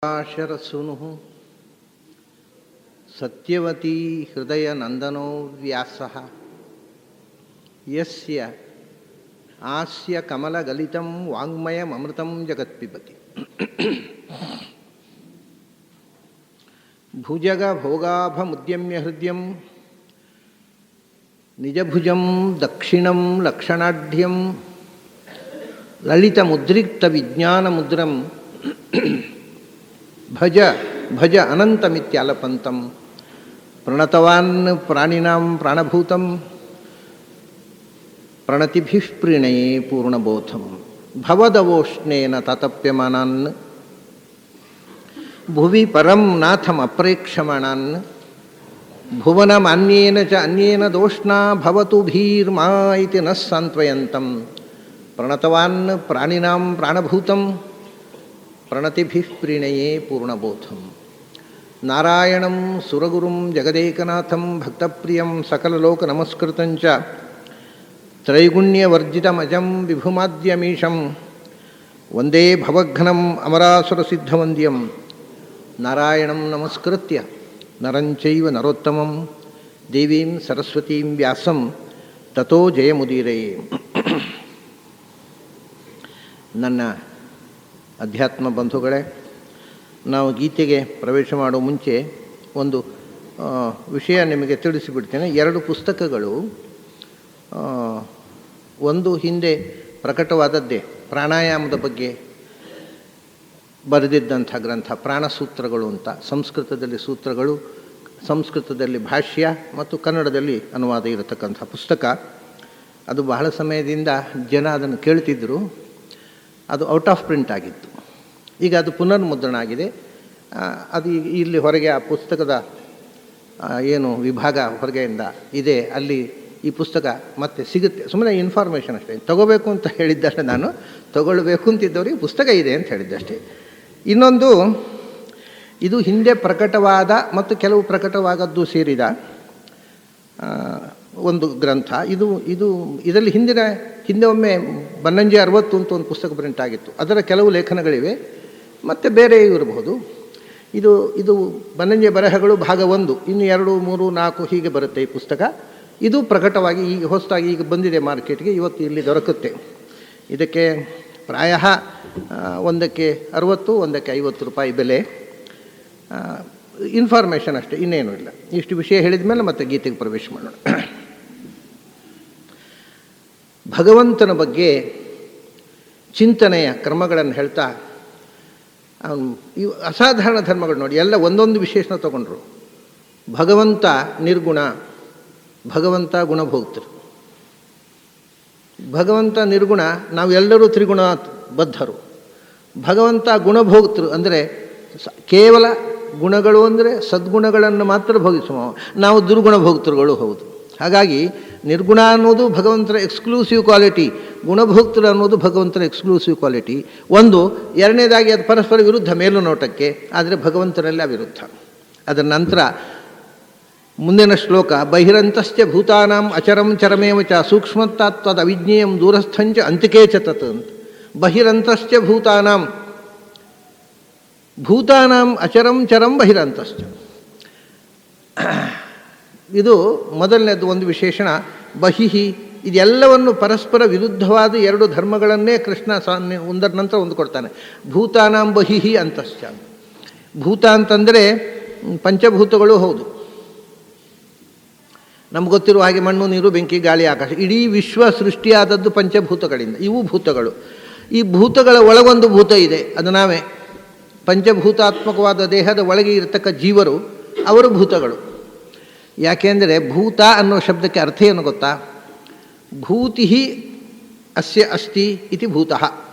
ಪರಾಶರಸೂನು ಸತ್ಯವತೀ ಹೃದಯ ನಂದನೋ ವ್ಯಾಸಃ ಯಸ್ಯ ಆಸ್ಯ ಕಮಲಗಲಿತಂ ವಾಂಗ್ಮಯಮೃತಂ ಜಗತ್ಪಿಬತಿ. ಭುಜಗ ಭೋಗಾಭಮುದ್ಯಮ್ಯ ಹೃದಯಂ ನಿಜಭುಜಂ ದಕ್ಷಿಣಂ ಲಕ್ಷಣಾಢ್ಯಂ ಲಲಿತಮುದ್ರಿಕ್ತ ವಿಜ್ಞಾನಮುದ್ರಂ ಭಜ ಭಜ ಅನಂತಮಿತ್ಯಾಲಪಂತಂ ಪ್ರಣತವಾನ್ ಪ್ರಾಣಿನಾಂ ಪ್ರಾಣಭೂತಂ ಪ್ರಣತಿಭಿಃ ಪ್ರೀಣಯೇ ಪೂರ್ಣಬೋಧಂ ಭವದವೋಷ್ಣೇನ ತತಪ್ಯಮಾನಾನ್ ಭುವಿ ಪರಂ ನಾಥಂ ಅಪ್ರೇಕ್ಷಮಾಣಾನ್ ಭುವನಮನ್ಯೇನ ಚ ಅನ್ಯೇನ ದೋಷ್ಣಾ ಭವತು ಭೀರ್ಮಾ ಇತಿ ನ ಸಾಂತ್ವಯಂತಂ ಪ್ರಣತವಾನ್ ಪ್ರಾಣಿನಾಂ ಪ್ರಾಣಭೂತಂ ಪ್ರಣತಿಭಿಃ ಪ್ರೀಣಯೇ ಪೂರ್ಣಬೋಧಂ. ನಾರಾಯಣಂ ಸುರಗುರುಂ ಜಗದೇಕನಾಥಂ ಭಕ್ತಪ್ರಿಯಂ ಸಕಲಲೋಕನಮಸ್ಕೃತಂಚ ತ್ರೈಗುಣ್ಯವರ್ಜಿತಮಜಂ ವಿಭುಮಾದ್ಯಮೀಶಂ ವಂದೇ ಭವಘ್ನಂ ಅಮರಾಸುರಸಿದ್ಧವಂದ್ಯಂ. ನಾರಾಯಣಂ ನಮಸ್ಕೃತ್ಯ ನರಂಚೈವ ನರೋತ್ತಮಂ ದೇವೀಂ ಸರಸ್ವತೀಂ ವ್ಯಾಸಂ ತತೋ ಜಯಮುದೀರಯೇ. ನನ್ನ ಅಧ್ಯಾತ್ಮ ಬಂಧುಗಳೇ, ನಾವು ಗೀತೆಗೆ ಪ್ರವೇಶ ಮಾಡುವ ಮುಂಚೆ ಒಂದು ವಿಷಯ ನಿಮಗೆ ತಿಳಿಸಿಬಿಡ್ತೇನೆ. 2 ಪುಸ್ತಕಗಳು, ಒಂದು ಹಿಂದೆ ಪ್ರಕಟವಾದದ್ದೇ ಪ್ರಾಣಾಯಾಮದ ಬಗ್ಗೆ ಬರೆದಿದ್ದಂಥ ಗ್ರಂಥ ಪ್ರಾಣಸೂತ್ರಗಳು ಅಂತ. ಸಂಸ್ಕೃತದಲ್ಲಿ ಸೂತ್ರಗಳು, ಸಂಸ್ಕೃತದಲ್ಲಿ ಭಾಷ್ಯ ಮತ್ತು ಕನ್ನಡದಲ್ಲಿ ಅನುವಾದ ಇರತಕ್ಕಂಥ ಪುಸ್ತಕ. ಅದು ಬಹಳ ಸಮಯದಿಂದ ಜನ ಅದನ್ನು ಕೇಳ್ತಿದ್ದರು. ಅದು ಔಟ್ ಆಫ್ ಪ್ರಿಂಟ್ ಆಗಿತ್ತು. ಈಗ ಅದು ಪುನರ್ಮುದ್ರಣ ಆಗಿದೆ. ಅದು ಇಲ್ಲಿ ಹೊರಗೆ ಆ ಪುಸ್ತಕದ ಏನು ವಿಭಾಗ ಹೊರಗೆಯಿಂದ ಇದೆ, ಅಲ್ಲಿ ಈ ಪುಸ್ತಕ ಮತ್ತೆ ಸಿಗುತ್ತೆ. ಸುಮ್ಮನೆ ಇನ್ಫಾರ್ಮೇಷನ್ ಅಷ್ಟೇ. ತಗೋಬೇಕು ಅಂತ ಹೇಳಿದ್ದಷ್ಟೇ, ನಾನು ತಗೊಳ್ಬೇಕು ಅಂತಿದ್ದವ್ರಿಗೆ ಪುಸ್ತಕ ಇದೆ ಅಂತ ಹೇಳಿದ್ದಷ್ಟೇ. ಇನ್ನೊಂದು, ಇದು ಹಿಂದೆ ಪ್ರಕಟವಾದ ಮತ್ತು ಕೆಲವು ಪ್ರಕಟವಾಗದ್ದು ಸೇರಿದ ಒಂದು ಗ್ರಂಥ. ಇದರಲ್ಲಿ ಹಿಂದೆ ಒಮ್ಮೆ ಬನ್ನಂಜೆ 60 ಅಂತ ಒಂದು ಪುಸ್ತಕ ಪ್ರಿಂಟ್ ಆಗಿತ್ತು. ಅದರ ಕೆಲವು ಲೇಖನಗಳಿವೆ, ಮತ್ತು ಬೇರೆ ಇರಬಹುದು. ಇದು ಬನ್ನಂಜೆ ಬರಹಗಳು ಭಾಗ 1, ಇನ್ನು 2, 3, 4 ಹೀಗೆ ಬರುತ್ತೆ ಈ ಪುಸ್ತಕ. ಇದು ಪ್ರಕಟವಾಗಿ ಈಗ ಹೊಸದಾಗಿ ಈಗ ಬಂದಿದೆ ಮಾರ್ಕೆಟ್ಗೆ, ಇವತ್ತು ಇಲ್ಲಿ ದೊರಕುತ್ತೆ. ಇದಕ್ಕೆ ಪ್ರಾಯ ಒಂದಕ್ಕೆ 60, ಒಂದಕ್ಕೆ 50 ರೂಪಾಯಿ ಬೆಲೆ. ಇನ್ಫಾರ್ಮೇಷನ್ ಅಷ್ಟೇ, ಇನ್ನೇನೂ ಇಲ್ಲ. ಇಷ್ಟು ವಿಷಯ ಹೇಳಿದ ಮೇಲೆ ಮತ್ತೆ ಗೀತೆಗೆ ಪ್ರವೇಶ ಮಾಡೋಣ. ಭಗವಂತನ ಬಗ್ಗೆ ಚಿಂತನೆಯ ಕ್ರಮಗಳನ್ನು ಹೇಳ್ತಾ, ಇವು ಅಸಾಧಾರಣ ಧರ್ಮಗಳು ನೋಡಿ, ಎಲ್ಲ ಒಂದೊಂದು ವಿಶೇಷಣ ತಗೊಂಡ್ರು. ಭಗವಂತ ನಿರ್ಗುಣ, ಭಗವಂತ ಗುಣಭೋಕ್ತೃ. ಭಗವಂತ ನಿರ್ಗುಣ, ನಾವೆಲ್ಲರೂ ತ್ರಿಗುಣ ಬದ್ಧರು. ಭಗವಂತ ಗುಣಭೋಕ್ತೃ ಅಂದರೆ ಕೇವಲ ಗುಣಗಳು ಅಂದರೆ ಸದ್ಗುಣಗಳನ್ನು ಮಾತ್ರ ಭೋಗಿಸುವ, ನಾವು ದುರ್ಗುಣ ಭೋಕ್ತೃಗಳು ಹೌದು. ಹಾಗಾಗಿ ನಿರ್ಗುಣ ಅನ್ನೋದು ಭಗವಂತನ ಎಕ್ಸ್ಕ್ಲೂಸಿವ್ ಕ್ವಾಲಿಟಿ, ಗುಣಭೋಕ್ತೃ ಅನ್ನೋದು ಭಗವಂತನ ಎಕ್ಸ್ಕ್ಲೂಸಿವ್ ಕ್ವಾಲಿಟಿ. ಒಂದು. ಎರಡನೇದಾಗಿ ಅದು ಪರಸ್ಪರ ವಿರುದ್ಧ ಮೇಲು ನೋಟಕ್ಕೆ, ಆದರೆ ಭಗವಂತನೆಲ್ಲ ವಿರುದ್ಧ. ಅದರ ನಂತರ ಮುಂದಿನ ಶ್ಲೋಕ, ಬಹಿರಂತಶ್ಚ ಭೂತಾನಾಂ ಅಚರಂ ಚರಮೇವ ಚ ಸೂಕ್ಷ್ಮತಾತ್ವದ ಅವಿಜ್ಞೇಯಂ ದೂರಸ್ಥಂಚ ಅಂತಿಕೇ ಚ ತತ್ ಅಂತ. ಬಹಿರಂತಶ್ಚ ಭೂತಾನಾಂ, ಭೂತಾನಾಂ ಅಚರಂ ಚರಂ ಬಹಿರಂತಶ್ಚ. ಇದು ಮೊದಲನೇದು ಒಂದು ವಿಶೇಷಣ. ಬಹಿಹಿ, ಇದೆಲ್ಲವನ್ನು ಪರಸ್ಪರ ವಿರುದ್ಧವಾದ 2 ಧರ್ಮಗಳನ್ನೇ ಕೃಷ್ಣ ಒಂದರ ನಂತರ ಒಂದು ಕೊಡ್ತಾನೆ. ಭೂತಾನಾಂ ಬಹಿಹಿ ಅಂತಶ್ಚ. ಭೂತ ಅಂತಂದರೆ ಪಂಚಭೂತಗಳು ಹೌದು. ನಮ್ಗೆ ಗೊತ್ತಿರುವ ಹಾಗೆ ಮಣ್ಣು, ನೀರು, ಬೆಂಕಿ, ಗಾಳಿ, ಆಕಾಶ, ಇಡೀ ವಿಶ್ವ ಸೃಷ್ಟಿಯಾದದ್ದು ಪಂಚಭೂತಗಳಿಂದ. ಇವು ಭೂತಗಳು. ಈ ಭೂತಗಳ ಒಳಗೊಂದು ಭೂತ ಇದೆ, ಅದು ನಾವೇ. ಪಂಚಭೂತಾತ್ಮಕವಾದ ದೇಹದ ಒಳಗೆ ಇರತಕ್ಕ ಜೀವರು, ಅವರು ಭೂತಗಳು. ಯಾಕೆಂದರೆ ಭೂತ ಅನ್ನೋ ಶಬ್ದಕ್ಕೆ ಅರ್ಥ ಏನು ಗೊತ್ತಾ? ಭೂತಿ ಅಸ್ಯ ಅಸ್ತಿ ಇತಿ ಭೂತಃ,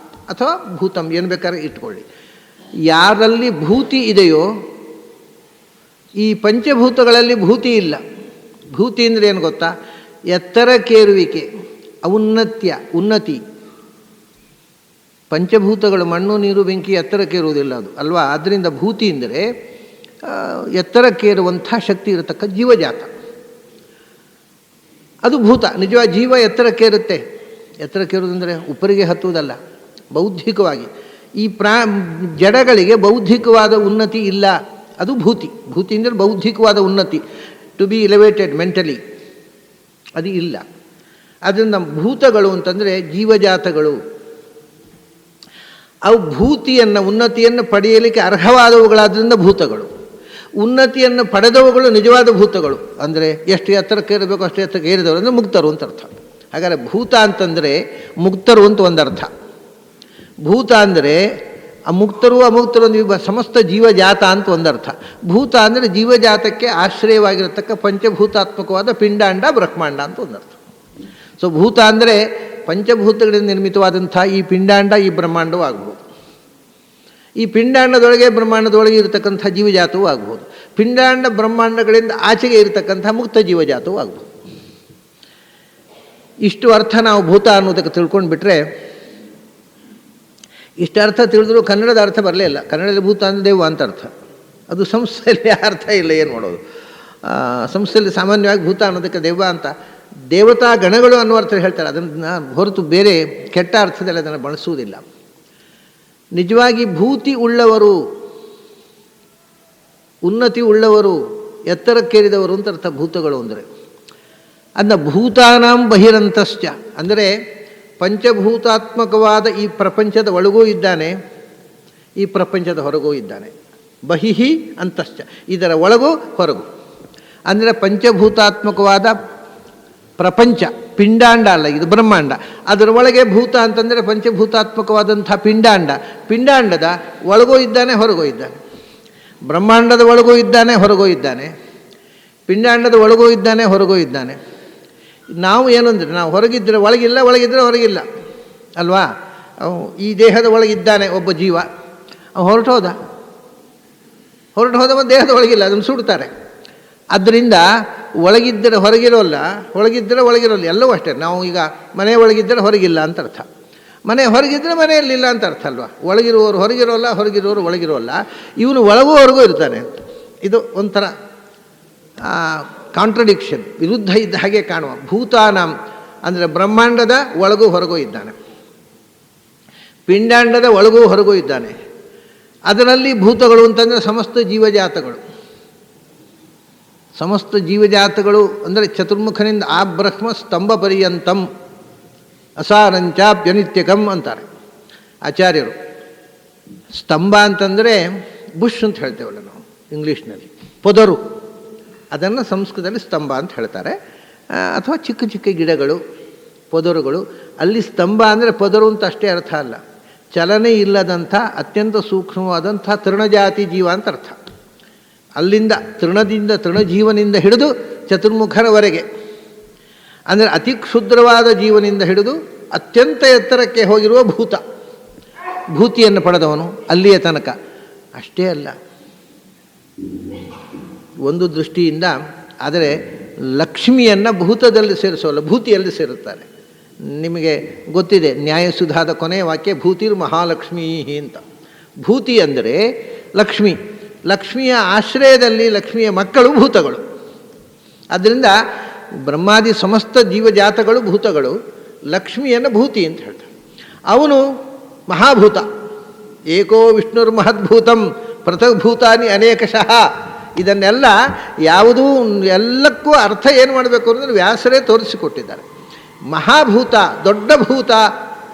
ಅಥವಾ ಭೂತಂ, ಏನು ಬೇಕಾದ್ರೆ ಇಟ್ಕೊಳ್ಳಿ. ಯಾರಲ್ಲಿ ಭೂತಿ ಇದೆಯೋ, ಈ ಪಂಚಭೂತಗಳಲ್ಲಿ ಭೂತಿ ಇಲ್ಲ. ಭೂತಿ ಅಂದರೆ ಏನು ಗೊತ್ತಾ? ಎತ್ತರಕ್ಕೇರುವಿಕೆ, ಉನ್ನತಿ. ಪಂಚಭೂತಗಳು ಮಣ್ಣು, ನೀರು, ಬೆಂಕಿ ಎತ್ತರಕ್ಕೇರುವುದಿಲ್ಲ ಅದು ಅಲ್ವಾ? ಆದ್ದರಿಂದ ಭೂತಿ ಅಂದರೆ ಎತ್ತರಕ್ಕೇರುವಂಥ ಶಕ್ತಿ ಇರತಕ್ಕ ಜೀವಜಾತ, ಅದು ಭೂತ. ನಿಜವಾಗಿ ಜೀವ ಎತ್ತರಕ್ಕೇರುತ್ತೆ. ಎತ್ತರಕ್ಕೇರುವುದಂದರೆ ಉಪ್ಪರಿಗೆ ಹತ್ತುವುದಲ್ಲ, ಬೌದ್ಧಿಕವಾಗಿ ಈ ಜಡಗಳಿಗೆ ಬೌದ್ಧಿಕವಾದ ಉನ್ನತಿ ಇಲ್ಲ. ಅದು ಭೂತಿ. ಭೂತಿ ಅಂದರೆ ಬೌದ್ಧಿಕವಾದ ಉನ್ನತಿ, ಟು ಬಿ ಎಲಿವೇಟೆಡ್ ಮೆಂಟಲಿ, ಅದು ಇಲ್ಲ. ಅದರಿಂದ ಭೂತಗಳು ಅಂತಂದರೆ ಜೀವಜಾತಗಳು. ಅವು ಭೂತಿಯನ್ನು, ಉನ್ನತಿಯನ್ನು ಪಡೆಯಲಿಕ್ಕೆ ಅರ್ಹವಾದವುಗಳಾದ್ದರಿಂದ ಭೂತಗಳು. ಉನ್ನತಿಯನ್ನು ಪಡೆದವುಗಳು ನಿಜವಾದ ಭೂತಗಳು. ಅಂದರೆ ಎಷ್ಟು ಎತ್ತರಕ್ಕೆ ಏರಬೇಕು ಅಷ್ಟು ಎತ್ತರಕ್ಕೆ ಏರಿದವರು ಅಂದರೆ ಮುಕ್ತರು ಅಂತ ಅರ್ಥ. ಹಾಗಾದರೆ ಭೂತ ಅಂತಂದರೆ ಮುಕ್ತರು ಅಂತ ಒಂದರ್ಥ. ಭೂತ ಅಂದರೆ ಮುಕ್ತರು ಅಮುಕ್ತರು ಒಂದು ಸಮಸ್ತ ಜೀವಜಾತ ಅಂತ ಒಂದರ್ಥ. ಭೂತ ಅಂದರೆ ಜೀವಜಾತಕ್ಕೆ ಆಶ್ರಯವಾಗಿರತಕ್ಕ ಪಂಚಭೂತಾತ್ಮಕವಾದ ಪಿಂಡಾಂಡ ಬ್ರಹ್ಮಾಂಡ ಅಂತ ಒಂದರ್ಥ. ಸೊ ಭೂತ ಅಂದರೆ ಪಂಚಭೂತಗಳಿಂದ ನಿರ್ಮಿತವಾದಂಥ ಈ ಪಿಂಡಾಂಡ, ಈ ಬ್ರಹ್ಮಾಂಡವೂ ಆಗ್ಬೋದು. ಈ ಪಿಂಡಾಂಡದೊಳಗೆ ಬ್ರಹ್ಮಾಂಡದೊಳಗೆ ಇರತಕ್ಕಂಥ ಜೀವಜಾತವೂ ಆಗ್ಬೋದು. ಪಿಂಡಾಂಡ ಬ್ರಹ್ಮಾಂಡಗಳಿಂದ ಆಚೆಗೆ ಇರತಕ್ಕಂಥ ಮುಕ್ತ ಜೀವಜಾತವೂ ಆಗ್ಬೋದು. ಇಷ್ಟು ಅರ್ಥ ನಾವು ಭೂತ ಅನ್ನೋದಕ್ಕೆ ತಿಳ್ಕೊಂಡು ಬಿಟ್ಟರೆ, ಇಷ್ಟು ಅರ್ಥ ತಿಳಿದ್ರೂ ಕನ್ನಡದ ಅರ್ಥ ಬರಲೇ ಇಲ್ಲ. ಕನ್ನಡದಲ್ಲಿ ಭೂತ ಅಂದರೆ ದೆವ್ವ ಅಂತ ಅರ್ಥ. ಅದು ಸಂಸ್ಥೆಯಲ್ಲಿ ಅರ್ಥ ಇಲ್ಲ, ಏನು ಮಾಡೋದು. ಸಂಸ್ಥೆಯಲ್ಲಿ ಸಾಮಾನ್ಯವಾಗಿ ಭೂತ ಅನ್ನೋದಕ್ಕೆ ದೆವ್ವ ಅಂತ, ದೇವತಾ ಗಣಗಳು ಅನ್ನೋ ಅರ್ಥ ಹೇಳ್ತಾರೆ. ಅದನ್ನು ಹೊರತು ಬೇರೆ ಕೆಟ್ಟ ಅರ್ಥದಲ್ಲಿ ಅದನ್ನು ಬಳಸುವುದಿಲ್ಲ. ನಿಜವಾಗಿ ಭೂತಿ ಉಳ್ಳವರು, ಉನ್ನತಿ ಉಳ್ಳವರು, ಎತ್ತರಕ್ಕೇರಿದವರು ಅಂತ ಅರ್ಥ ಭೂತಗಳು ಅಂದರೆ. ಅದನ್ನ ಭೂತಾನಾಂ ಬಹಿರಂತಶ್ಚ ಅಂದರೆ ಪಂಚಭೂತಾತ್ಮಕವಾದ ಈ ಪ್ರಪಂಚದ ಒಳಗೂ ಇದ್ದಾನೆ, ಈ ಪ್ರಪಂಚದ ಹೊರಗೂ ಇದ್ದಾನೆ. ಬಹಿಹಿ ಅಂತಶ್ಚ, ಇದರ ಒಳಗೂ ಹೊರಗೂ. ಅಂದರೆ ಪಂಚಭೂತಾತ್ಮಕವಾದ ಪ್ರಪಂಚ, ಪಿಂಡಾಂಡ ಅಲ್ಲ, ಇದು ಬ್ರಹ್ಮಾಂಡ. ಅದರ ಒಳಗೆ ಭೂತ ಅಂತಂದರೆ ಪಂಚಭೂತಾತ್ಮಕವಾದಂಥ ಪಿಂಡಾಂಡ. ಪಿಂಡಾಂಡದ ಒಳಗೂ ಇದ್ದಾನೆ, ಹೊರಗೂ ಇದ್ದಾನೆ. ಬ್ರಹ್ಮಾಂಡದ ಒಳಗೂ ಇದ್ದಾನೆ, ಹೊರಗೂ ಇದ್ದಾನೆ. ಪಿಂಡಾಂಡದ ಒಳಗೂ ಇದ್ದಾನೆ, ಹೊರಗೂ ಇದ್ದಾನೆ. ನಾವು ಏನು ಅಂದರೆ, ನಾವು ಹೊರಗಿದ್ದರೆ ಒಳಗಿಲ್ಲ, ಒಳಗಿದ್ದರೆ ಹೊರಗಿಲ್ಲ ಅಲ್ವಾ. ಈ ದೇಹದ ಒಳಗಿದ್ದಾನೆ ಒಬ್ಬ ಜೀವ, ಹೊರಟು ಹೋದ ಮತ್ತು ದೇಹದ ಒಳಗಿಲ್ಲ, ಅದನ್ನು ಸುಡ್ತಾರೆ. ಆದ್ದರಿಂದ ಒಳಗಿದ್ದರೆ ಹೊರಗಿರೋಲ್ಲ, ಹೊರಗಿದ್ದರೆ ಒಳಗಿರೋಲ್ಲ, ಎಲ್ಲವೂ ಅಷ್ಟೇ. ನಾವು ಈಗ ಮನೆ ಒಳಗಿದ್ದರೆ ಹೊರಗಿಲ್ಲ ಅಂತ ಅರ್ಥ, ಮನೆ ಹೊರಗಿದ್ದರೆ ಮನೆಯಲ್ಲಿಲ್ಲ ಅಂತ ಅರ್ಥ ಅಲ್ವಾ. ಒಳಗಿರುವವರು ಹೊರಗಿರೋಲ್ಲ, ಹೊರಗಿರುವವರು ಒಳಗಿರೋಲ್ಲ. ಇವನು ಒಳಗೂ ಹೊರಗೂ ಇರ್ತಾನೆ. ಇದು ಒಂಥರ ಕಾಂಟ್ರಡಿಕ್ಷನ್, ವಿರುದ್ಧ ಇದ್ದ ಹಾಗೆ ಕಾಣುವ. ಭೂತಾನಾಂ ಅಂದರೆ ಬ್ರಹ್ಮಾಂಡದ ಒಳಗೂ ಹೊರಗೂ ಇದ್ದಾನೆ, ಪಿಂಡಾಂಡದ ಒಳಗೂ ಹೊರಗೂ ಇದ್ದಾನೆ. ಅದರಲ್ಲಿ ಭೂತಗಳು ಅಂತಂದರೆ ಸಮಸ್ತ ಜೀವಜಾತಗಳು. ಸಮಸ್ತ ಜೀವಜಾತಗಳು ಅಂದರೆ ಚತುರ್ಮುಖನಿಂದ ಆ ಬ್ರಹ್ಮ ಸ್ತಂಭ ಪರ್ಯಂತಂ ಅಸಾರಂಚಾಪ್ಯನಿತ್ಯಕಂ ಅಂತಾರೆ ಆಚಾರ್ಯರು. ಸ್ತಂಭ ಅಂತಂದರೆ ಬುಷ್ ಅಂತ ಹೇಳ್ತೇವಲ್ಲ ನಾವು ಇಂಗ್ಲೀಷ್ನಲ್ಲಿ, ಪೊದರು. ಅದನ್ನು ಸಂಸ್ಕೃತದಲ್ಲಿ ಸ್ತಂಭ ಅಂತ ಹೇಳ್ತಾರೆ. ಅಥವಾ ಚಿಕ್ಕ ಚಿಕ್ಕ ಗಿಡಗಳು, ಪೊದರುಗಳು. ಅಲ್ಲಿ ಸ್ತಂಭ ಅಂದರೆ ಪೊದರು ಅಂತ ಅಷ್ಟೇ ಅರ್ಥ ಅಲ್ಲ, ಚಲನೆ ಇಲ್ಲದಂಥ ಅತ್ಯಂತ ಸೂಕ್ಷ್ಮವಾದಂಥ ತೃಣಜಾತಿ ಜೀವ ಅಂತ ಅರ್ಥ. ಅಲ್ಲಿಂದ ತೃಣಜೀವನಿಂದ ಹಿಡಿದು ಚತುರ್ಮುಖರವರೆಗೆ, ಅಂದರೆ ಅತಿ ಕ್ಷುದ್ರವಾದ ಜೀವನಿಂದ ಹಿಡಿದು ಅತ್ಯಂತ ಎತ್ತರಕ್ಕೆ ಹೋಗಿರುವ ಭೂತ, ಭೂತಿಯನ್ನು ಪಡೆದವನು ಅಲ್ಲಿಯ ತನಕ. ಅಷ್ಟೇ ಅಲ್ಲ, ಒಂದು ದೃಷ್ಟಿಯಿಂದ ಆದರೆ ಲಕ್ಷ್ಮಿಯನ್ನು ಭೂತದಲ್ಲಿ ಸೇರಿಸೋಲ್ಲ, ಭೂತಿಯಲ್ಲಿ ಸೇರುತ್ತಾರೆ. ನಿಮಗೆ ಗೊತ್ತಿದೆ, ನ್ಯಾಯಸುಧಾದ ಕೊನೆಯ ವಾಕ್ಯ ಭೂತಿರ್ ಮಹಾಲಕ್ಷ್ಮೀ ಅಂತ. ಭೂತಿ ಅಂದರೆ ಲಕ್ಷ್ಮಿ, ಲಕ್ಷ್ಮಿಯ ಆಶ್ರಯದಲ್ಲಿ ಲಕ್ಷ್ಮಿಯ ಮಕ್ಕಳು ಭೂತಗಳು. ಆದ್ದರಿಂದ ಬ್ರಹ್ಮಾದಿ ಸಮಸ್ತ ಜೀವಜಾತಗಳು ಭೂತಗಳು, ಲಕ್ಷ್ಮಿಯನ್ನು ಭೂತಿ ಅಂತ ಹೇಳ್ತಾರೆ. ಅವನು ಮಹಾಭೂತ. ಏಕೋ ವಿಷ್ಣುರ್ ಮಹದ್ಭೂತಂ ಪೃಥಕ್ ಭೂತಾನಿ ಅನೇಕಶಃ. ಇದನ್ನೆಲ್ಲ ಯಾವುದೂ ಎಲ್ಲಕ್ಕೂ ಅರ್ಥ ಏನು ಮಾಡಬೇಕು ಅನ್ನೋದು ವ್ಯಾಸರೇ ತೋರಿಸಿಕೊಟ್ಟಿದ್ದಾರೆ. ಮಹಾಭೂತ, ದೊಡ್ಡ ಭೂತ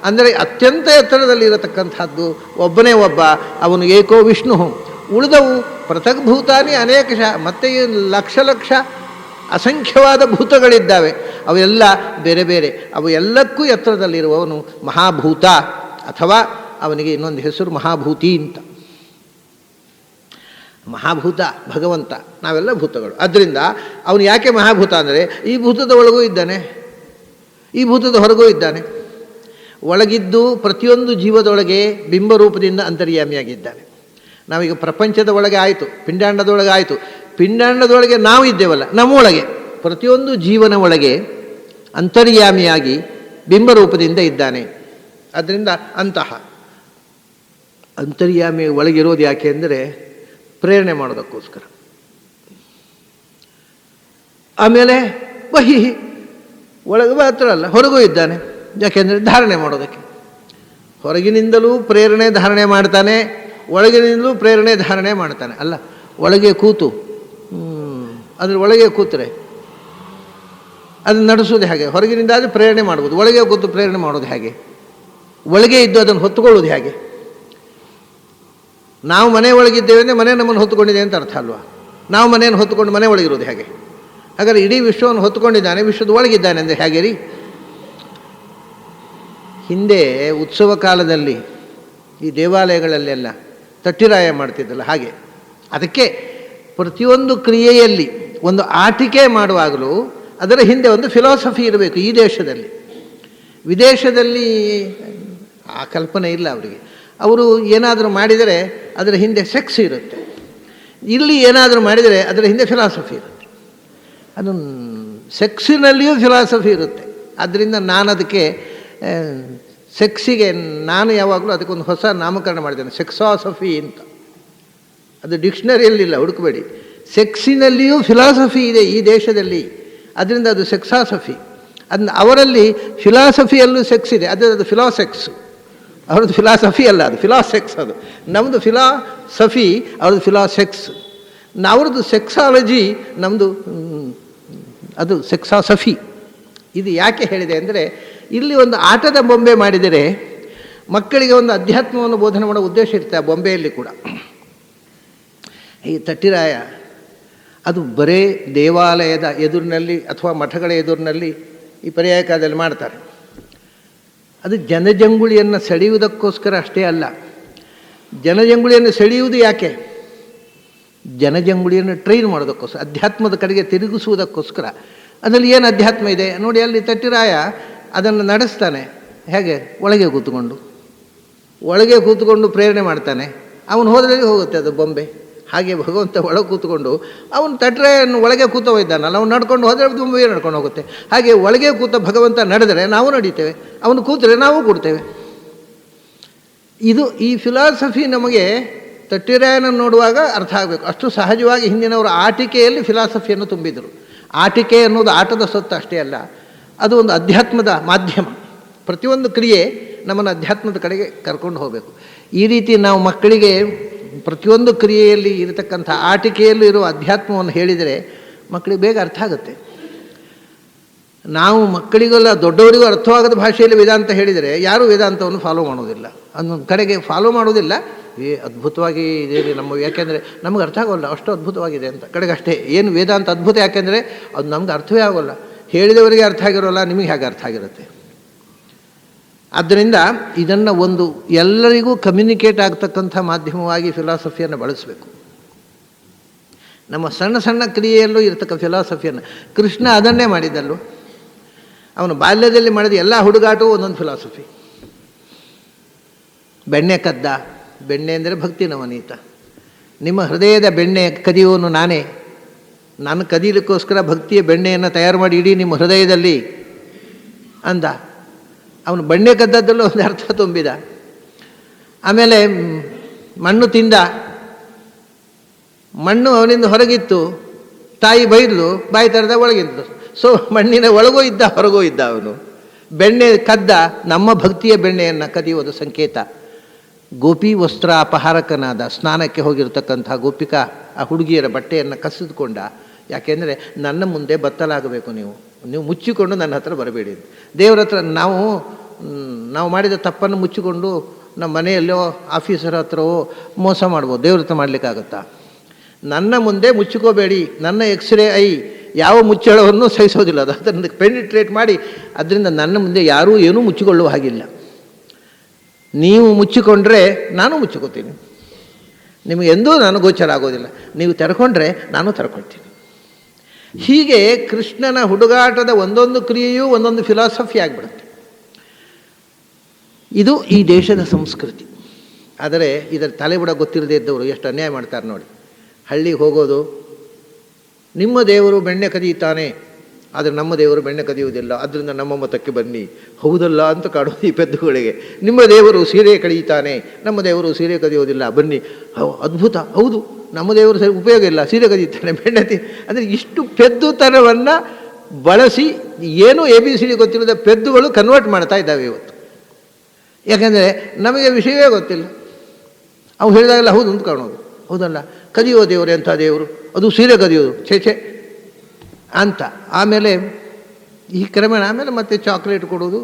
ಅಂದರೆ ಅತ್ಯಂತ ಎತ್ತರದಲ್ಲಿರತಕ್ಕಂಥದ್ದು ಒಬ್ಬನೇ ಒಬ್ಬ, ಅವನು ಏಕೋ ವಿಷ್ಣು. ಉಳಿದವು ಪೃಥಕ್ ಭೂತಾನಿ ಅನೇಕಶಃ, ಮತ್ತೆ ಲಕ್ಷ ಲಕ್ಷ ಅಸಂಖ್ಯವಾದ ಭೂತಗಳಿದ್ದಾವೆ, ಅವೆಲ್ಲ ಬೇರೆ ಬೇರೆ. ಅವು ಎಲ್ಲಕ್ಕೂ ಎತ್ತರದಲ್ಲಿರುವವನು ಮಹಾಭೂತ, ಅಥವಾ ಅವನಿಗೆ ಇನ್ನೊಂದು ಹೆಸರು ಮಹಾಭೂತಿ ಅಂತ. ಮಹಾಭೂತ ಭಗವಂತ, ನಾವೆಲ್ಲ ಭೂತಗಳು. ಆದ್ದರಿಂದ ಅವನು ಯಾಕೆ ಮಹಾಭೂತ ಅಂದರೆ ಈ ಭೂತದ ಒಳಗೂ ಇದ್ದಾನೆ, ಈ ಭೂತದ ಹೊರಗೂ ಇದ್ದಾನೆ. ಒಳಗಿದ್ದು ಪ್ರತಿಯೊಂದು ಜೀವದೊಳಗೆ ಬಿಂಬರೂಪದಿಂದ ಅಂತರ್ಯಾಮಿಯಾಗಿದ್ದಾನೆ. ನಾವೀಗ ಪ್ರಪಂಚದ ಒಳಗೆ ಆಯಿತು, ಪಿಂಡಾಂಡದೊಳಗೆ ಆಯಿತು, ಪಿಂಡಾಂಡದೊಳಗೆ ನಾವು ಇದ್ದೇವಲ್ಲ, ನಮ್ಮೊಳಗೆ ಪ್ರತಿಯೊಂದು ಜೀವನ ಒಳಗೆ ಅಂತರ್ಯಾಮಿಯಾಗಿ ಬಿಂಬರೂಪದಿಂದ ಇದ್ದಾನೆ. ಆದ್ದರಿಂದ ಅಂತಹ ಅಂತರ್ಯಾಮಿ ಒಳಗಿರೋದು ಯಾಕೆ ಅಂದರೆ ಪ್ರೇರಣೆ ಮಾಡೋದಕ್ಕೋಸ್ಕರ. ಆಮೇಲೆ ಬಹಿ, ಒಳಗೆ ಮಾತ್ರ ಅಲ್ಲ ಹೊರಗೂ ಇದ್ದಾನೆ, ಯಾಕೆಂದರೆ ಧಾರಣೆ ಮಾಡೋದಕ್ಕೆ. ಹೊರಗಿನಿಂದಲೂ ಪ್ರೇರಣೆ ಧಾರಣೆ ಮಾಡ್ತಾನೆ, ಒಳಗಿನಿಂದಲೂ ಪ್ರೇರಣೆ ಧಾರಣೆ ಮಾಡ್ತಾನೆ. ಅಲ್ಲ, ಒಳಗೆ ಕೂತು ಅದ್ರ ಒಳಗೆ ಕೂತರೆ ಅದನ್ನು ನಡೆಸೋದು ಹೇಗೆ? ಹೊರಗಿನಿಂದಾದರೆ ಪ್ರೇರಣೆ ಮಾಡ್ಬೋದು, ಒಳಗೆ ಕೂತು ಪ್ರೇರಣೆ ಮಾಡೋದು ಹೇಗೆ? ಒಳಗೆ ಇದ್ದು ಅದನ್ನು ಹೊತ್ತುಕೊಳ್ಳೋದು ಹೇಗೆ? ನಾವು ಮನೆ ಒಳಗಿದ್ದೇವೆ ಅಂದರೆ ಮನೆ ನಮ್ಮನ್ನು ಹೊತ್ತುಕೊಂಡಿದೆ ಅಂತ ಅರ್ಥ ಅಲ್ವಾ? ನಾವು ಮನೆಯನ್ನು ಹೊತ್ತುಕೊಂಡು ಮನೆ ಒಳಗಿರೋದು ಹೇಗೆ? ಹಾಗಾದರೆ ಇಡೀ ವಿಶ್ವವನ್ನು ಹೊತ್ತುಕೊಂಡಿದ್ದಾನೆ, ವಿಶ್ವದ ಒಳಗಿದ್ದಾನೆ ಅಂದರೆ ಹೇಗೆ ರೀ? ಹಿಂದೆ ಉತ್ಸವ ಕಾಲದಲ್ಲಿ ಈ ದೇವಾಲಯಗಳಲ್ಲೆಲ್ಲ ತಟ್ಟಿರಾಯ ಮಾಡ್ತಿದ್ದಲ್ಲ, ಹಾಗೆ. ಅದಕ್ಕೆ ಪ್ರತಿಯೊಂದು ಕ್ರಿಯೆಯಲ್ಲಿ ಒಂದು ಆಟಿಕೆ ಮಾಡುವಾಗಲೂ ಅದರ ಹಿಂದೆ ಒಂದು ಫಿಲಾಸಫಿ ಇರಬೇಕು. ಈ ದೇಶದಲ್ಲಿ, ವಿದೇಶದಲ್ಲಿ ಆ ಕಲ್ಪನೆ ಇಲ್ಲ ಅವರಿಗೆ. ಅವರು ಏನಾದರೂ ಮಾಡಿದರೆ ಅದರ ಹಿಂದೆ ಸೆಕ್ಸ್ ಇರುತ್ತೆ, ಇಲ್ಲಿ ಏನಾದರೂ ಮಾಡಿದರೆ ಅದರ ಹಿಂದೆ ಫಿಲಾಸಫಿ ಇರುತ್ತೆ. ಅದು ಸೆಕ್ಸಿನಲ್ಲಿಯೂ ಫಿಲಾಸಫಿ ಇರುತ್ತೆ. ಆದ್ದರಿಂದ ನಾನು ಅದಕ್ಕೆ ಸೆಕ್ಸಿಗೆ ನಾನು ಯಾವಾಗಲೂ ಅದಕ್ಕೊಂದು ಹೊಸ ನಾಮಕರಣ ಮಾಡಿದ್ದೇನೆ, ಸೆಕ್ಸಾಸಫಿ ಅಂತ. ಅದು ಡಿಕ್ಷನರಿಯಲ್ಲಿಲ್ಲ, ಹುಡುಕಬೇಡಿ. ಸೆಕ್ಸಿನಲ್ಲಿಯೂ ಫಿಲಾಸಫಿ ಇದೆ ಈ ದೇಶದಲ್ಲಿ, ಅದರಿಂದ ಅದು ಸೆಕ್ಸಾಸಫಿ. ಅದನ್ನ ಅವರಲ್ಲಿ ಫಿಲಾಸಫಿಯಲ್ಲೂ ಸೆಕ್ಸ್ ಇದೆ, ಅದು ಫಿಲಾಸೆಕ್ಸ್. ಅವ್ರದ್ದು ಫಿಲಾಸಫಿ ಅಲ್ಲ, ಅದು ಫಿಲಾಸೆಕ್ಸ್. ಅದು ನಮ್ಮದು ಫಿಲಾಸಫಿ, ಅವ್ರದ್ದು ಫಿಲಾಸೆಕ್ಸ್. ಅವ್ರದ್ದು ಸೆಕ್ಸಾಲಜಿ, ನಮ್ಮದು ಅದು ಸೆಕ್ಸಾಸಫಿ. ಇದು ಯಾಕೆ ಹೇಳಿದೆ ಅಂದರೆ, ಇಲ್ಲಿ ಒಂದು ಆಟದ ಬೊಂಬೆ ಮಾಡಿದರೆ ಮಕ್ಕಳಿಗೆ ಒಂದು ಅಧ್ಯಾತ್ಮವನ್ನು ಬೋಧನೆ ಮಾಡೋ ಉದ್ದೇಶ ಇರುತ್ತೆ ಆ ಬೊಂಬೆಯಲ್ಲಿ ಕೂಡ. ಈ ತಟ್ಟಿರಾಯ ಅದು ಬರೇ ದೇವಾಲಯದ ಎದುರಿನಲ್ಲಿ ಅಥವಾ ಮಠಗಳ ಎದುರಿನಲ್ಲಿ ಈ ಪರ್ಯಾಯ ಕಾಲದಲ್ಲಿ ಮಾಡ್ತಾರೆ. ಅದು ಜನಜಂಗುಳಿಯನ್ನು ಸೆಳೆಯುವುದಕ್ಕೋಸ್ಕರ ಅಷ್ಟೇ ಅಲ್ಲ. ಜನಜಂಗುಳಿಯನ್ನು ಸೆಳೆಯುವುದು ಯಾಕೆ? ಜನಜಂಗುಳಿಯನ್ನು ಟ್ರೈನ್ ಮಾಡೋದಕ್ಕೋಸ್ಕರ, ಅಧ್ಯಾತ್ಮದ ಕಡೆಗೆ ತಿರುಗಿಸುವುದಕ್ಕೋಸ್ಕರ. ಅದರಲ್ಲಿ ಏನು ಅಧ್ಯಾತ್ಮ ಇದೆ ನೋಡಿ, ಅಲ್ಲಿ ತಟ್ಟಿರಾಯ ಅದನ್ನು ನಡೆಸ್ತಾನೆ. ಹೇಗೆ? ಒಳಗೆ ಕೂತ್ಕೊಂಡು ಪ್ರೇರಣೆ ಮಾಡ್ತಾನೆ. ಅವನು ಹೋದಲ್ಲಿ ಹೋಗುತ್ತೆ ಅದು ಬೊಂಬೆ. ಹಾಗೆ ಭಗವಂತ ಒಳಗೆ ಕೂತ್ಕೊಂಡು ಅವನು ತಟ್ಟಿರಾಯನ್ನು ಒಳಗೆ ಕೂತವ ಇದ್ದಾನಲ್ಲ, ಅವನು ನಡ್ಕೊಂಡು ಹೋದರೆ ಬೊಂಬೆ ನಡ್ಕೊಂಡು ಹೋಗುತ್ತೆ. ಹಾಗೆ ಒಳಗೆ ಕೂತ ಭಗವಂತ ನಡೆದರೆ ನಾವು ನಡೀತೇವೆ, ಅವನು ಕೂತರೆ ನಾವು ಕೂಡ್ತೇವೆ. ಇದು ಈ ಫಿಲಾಸಫಿ ನಮಗೆ ತಟ್ಟಿರಾಯನ ನೋಡುವಾಗ ಅರ್ಥ ಆಗಬೇಕು. ಅಷ್ಟು ಸಹಜವಾಗಿ ಹಿಂದಿನವರು ಆಟಿಕೆಯಲ್ಲಿ ಫಿಲಾಸಫಿಯನ್ನು ತುಂಬಿದರು. ಆಟಿಕೆ ಅನ್ನೋದು ಆಟದ ಸೊತ್ತು ಅಷ್ಟೇ ಅಲ್ಲ, ಅದು ಒಂದು ಅಧ್ಯಾತ್ಮದ ಮಾಧ್ಯಮ. ಪ್ರತಿಯೊಂದು ಕ್ರಿಯೆ ನಮ್ಮನ್ನು ಅಧ್ಯಾತ್ಮದ ಕಡೆಗೆ ಕರ್ಕೊಂಡು ಹೋಗಬೇಕು. ಈ ರೀತಿ ನಾವು ಮಕ್ಕಳಿಗೆ ಪ್ರತಿಯೊಂದು ಕ್ರಿಯೆಯಲ್ಲಿ ಇರತಕ್ಕಂಥ ಆಟಿಕೆಯಲ್ಲೂ ಇರುವ ಅಧ್ಯಾತ್ಮವನ್ನು ಹೇಳಿದರೆ ಮಕ್ಕಳಿಗೆ ಬೇಗ ಅರ್ಥ ಆಗುತ್ತೆ. ನಾವು ಮಕ್ಕಳಿಗೆಲ್ಲ ದೊಡ್ಡವರಿಗೂ ಅರ್ಥವಾಗದ ಭಾಷೆಯಲ್ಲಿ ವೇದಾಂತ ಹೇಳಿದರೆ ಯಾರೂ ವೇದಾಂತವನ್ನು ಫಾಲೋ ಮಾಡೋದಿಲ್ಲ, ಅದೊಂದು ಕಡೆಗೆ ಫಾಲೋ ಮಾಡೋದಿಲ್ಲ. ಅದ್ಭುತವಾಗಿ ಇದೆ ನಮ್ಮ, ಯಾಕೆಂದರೆ ನಮಗೆ ಅರ್ಥ ಆಗೋಲ್ಲ, ಅಷ್ಟು ಅದ್ಭುತವಾಗಿದೆ ಅಂತ ಕಡೆಗೆ ಅಷ್ಟೇ. ಏನು ವೇದಾಂತ ಅದ್ಭುತ ಯಾಕೆಂದರೆ ಅದು ನಮ್ಗೆ ಅರ್ಥವೇ ಆಗೋಲ್ಲ. ಹೇಳಿದವರಿಗೆ ಅರ್ಥ ಆಗಿರೋಲ್ಲ, ನಿಮಗೆ ಹೇಗೆ ಅರ್ಥ ಆಗಿರುತ್ತೆ? ಆದ್ದರಿಂದ ಇದನ್ನು ಒಂದು ಎಲ್ಲರಿಗೂ ಕಮ್ಯುನಿಕೇಟ್ ಆಗ್ತಕ್ಕಂಥ ಮಾಧ್ಯಮವಾಗಿ ಫಿಲಾಸಫಿಯನ್ನು ಬಳಸಬೇಕು. ನಮ್ಮ ಸಣ್ಣ ಸಣ್ಣ ಕ್ರಿಯೆಯಲ್ಲೂ ಇರತಕ್ಕ ಫಿಲಾಸಫಿಯನ್ನು ಕೃಷ್ಣ ಅದನ್ನೇ ಮಾಡಿದ್ದಲ್ಲೂ. ಅವನು ಬಾಲ್ಯದಲ್ಲಿ ಮಾಡಿದ ಎಲ್ಲ ಹುಡುಗಾಟವೂ ಒಂದೊಂದು ಫಿಲಾಸಫಿ. ಬೆಣ್ಣೆ ಕದ್ದ, ಬೆಣ್ಣೆ ಅಂದರೆ ಭಕ್ತಿ ನವನೀತ. ನಿಮ್ಮ ಹೃದಯದ ಬೆಣ್ಣೆ ಕದಿಯುವನು ನಾನೇ, ನಾನು ಕದೀಲಿಕ್ಕೋಸ್ಕರ ಭಕ್ತಿಯ ಬೆಣ್ಣೆಯನ್ನು ತಯಾರು ಮಾಡಿ ಇಡೀ ನಿಮ್ಮ ಹೃದಯದಲ್ಲಿ ಅಂದ. ಅವನು ಬೆಣ್ಣೆ ಕದ್ದದ್ದಲ್ಲೂ ಒಂದು ಅರ್ಥ ತುಂಬಿದ. ಆಮೇಲೆ ಮಣ್ಣು ತಿಂದ, ಮಣ್ಣು ಅವನಿಂದ ಹೊರಗಿತ್ತು, ತಾಯಿ ಬೈದ್ಲು, ಬಾಯಿ ತೆರೆದ ಒಳಗಿದ್ದು. ಸೊ ಮಣ್ಣಿನ ಒಳಗೂ ಇದ್ದ, ಹೊರಗೂ ಇದ್ದ ಅವನು. ಬೆಣ್ಣೆ ಕದ್ದ, ನಮ್ಮ ಭಕ್ತಿಯ ಬೆಣ್ಣೆಯನ್ನು ಕದಿಯುವುದು ಸಂಕೇತ. ಗೋಪಿ ವಸ್ತ್ರ ಅಪಹಾರಕನಾದ, ಸ್ನಾನಕ್ಕೆ ಹೋಗಿರ್ತಕ್ಕಂಥ ಗೋಪಿಕಾ ಆ ಹುಡುಗಿಯರ ಬಟ್ಟೆಯನ್ನು ಕಸಿದುಕೊಂಡ. ಯಾಕೆಂದರೆ ನನ್ನ ಮುಂದೆ ಬತ್ತಲಾಗಬೇಕು, ನೀವು ಮುಚ್ಚಿಕೊಂಡು ನನ್ನ ಹತ್ರ ಬರಬೇಡಿ. ದೇವರ ಹತ್ರ ನಾವು ಮಾಡಿದ ತಪ್ಪನ್ನು ಮುಚ್ಚಿಕೊಂಡು ನಮ್ಮ ಮನೆಯಲ್ಲೋ ಆಫೀಸರ್ ಹತ್ರವೋ ಮೋಸ ಮಾಡ್ಬೋದು, ದೇವ್ರ ಹತ್ರ ಮಾಡಲಿಕ್ಕಾಗತ್ತಾ? ನನ್ನ ಮುಂದೆ ಮುಚ್ಚಿಕೋಬೇಡಿ. ನನ್ನ ಎಕ್ಸ್ರೇ ಐ ಯಾವ ಮುಚ್ಚಳವನ್ನು ಸಹಿಸೋದಿಲ್ಲ, ಅದನ್ನು ಪೆನಿಟ್ರೇಟ್ ಮಾಡಿ. ಅದರಿಂದ ನನ್ನ ಮುಂದೆ ಯಾರೂ ಏನೂ ಮುಚ್ಚಿಕೊಳ್ಳುವ ಹಾಗಿಲ್ಲ. ನೀವು ಮುಚ್ಚಿಕೊಂಡ್ರೆ ನಾನು ಮುಚ್ಚಿಕೋತೀನಿ, ನಿಮಗೆ ಎಂದೂ ನಾನು ಗೋಚರ ಆಗೋದಿಲ್ಲ. ನೀವು ತೆರ್ಕೊಂಡ್ರೆ ನಾನು ತೆರ್ಕೊಳ್ತೀನಿ. ಹೀಗೆ ಕೃಷ್ಣನ ಹುಡುಗಾಟದ ಒಂದೊಂದು ಕ್ರಿಯೆಯೂ ಒಂದೊಂದು ಫಿಲಾಸಫಿ ಆಗಿಬಿಡುತ್ತೆ. ಇದು ಈ ದೇಶದ ಸಂಸ್ಕೃತಿ. ಆದರೆ ಇದರ ತಲೆಬುಡ ಗೊತ್ತಿರದೇ ಇದ್ದವರು ಎಷ್ಟು ಅನ್ಯಾಯ ಮಾಡ್ತಾರೆ ನೋಡಿ. ಹಳ್ಳಿಗೆ ಹೋಗೋದು, ನಿಮ್ಮ ದೇವರು ಬೆಣ್ಣೆ ಕದಿಯುತ್ತಾನೆ, ಆದರೆ ನಮ್ಮ ದೇವರು ಬೆಣ್ಣೆ ಕದಿಯುವುದಿಲ್ಲ, ಅದರಿಂದ ನಮ್ಮ ಮತಕ್ಕೆ ಬನ್ನಿ. ಹೌದಲ್ಲ ಅಂತ ಕಾಡೋದು ಈ ಪೆದ್ದುಗಳಿಗೆ. ನಿಮ್ಮ ದೇವರು ಸೀರೆ ಕಡಿಯುತ್ತಾನೆ, ನಮ್ಮ ದೇವರು ಸೀರೆ ಕದಿಯೋದಿಲ್ಲ, ಬನ್ನಿ. ಅದ್ಭುತ, ಹೌದು, ನಮ್ಮ ದೇವರು ಸರಿ ಉಪಯೋಗ ಇಲ್ಲ, ಸೀರೆ ಕದಿಯುತ್ತಾನೆ, ಬೆಣ್ಣೆ ಅಂದರೆ ಇಷ್ಟು ಪೆದ್ದುತನವನ್ನು ಬಳಸಿ ಏನೂ ABCD ಗೊತ್ತಿಲ್ಲದ ಪೆದ್ದುಗಳು ಕನ್ವರ್ಟ್ ಮಾಡ್ತಾ ಇದ್ದಾವೆ ಇವತ್ತು. ಯಾಕೆಂದರೆ ನಮಗೆ ವಿಷಯವೇ ಗೊತ್ತಿಲ್ಲ. ಅವು ಹೇಳಿದಾಗೆಲ್ಲ ಹೌದು ಅಂತ ಕಾಣೋದು, ಹೌದಲ್ಲ, ಕದಿಯೋ ದೇವರು ಎಂಥ ದೇವರು, ಅದು ಸೀರೆ ಕದಿಯೋದು ಛೇ ಅಂತ. ಆಮೇಲೆ ಈ ಕ್ರಮೇಣ ಆಮೇಲೆ ಮತ್ತೆ ಚಾಕ್ಲೇಟ್ ಕೊಡೋದು,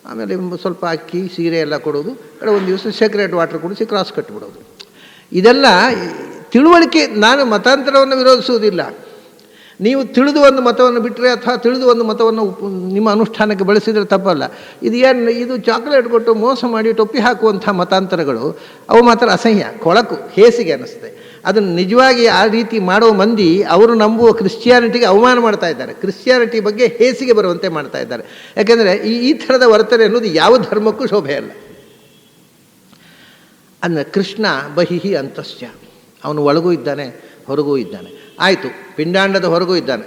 ಆಮೇಲೆ ಸ್ವಲ್ಪ ಅಕ್ಕಿ ಸೀರೆ ಎಲ್ಲ ಕೊಡೋದು, ಒಂದು ದಿವಸ ಸೀಕ್ರೆಟ್ ವಾಟರ್ ಕೊಡಿಸಿ ಕ್ರಾಸ್ ಕಟ್ಟಿಬಿಡೋದು. ಇದೆಲ್ಲ ತಿಳುವಳಿಕೆ. ನಾನು ಮತಾಂತರವನ್ನು ವಿರೋಧಿಸುವುದಿಲ್ಲ. ನೀವು ತಿಳಿದು ಒಂದು ಮತವನ್ನು ಬಿಟ್ಟರೆ ಅಥವಾ ತಿಳಿದು ಒಂದು ಮತವನ್ನು ನಿಮ್ಮ ಅನುಷ್ಠಾನಕ್ಕೆ ಬಳಸಿದರೆ ತಪ್ಪಲ್ಲ. ಇದು ಚಾಕ್ಲೇಟ್ ಕೊಟ್ಟು ಮೋಸ ಮಾಡಿ ಟೊಪ್ಪಿ ಹಾಕುವಂಥ ಮತಾಂತರಗಳು ಅವು ಮಾತ್ರ ಅಸಹ್ಯ, ಕೊಳಕು, ಹೇಸಿಗೆ ಅನ್ನಿಸ್ತದೆ. ಅದನ್ನು ನಿಜವಾಗಿ ಆ ರೀತಿ ಮಾಡೋ ಮಂದಿ ಅವರು ನಂಬುವ ಕ್ರಿಶ್ಚಿಯಾನಿಟಿಗೆ ಅವಮಾನ ಮಾಡ್ತಾ ಇದ್ದಾರೆ, ಕ್ರಿಶ್ಚಿಯಾನಿಟಿ ಬಗ್ಗೆ ಹೇಸಿಗೆ ಬರುವಂತೆ ಮಾಡ್ತಾ ಇದ್ದಾರೆ. ಯಾಕೆಂದರೆ ಈ ಥರದ ವರ್ತನೆ ಅನ್ನೋದು ಯಾವ ಧರ್ಮಕ್ಕೂ ಶೋಭೆ ಅಲ್ಲ. ಅಂದರೆ ಕೃಷ್ಣ ಬಹಿಹಿ ಅಂತಶ್ಚ, ಅವನು ಒಳಗೂ ಇದ್ದಾನೆ ಹೊರಗೂ ಇದ್ದಾನೆ. ಆಯಿತು, ಪಿಂಡಾಂಡದ ಹೊರಗೂ ಇದ್ದಾನೆ,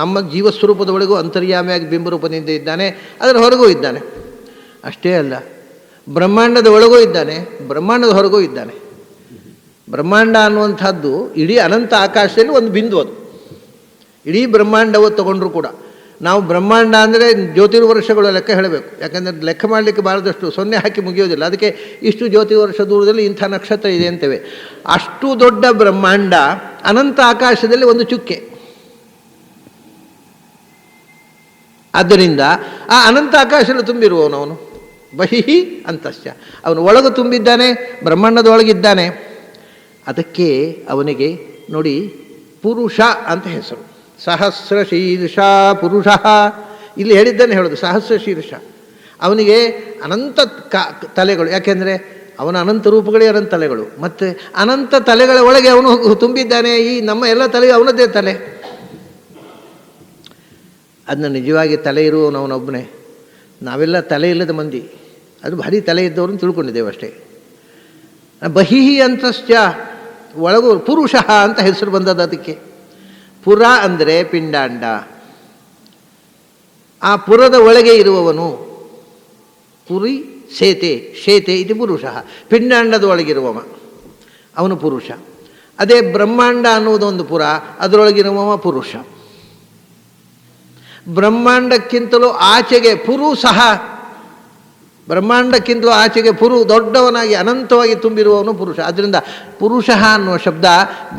ನಮ್ಮ ಜೀವಸ್ವರೂಪದ ಒಳಗೂ ಅಂತರ್ಯಾಮಿಯಾಗಿ ಬಿಂಬರೂಪದಿಂದ ಇದ್ದಾನೆ, ಅದರ ಹೊರಗೂ ಇದ್ದಾನೆ. ಅಷ್ಟೇ ಅಲ್ಲ, ಬ್ರಹ್ಮಾಂಡದ ಒಳಗೂ ಇದ್ದಾನೆ, ಬ್ರಹ್ಮಾಂಡದ ಹೊರಗೂ ಇದ್ದಾನೆ. ಬ್ರಹ್ಮಾಂಡ ಅನ್ನುವಂಥದ್ದು ಇಡೀ ಅನಂತ ಆಕಾಶದಲ್ಲಿ ಒಂದು ಬಿಂದು, ಅದು ಇಡೀ ಬ್ರಹ್ಮಾಂಡವು ತಗೊಂಡ್ರೂ ಕೂಡ ನಾವು ಬ್ರಹ್ಮಾಂಡ ಅಂದರೆ ಜ್ಯೋತಿರ್ವರ್ಷಗಳು ಲೆಕ್ಕ ಹೇಳಬೇಕು. ಯಾಕಂದರೆ ಲೆಕ್ಕ ಮಾಡಲಿಕ್ಕೆ ಬಾರದಷ್ಟು, 0 ಹಾಕಿ ಮುಗಿಯೋದಿಲ್ಲ. ಅದಕ್ಕೆ ಇಷ್ಟು ಜ್ಯೋತಿರ್ವರ್ಷ ದೂರದಲ್ಲಿ ಇಂಥ ನಕ್ಷತ್ರ ಇದೆ ಅಂತೇವೆ. ಅಷ್ಟು ದೊಡ್ಡ ಬ್ರಹ್ಮಾಂಡ ಅನಂತ ಆಕಾಶದಲ್ಲಿ ಒಂದು ಚುಕ್ಕೆ. ಆದ್ದರಿಂದ ಆ ಅನಂತ ಆಕಾಶದಲ್ಲಿ ತುಂಬಿರುವವನು ಅವನು ಬಹಿಹಿ ಅಂತಶ್ಚ, ಅವನು ಒಳಗು ತುಂಬಿದ್ದಾನೆ, ಬ್ರಹ್ಮಾಂಡದ ಒಳಗಿದ್ದಾನೆ. ಅದಕ್ಕೆ ಅವನಿಗೆ ನೋಡಿ ಪುರುಷ ಅಂತ ಹೆಸರು. ಸಹಸ್ರ ಶೀರ್ಷ ಪುರುಷ, ಇಲ್ಲಿ ಹೇಳಿದ್ದನ್ನು ಹೇಳೋದು ಸಹಸ್ರ ಶೀರ್ಷ. ಅವನಿಗೆ ಅನಂತ ತಲೆಗಳು, ಯಾಕೆಂದರೆ ಅವನ ಅನಂತ ರೂಪಗಳೇ ಅನಂತ ತಲೆಗಳು. ಮತ್ತು ಅನಂತ ತಲೆಗಳ ಒಳಗೆ ಅವನು ತುಂಬಿದ್ದಾನೆ. ಈ ನಮ್ಮ ಎಲ್ಲ ತಲೆಗೆ ಅವನದ್ದೇ ತಲೆ. ಅದನ್ನ ನಿಜವಾಗಿ ತಲೆ ಇರುವವನು ಅವನೊಬ್ಬನೇ. ನಾವೆಲ್ಲ ತಲೆ ಇಲ್ಲದ ಮಂದಿ, ಅದು ಭಾರಿ ತಲೆ ಇದ್ದವ್ರನ್ನ ತಿಳ್ಕೊಂಡಿದ್ದೇವೆ ಅಷ್ಟೇ. ಬಹಿಹಿ ಅಂತಶ್ಚ, ಒಳಗು ಪುರುಷ ಅಂತ ಹೆಸರು ಬಂದದ್ದು ಅದಕ್ಕೆ. ಪುರ ಅಂದರೆ ಪಿಂಡಾಂಡ, ಆ ಪುರದ ಒಳಗೆ ಇರುವವನು. ಪುರಿ ಶೇತೆ, ಶೇತೆ ಇದು ಪುರುಷ, ಪಿಂಡಾಂಡದ ಒಳಗಿರುವವ ಅವನು ಪುರುಷ. ಅದೇ ಬ್ರಹ್ಮಾಂಡ ಅನ್ನುವುದೊಂದು ಪುರ, ಅದರೊಳಗಿರುವವ ಪುರುಷ. ಬ್ರಹ್ಮಾಂಡಕ್ಕಿಂತಲೂ ಆಚೆಗೆ ಪುರು ಸಹ, ಬ್ರಹ್ಮಾಂಡಕ್ಕಿಂತಲೂ ಆಚೆಗೆ ಪುರು ದೊಡ್ಡವನಾಗಿ ಅನಂತವಾಗಿ ತುಂಬಿರುವವನು ಪುರುಷ. ಆದ್ದರಿಂದ ಪುರುಷ ಅನ್ನುವ ಶಬ್ದ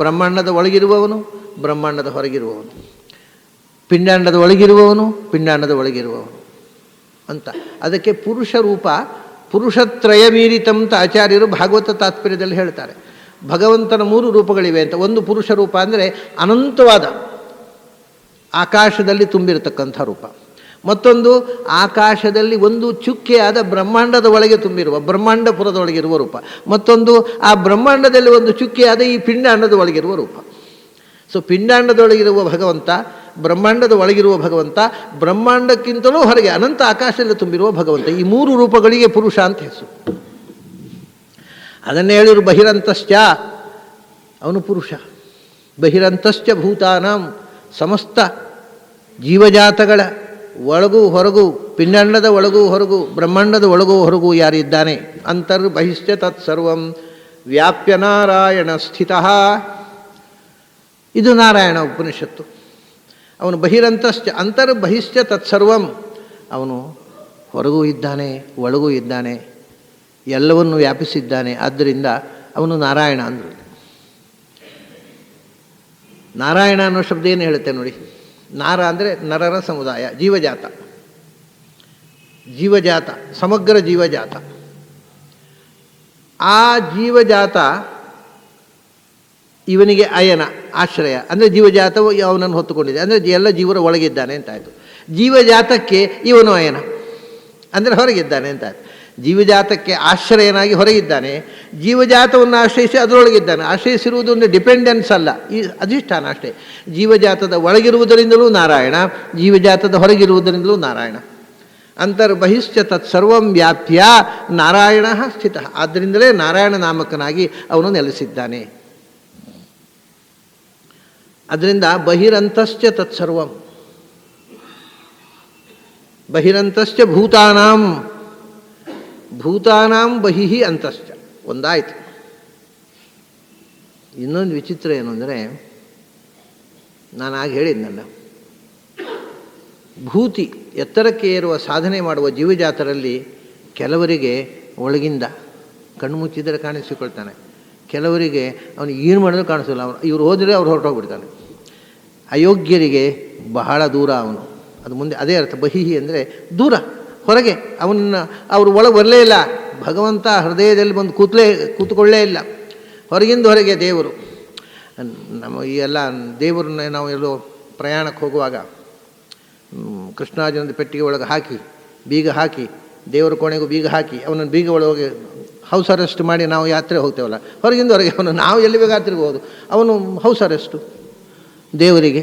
ಬ್ರಹ್ಮಾಂಡದ ಒಳಗಿರುವವನು, ಬ್ರಹ್ಮಾಂಡದ ಹೊರಗಿರುವವನು, ಪಿಂಡಾಂಡದ ಒಳಗಿರುವವನು, ಪಿಂಡಾಂಡದ ಒಳಗಿರುವವನು ಅಂತ. ಅದಕ್ಕೆ ಪುರುಷ ರೂಪ ಪುರುಷತ್ರಯ ಮೀರಿತಂ ಅಂತ ಆಚಾರ್ಯರು ಭಾಗವತ ತಾತ್ಪರ್ಯದಲ್ಲಿ ಹೇಳ್ತಾರೆ. ಭಗವಂತನ 3 ರೂಪಗಳಿವೆ ಅಂತ. ಒಂದು ಪುರುಷ ರೂಪ ಅಂದರೆ ಅನಂತವಾದ ಆಕಾಶದಲ್ಲಿ ತುಂಬಿರತಕ್ಕಂಥ ರೂಪ. ಮತ್ತೊಂದು ಆಕಾಶದಲ್ಲಿ ಒಂದು ಚುಕ್ಕೆಯಾದ ಬ್ರಹ್ಮಾಂಡದ ಒಳಗೆ ತುಂಬಿರುವ ಬ್ರಹ್ಮಾಂಡಪುರದ ಒಳಗಿರುವ ರೂಪ. ಮತ್ತೊಂದು ಆ ಬ್ರಹ್ಮಾಂಡದಲ್ಲಿ ಒಂದು ಚುಕ್ಕೆಯಾದ ಈ ಪಿಂಡಾಂಡದ ಒಳಗಿರುವ ರೂಪ. ಸೊ ಪಿಂಡಾಂಡದೊಳಗಿರುವ ಭಗವಂತ, ಬ್ರಹ್ಮಾಂಡದ ಒಳಗಿರುವ ಭಗವಂತ, ಬ್ರಹ್ಮಾಂಡಕ್ಕಿಂತಲೂ ಹೊರಗೆ ಅನಂತ ಆಕಾಶದಲ್ಲಿ ತುಂಬಿರುವ ಭಗವಂತ. ಈ 3 ರೂಪಗಳಿಗೆ ಪುರುಷ ಅಂತ ಹೆಸರು. ಅದನ್ನೇ ಹೇಳಿರು ಬಹಿರಂತಶ್ಚ, ಅವನು ಪುರುಷ. ಬಹಿರಂತಶ್ಚ ಭೂತಾನಾಂ, ಸಮಸ್ತ ಜೀವಜಾತಗಳ ಒಳಗೂ ಹೊರಗೂ, ಪಿಂಡಾಂಡದ ಒಳಗೂ ಹೊರಗೂ, ಬ್ರಹ್ಮಾಂಡದ ಒಳಗೂ ಹೊರಗೂ ಯಾರಿದ್ದಾನೆ. ಅಂತರ್ಬಹಿಶ್ಚ ತತ್ಸರ್ವಂ ವ್ಯಾಪ್ಯ ನಾರಾಯಣ ಸ್ಥಿತಃ. ಇದು ನಾರಾಯಣ ಉಪನಿಷತ್ತು. ಅವನು ಬಹಿರಂತಶ್ಚ ಅಂತರ್ಬಹಿಶ್ಚ ತತ್ಸರ್ವಂ, ಅವನು ಹೊರಗೂ ಇದ್ದಾನೆ ಒಳಗೂ ಇದ್ದಾನೆ, ಎಲ್ಲವನ್ನೂ ವ್ಯಾಪಿಸಿದ್ದಾನೆ. ಆದ್ದರಿಂದ ಅವನು ನಾರಾಯಣ ಅಂದರು. ನಾರಾಯಣ ಅನ್ನೋ ಶಬ್ದ ಏನು ಹೇಳುತ್ತೆ ನೋಡಿ. ನಾರ ಅಂದರೆ ನರರ ಸಮುದಾಯ, ಜೀವಜಾತ, ಜೀವಜಾತ, ಸಮಗ್ರ ಜೀವಜಾತ. ಆ ಜೀವಜಾತ ಇವನಿಗೆ ಅಯನ, ಆಶ್ರಯ. ಅಂದರೆ ಜೀವಜಾತವು ಅವನನ್ನು ಹೊತ್ತುಕೊಂಡಿದೆ, ಅಂದರೆ ಎಲ್ಲ ಜೀವರ ಒಳಗಿದ್ದಾನೆ ಅಂತಾಯಿತು. ಜೀವಜಾತಕ್ಕೆ ಇವನು ಅಯನ ಅಂದರೆ ಹೊರಗಿದ್ದಾನೆ ಅಂತಾಯಿತು. ಜೀವಜಾತಕ್ಕೆ ಆಶ್ರಯನಾಗಿ ಹೊರಗಿದ್ದಾನೆ, ಜೀವಜಾತವನ್ನು ಆಶ್ರಯಿಸಿ ಅದರೊಳಗಿದ್ದಾನೆ. ಆಶ್ರಯಿಸಿರುವುದೊಂದು ಡಿಪೆಂಡೆನ್ಸ್ ಅಲ್ಲ, ಈ ಅಧಿಷ್ಠಾನ ಅಷ್ಟೇ. ಜೀವಜಾತದ ಒಳಗಿರುವುದರಿಂದಲೂ ನಾರಾಯಣ, ಜೀವಜಾತದ ಹೊರಗಿರುವುದರಿಂದಲೂ ನಾರಾಯಣ. ಅಂತರ್ಬಹಿಶ್ಚ ತತ್ಸರ್ವಂ ವ್ಯಾಪ್ಯ ನಾರಾಯಣ ಸ್ಥಿತ. ಆದ್ದರಿಂದಲೇ ನಾರಾಯಣ ನಾಮಕನಾಗಿ ಅವನು ನೆಲೆಸಿದ್ದಾನೆ. ಅದರಿಂದ ಬಹಿರಂತಶ್ಚ ತತ್ಸರ್ವಂ, ಬಹಿರಂತಶ್ಚ ಭೂತಾನಾಂ, ಭೂತಾನಾಂ ಬಹಿಹಿ ಅಂತಶ್ಚ. ಒಂದಾಯಿತು. ಇನ್ನೊಂದು ವಿಚಿತ್ರ ಏನು ಅಂದರೆ, ನಾನು ಆಗ ಹೇಳಿದ್ನಲ್ಲ, ಭೂತಿ ಎತ್ತರಕ್ಕೆ ಏರುವ ಸಾಧನೆ ಮಾಡುವ ಜೀವಜಾತರಲ್ಲಿ ಕೆಲವರಿಗೆ ಒಳಗಿಂದ ಕಣ್ಣು ಮುಚ್ಚಿದರೆ ಕಾಣಿಸಿಕೊಳ್ತಾನೆ. ಕೆಲವರಿಗೆ ಅವನು ಏನು ಮಾಡಿದ್ರು ಕಾಣಿಸಲ್ಲ. ಇವರು ಹೋದರೆ ಅವ್ರು ಹೊರಟೋಗ್ಬಿಡ್ತಾನೆ. ಅಯೋಗ್ಯರಿಗೆ ಬಹಳ ದೂರ ಅವನು. ಅದು ಮುಂದೆ ಅದೇ ಅರ್ಥ. ಬಹಿಹಿ ಅಂದರೆ ದೂರ, ಹೊರಗೆ. ಅವರು ಒಳಗೆ ಬರಲೇ ಇಲ್ಲ. ಭಗವಂತ ಹೃದಯದಲ್ಲಿ ಬಂದು ಕೂತ್ಕೊಳ್ಳೇ ಇಲ್ಲ. ಹೊರಗಿಂದ ಹೊರಗೆ ದೇವರು. ನಮ್ಮ ಈ ಎಲ್ಲ ದೇವರನ್ನ ನಾವು ಎಲ್ಲೋ ಪ್ರಯಾಣಕ್ಕೆ ಹೋಗುವಾಗ ಕೃಷ್ಣಾರ್ಜುನದ ಪೆಟ್ಟಿಗೆ ಒಳಗೆ ಹಾಕಿ ಬೀಗ ಹಾಕಿ, ದೇವರ ಕೋಣೆಗೂ ಬೀಗ ಹಾಕಿ, ಅವನನ್ನು ಬೀಗ ಒಳಗೆ ಹೌಸ್ ಅರೆಸ್ಟ್ ಮಾಡಿ ನಾವು ಯಾತ್ರೆ ಹೋಗ್ತೇವಲ್ಲ, ಹೊರಗಿಂದ ಹೊರಗೆ ಅವನು ನಾವು ಎಲ್ಲಿ ಬೇಕಾದ್ರೂ ತಿರ್ಬೋದು. ಅವನು ಹೌಸ್ ಅರೆಸ್ಟು ದೇವರಿಗೆ.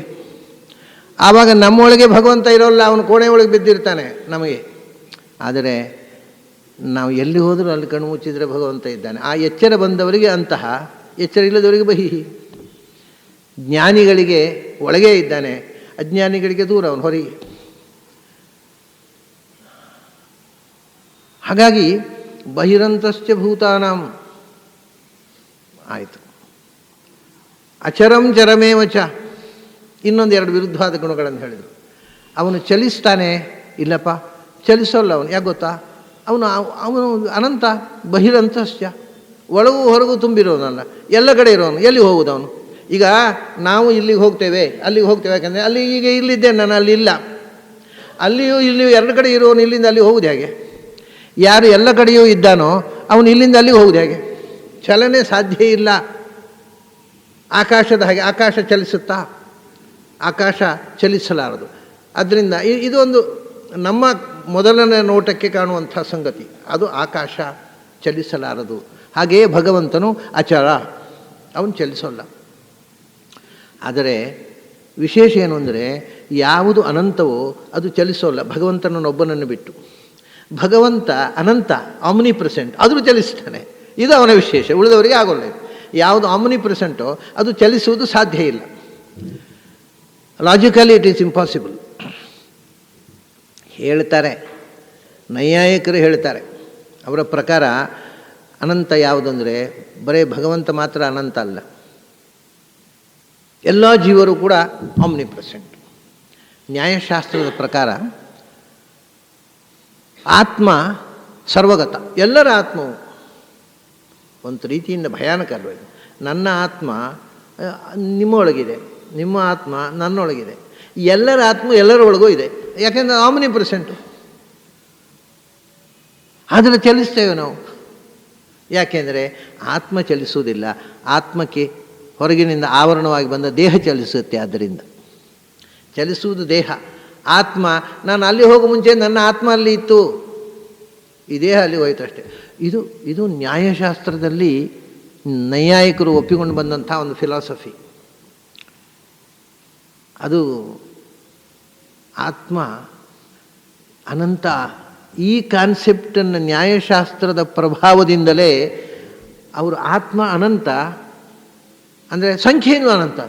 ಆವಾಗ ನಮ್ಮೊಳಗೆ ಭಗವಂತ ಇರೋಲ್ಲ, ಅವನು ಕೋಣೆ ಒಳಗೆ ಬಿದ್ದಿರ್ತಾನೆ ನಮಗೆ. ಆದರೆ ನಾವು ಎಲ್ಲಿ ಹೋದರೂ ಅಲ್ಲಿ ಕಣ್ಣು ಮುಚ್ಚಿದರೆ ಭಗವಂತ ಇದ್ದಾನೆ. ಆ ಎಚ್ಚರ ಬಂದವರಿಗೆ ಅಂತಹ, ಎಚ್ಚರ ಇಲ್ಲದವರಿಗೆ ಬಹಿಹಿ. ಜ್ಞಾನಿಗಳಿಗೆ ಒಳಗೆ ಇದ್ದಾನೆ, ಅಜ್ಞಾನಿಗಳಿಗೆ ದೂರ, ಅವನು ಹೊರಗೆ. ಹಾಗಾಗಿ ಬಹಿರಂತಶ್ಚ ಭೂತಾನಾಂ ಆಯಿತು. ಅಚರಂ ಚರಮೇವಚ, ಇನ್ನೊಂದು ಎರಡು ವಿರುದ್ಧವಾದ ಗುಣಗಳನ್ನು ಹೇಳಿದರು. ಅವನು ಚಲಿಸ್ತಾನೆ, ಇಲ್ಲಪ್ಪ ಚಲಿಸೋಲ್ಲ ಅವನು. ಯಾಕೆ ಗೊತ್ತಾ? ಅವನು ಅನಂತ. ಬಹಿರಂತಶ್ಚ, ಒಳಗೂ ಹೊರಗೂ ತುಂಬಿರೋನಲ್ಲ, ಎಲ್ಲ ಕಡೆ ಇರೋನು. ಎಲ್ಲಿ ಹೋಗುವುದು ಅವನು? ಈಗ ನಾವು ಇಲ್ಲಿಗೆ ಹೋಗ್ತೇವೆ, ಅಲ್ಲಿಗೆ ಹೋಗ್ತೇವೆ. ಯಾಕಂದರೆ ಅಲ್ಲಿ ಈಗ ಇಲ್ಲಿದ್ದೇನೆ ನಾನು, ಅಲ್ಲಿ ಇಲ್ಲ. ಅಲ್ಲಿಯೂ ಇಲ್ಲಿಯೂ ಎರಡು ಕಡೆ ಇರೋನು ಇಲ್ಲಿಂದ ಅಲ್ಲಿ ಹೋಗುದು ಹೇಗೆ? ಯಾರು ಎಲ್ಲ ಕಡೆಯೂ ಇದ್ದಾನೋ ಅವನು ಇಲ್ಲಿಂದ ಅಲ್ಲಿಗೆ ಹೋಗುದು ಹೇಗೆ? ಚಲನೆ ಸಾಧ್ಯ ಇಲ್ಲ. ಆಕಾಶದ ಹಾಗೆ. ಆಕಾಶ ಚಲಿಸುತ್ತಾ? ಆಕಾಶ ಚಲಿಸಲಾರದು. ಆದ್ದರಿಂದ ಇದು ಒಂದು ನಮ್ಮ ಮೊದಲನೇ ನೋಟಕ್ಕೆ ಕಾಣುವಂಥ ಸಂಗತಿ. ಅದು ಆಕಾಶ ಚಲಿಸಲಾರದು. ಹಾಗೆಯೇ ಭಗವಂತನು ಅಚರ, ಅವನು ಚಲಿಸೋಲ್ಲ. ಆದರೆ ವಿಶೇಷ ಏನು ಅಂದರೆ, ಯಾವುದು ಅನಂತವೋ ಅದು ಚಲಿಸೋಲ್ಲ ಭಗವಂತನನ್ನೊಬ್ಬನನ್ನು ಬಿಟ್ಟು. ಭಗವಂತ ಅನಂತ, ಆಮ್ನಿ ಪ್ರೆಸೆಂಟ್, ಆದರೂ ಚಲಿಸ್ತಾನೆ. ಇದು ಅವನ ವಿಶೇಷ, ಉಳಿದವರಿಗೆ ಆಗೋಲ್ಲ. ಯಾವುದು ಆಮ್ನಿ ಪ್ರೆಸೆಂಟೋ ಅದು ಚಲಿಸುವುದು ಸಾಧ್ಯ ಇಲ್ಲ. Logically it is impossible. ಹೇಳ್ತಾರೆ ನೈಯಾಯಿಕರು, ಹೇಳ್ತಾರೆ ಅವರ ಪ್ರಕಾರ ಅನಂತ ಯಾವುದಂದರೆ ಬರೀ ಭಗವಂತ ಮಾತ್ರ ಅನಂತ ಅಲ್ಲ, ಎಲ್ಲ ಜೀವರು ಕೂಡ ಆಮ್ನಿ ಪ್ರೆಸೆಂಟ್. ನ್ಯಾಯಶಾಸ್ತ್ರದ ಪ್ರಕಾರ ಆತ್ಮ ಸರ್ವಗತ, ಎಲ್ಲರ ಆತ್ಮವು. ಒಂದು ರೀತಿಯಿಂದ ಭಯಾನಕ ಅಲ್ವ ಇದು? ನನ್ನ ಆತ್ಮ ನಿಮ್ಮೊಳಗಿದೆ, ನಿಮ್ಮ ಆತ್ಮ ನನ್ನೊಳಗಿದೆ, ಎಲ್ಲರ ಆತ್ಮ ಎಲ್ಲರೊಳಗೂ ಇದೆ. ಯಾಕೆಂದರೆ ಆಮ್ನಿ ಪ್ರೆಸೆಂಟು. ಆದರೆ ಚಲಿಸ್ತೇವೆ ನಾವು. ಯಾಕೆಂದರೆ ಆತ್ಮ ಚಲಿಸುವುದಿಲ್ಲ. ಆತ್ಮಕ್ಕೆ ಹೊರಗಿನಿಂದ ಆವರಣವಾಗಿ ಬಂದ ದೇಹ ಚಲಿಸುತ್ತೆ. ಆದ್ದರಿಂದ ಚಲಿಸುವುದು ದೇಹ. ಆತ್ಮ, ನಾನು ಅಲ್ಲಿ ಹೋಗೋ ಮುಂಚೆ ನನ್ನ ಆತ್ಮ ಅಲ್ಲಿ ಇತ್ತು, ಈ ದೇಹ ಅಲ್ಲಿ ಹೋಯ್ತು ಅಷ್ಟೇ. ಇದು ನ್ಯಾಯಶಾಸ್ತ್ರದಲ್ಲಿ ನೈಯಾಯಿಕರು ಒಪ್ಪಿಕೊಂಡು ಬಂದಂಥ ಒಂದು ಫಿಲಾಸಫಿ. ಅದು ಆತ್ಮ ಅನಂತ. ಈ ಕಾನ್ಸೆಪ್ಟನ್ನು ನ್ಯಾಯಶಾಸ್ತ್ರದ ಪ್ರಭಾವದಿಂದಲೇ ಅವರು ಆತ್ಮ ಅನಂತ ಅಂದರೆ ಸಂಖ್ಯೆಯೂ ಅನಂತ.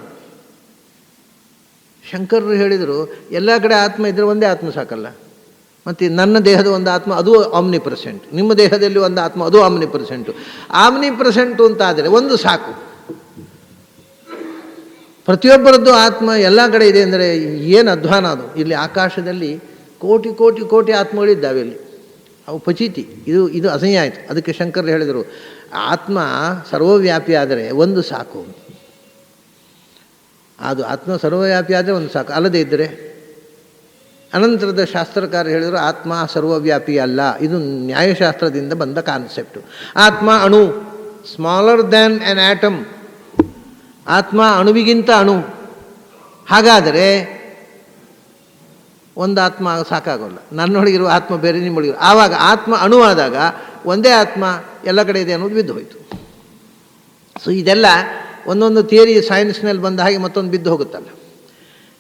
ಶಂಕರರು ಹೇಳಿದರು, ಎಲ್ಲ ಕಡೆ ಆತ್ಮ ಇದ್ದರೆ ಒಂದೇ ಆತ್ಮ ಸಾಕಲ್ಲ. ಮತ್ತು ನನ್ನ ದೇಹದ ಒಂದು ಆತ್ಮ ಅದು ಆಮ್ನಿ ಪ್ರೆಸೆಂಟ್, ನಿಮ್ಮ ದೇಹದಲ್ಲಿ ಒಂದು ಆತ್ಮ ಅದು ಆಮ್ನಿ ಪ್ರೆಸೆಂಟು. ಆಮ್ನಿ ಪ್ರೆಸೆಂಟು ಅಂತಾದರೆ ಒಂದು ಸಾಕು. ಪ್ರತಿಯೊಬ್ಬರದ್ದು ಆತ್ಮ ಎಲ್ಲ ಕಡೆ ಇದೆ ಅಂದರೆ ಏನು ಅಧ್ವಾನ ಅದು. ಇಲ್ಲಿ ಆಕಾಶದಲ್ಲಿ ಕೋಟಿ ಕೋಟಿ ಕೋಟಿ ಆತ್ಮಗಳಿದ್ದಾವೆ. ಇಲ್ಲಿ ಅವು ಪಚೀತಿ. ಇದು ಅಸಹ್ಯ ಆಯಿತು. ಅದಕ್ಕೆ ಶಂಕರರು ಹೇಳಿದರು, ಆತ್ಮ ಸರ್ವವ್ಯಾಪಿ ಆದರೆ ಒಂದು ಸಾಕು. ಅದು ಆತ್ಮ ಸರ್ವವ್ಯಾಪಿ ಆದರೆ ಒಂದು ಸಾಕು. ಅಲ್ಲದೇ ಇದ್ದರೆ ಅನಂತರದ ಶಾಸ್ತ್ರಕಾರ ಹೇಳಿದರು ಆತ್ಮ ಸರ್ವವ್ಯಾಪಿ ಅಲ್ಲ. ಇದು ನ್ಯಾಯಶಾಸ್ತ್ರದಿಂದ ಬಂದ ಕಾನ್ಸೆಪ್ಟು. ಆತ್ಮ ಅಣು, ಸ್ಮಾಲರ್ ದ್ಯಾನ್ ಆ್ಯನ್ ಆ್ಯಟಮ್. ಆತ್ಮ ಅಣುವಿಗಿಂತ ಅಣು. ಹಾಗಾದರೆ ಒಂದು ಆತ್ಮ ಸಾಕಾಗೋಲ್ಲ. ನನ್ನೊಳಗಿರುವ ಆತ್ಮ ಬೇರೆ, ನಿಮ್ಮೊಳಗಿರುವ. ಆವಾಗ ಆತ್ಮ ಅಣುವಾದಾಗ ಒಂದೇ ಆತ್ಮ ಎಲ್ಲ ಕಡೆ ಇದೆ ಅನ್ನೋದು ಬಿದ್ದು ಹೋಯಿತು. ಸೊ ಇದೆಲ್ಲ ಒಂದೊಂದು ಥಿಯರಿ ಸೈನ್ಸ್ನಲ್ಲಿ ಬಂದ ಹಾಗೆ ಮತ್ತೊಂದು ಬಿದ್ದು ಹೋಗುತ್ತಲ್ಲ.